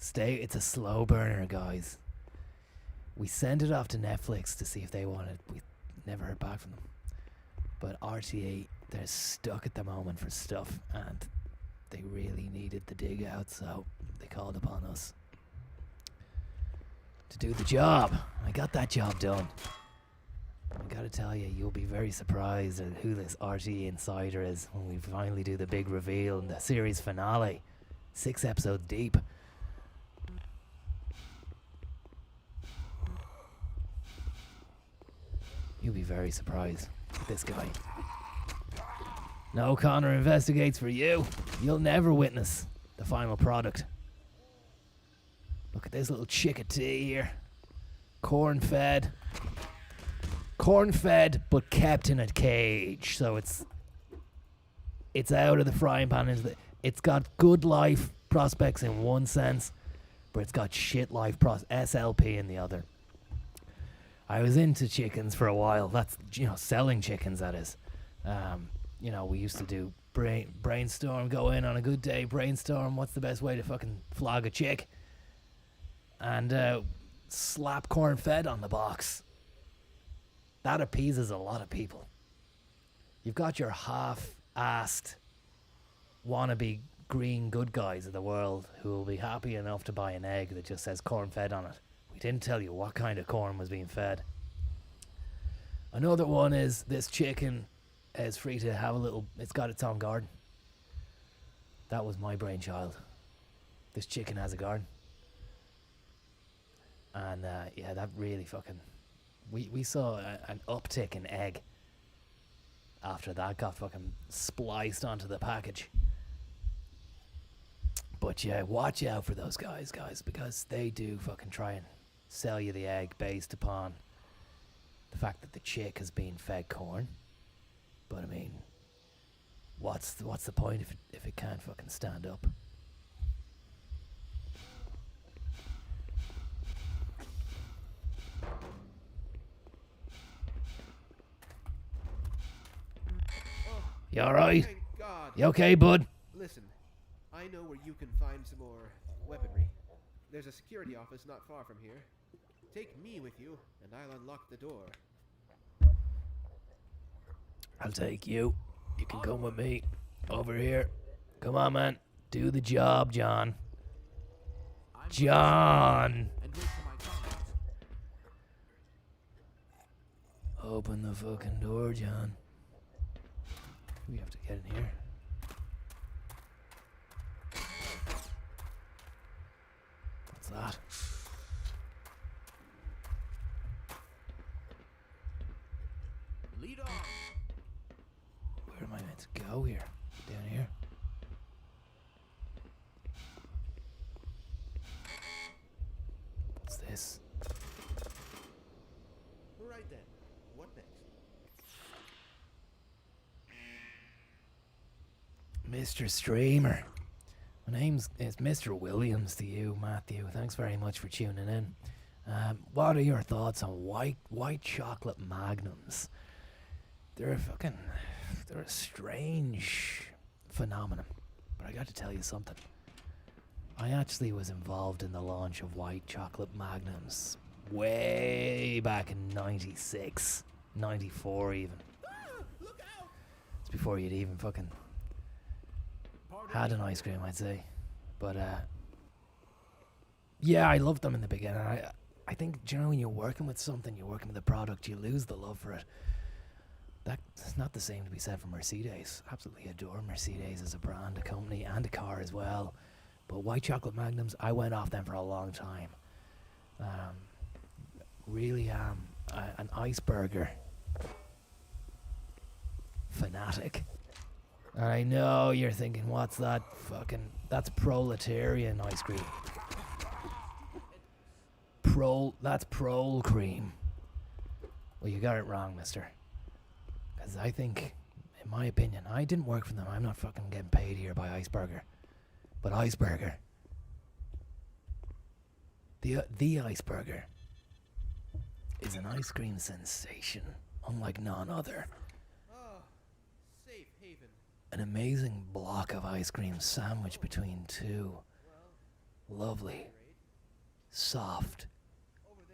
It's a slow burner, guys. We sent it off to Netflix to see if they wanted. We never heard back from them. But RTE, they're stuck at the moment for stuff, and they really needed the dig out, so they called upon us to do the job. I got that job done. I gotta tell you, you'll be very surprised at who this RTE Insider is when we finally do the big reveal in the series finale. 6 episodes deep. You'll be very surprised with this guy. No, Conor investigates for you. You'll never witness the final product. Look at this little chickadee here. Corn-fed. Corn-fed, but kept in a cage. So it's out of the frying pan. It's got good life prospects in one sense, but it's got shit life SLP in the other. I was into chickens for a while. That's, selling chickens, that is. We used to do brainstorm, go in on a good day, brainstorm, what's the best way to fucking flog a chick? And slap corn-fed on the box. That appeases a lot of people. You've got your half-assed wannabe green good guys of the world who will be happy enough to buy an egg that just says corn-fed on it. We didn't tell you what kind of corn was being fed. Another one is this chicken is free to have it's got its own garden. That was my brainchild. This chicken has a garden. And that really fucking... We saw an uptick in egg after that got fucking spliced onto the package. But yeah, watch out for those guys, because they do fucking try and sell you the egg based upon the fact that the chick has been fed corn. But I mean, what's the point if it can't fucking stand up? You alright? Thank God. You okay, bud? Listen, I know where you can find some more weaponry. There's a security office not far from here. Take me with you, and I'll unlock the door. I'll take you. You can come with me. Over here. Come on, man. Do the job, John. John! Open the fucking door, John. We have to get in here. What's that? Lead on. Where am I meant to go here? Down here? What's this? Right then. What next? Mr. Streamer. My name's Mr. Williams to you, Matthew. Thanks very much for tuning in. What are your thoughts on white chocolate magnums? They're a strange phenomenon. But I got to tell you something. I actually was involved in the launch of white chocolate magnums way back in 96, 94 even. It's before you'd even fucking had an ice cream, I'd say. But yeah, I loved them in the beginning. I think, when you're working with something, you're working with a product, you lose the love for it. That's not the same to be said for Mercedes. Absolutely adore Mercedes as a brand, a company, and a car as well. But white chocolate magnums, I went off them for a long time. Really am an iceberger fanatic. And I know you're thinking, what's that that's proletarian ice cream. That's prol cream. Well, you got it wrong, mister. Because I think, in my opinion, I didn't work for them. I'm not fucking getting paid here by Iceberger. But Iceberger, the Iceberger, is an ice cream sensation unlike none other. Oh, safe haven. An amazing block of ice cream sandwiched between two lovely, soft,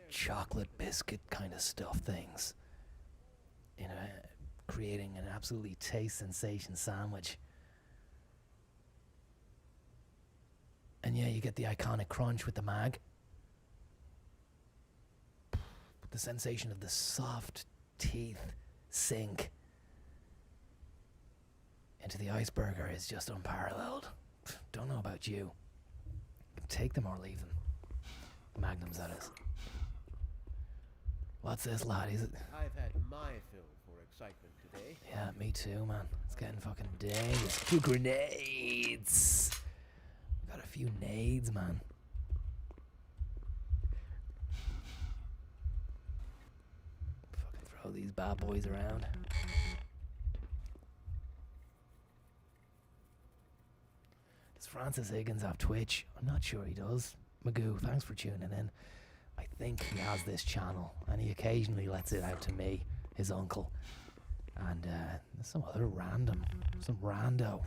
chocolate biscuit kind of stuff things. Creating an absolutely taste sensation sandwich. And yeah, you get the iconic crunch with the mag. But the sensation of the soft teeth sink into the iceberger is just unparalleled. Don't know about you. You can take them or leave them. Magnums, that is. What's this, lad? Is it? I've had my fill for excitement today. Yeah, me too, man. It's getting fucking dangerous. 2 grenades. Got a few nades, man. Fucking throw these bad boys around. Does Francis Higgins have Twitch? I'm not sure he does. Magoo, thanks for tuning in. I think he has this channel, and he occasionally lets it out to me, his uncle, and some other some rando.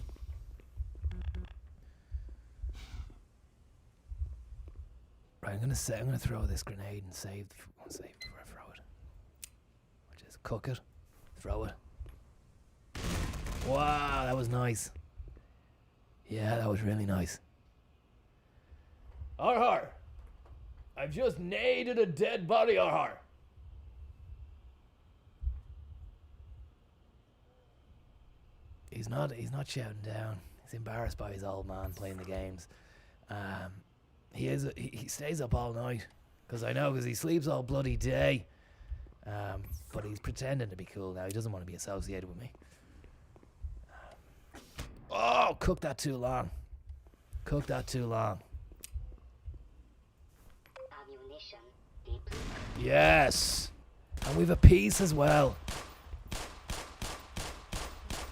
Right, I'm gonna throw this grenade and save before I throw it. Or just cook it, throw it. Wow, that was nice. Yeah, that was really nice. Har! I've just naded a dead body, Har! He's not shouting down. He's embarrassed by his old man playing the games. He stays up all night, because he sleeps all bloody day. But he's pretending to be cool now. He doesn't want to be associated with me. Oh, cook that too long. Cook that too long. Ammunition depleted. Yes. And we've a piece as well.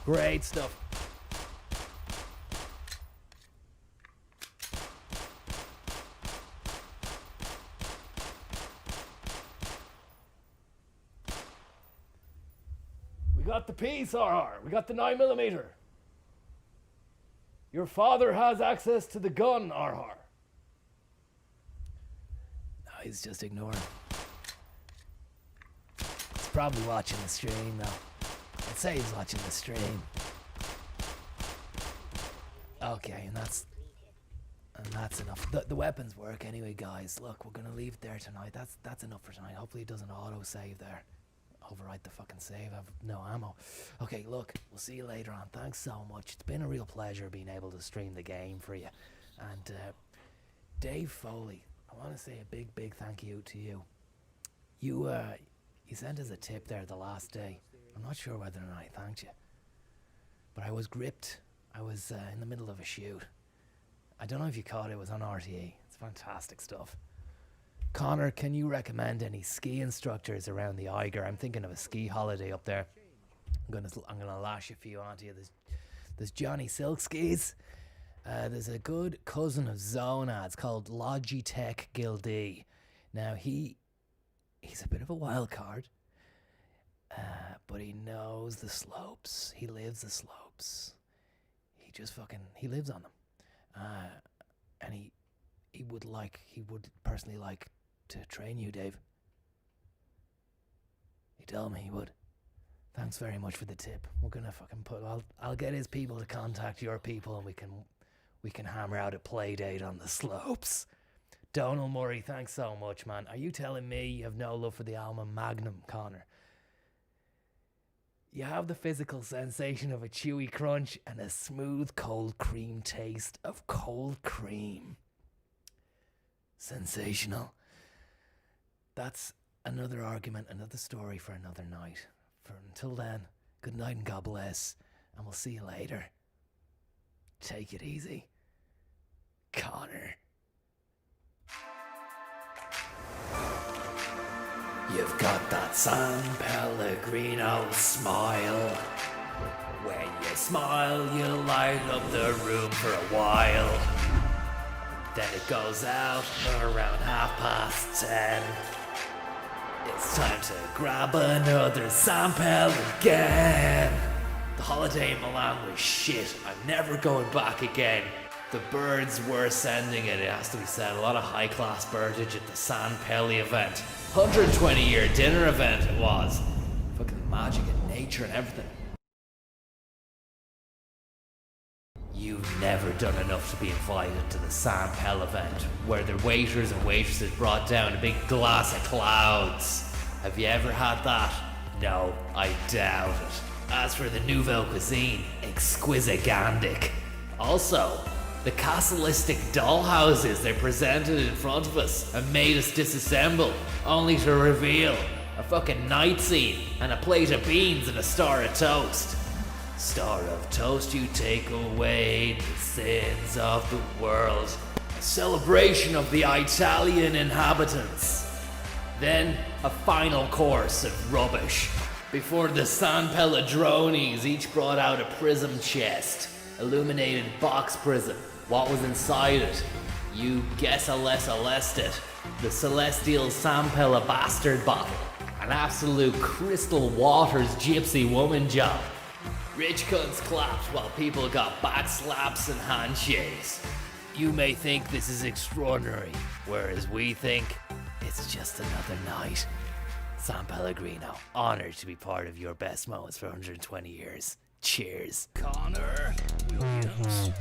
Great stuff. We got the piece, RR. We got the 9mm. Your father has access to the gun, RR. No, he's just ignoring. He's probably watching the stream though. I'd say he's watching the stream. Okay, and that's enough. The weapons work anyway, guys. Look, we're gonna leave it there tonight. That's enough for tonight. Hopefully it doesn't auto save there. Overwrite the fucking save. I've no ammo. Okay, look, we'll see you later on. Thanks so much. It's been a real pleasure being able to stream the game for you. And Dave Foley, I want to say a big thank you to you. You sent us a tip there the last day. I'm not sure whether or not I thanked you, but I was gripped. I was in the middle of a shoot. I don't know if you caught it. It was on RTE. It's fantastic stuff. Conor, can you recommend any ski instructors around the Eiger? I'm thinking of a ski holiday up there. I'm gonna lash a few onto you. There's Johnny Silk Skis. There's a good cousin of Zonad's called Logitech Gildee. Now he's a bit of a wild card, but he knows the slopes. He lives the slopes. He lives on them, and he would personally like to train you, Dave. He told me he would. Thanks very much for the tip. We're gonna fucking I'll get his people to contact your people, and we can hammer out a play date on the slopes. Donald Murray, thanks so much, man. Are you telling me you have no love for the Alma Magnum, Conor? You have the physical sensation of a chewy crunch and a smooth cold cream taste of cold cream. Sensational. That's another argument, another story for another night. Until then, good night and God bless, and we'll see you later. Take it easy, Conor. You've got that San Pellegrino smile. When you smile, you light up the room for a while. Then it goes out around 10:30. It's time to grab another Sampel again. The holiday in Milan was shit. I'm never going back again. The birds were sending it has to be said. A lot of high-class birdage at the San Pelli event. 120-year dinner event it was. Fucking magic and nature and everything. You've never done enough to be invited to the San Pel event, where the waiters and waitresses brought down a big glass of clouds. Have you ever had that? No, I doubt it. As for the Nouvelle Cuisine, exquisigandic. Also, the castleistic dollhouses they presented in front of us and made us disassemble, only to reveal a fucking night scene, and a plate of beans and a star of toast. Star of toast, you take away the sins of the world. A celebration of the Italian inhabitants. Then a final course of rubbish. Before the San Pelladronis each brought out a prism chest. Illuminated box prism. What was inside it? You guess a less it. The celestial San Pella bastard bottle. An absolute crystal waters gypsy woman job. Rich cunts clapped while people got back slaps and handshakes. You may think this is extraordinary, whereas we think it's just another night. San Pellegrino, honored to be part of your best moments for 120 years. Cheers. Conor Williams.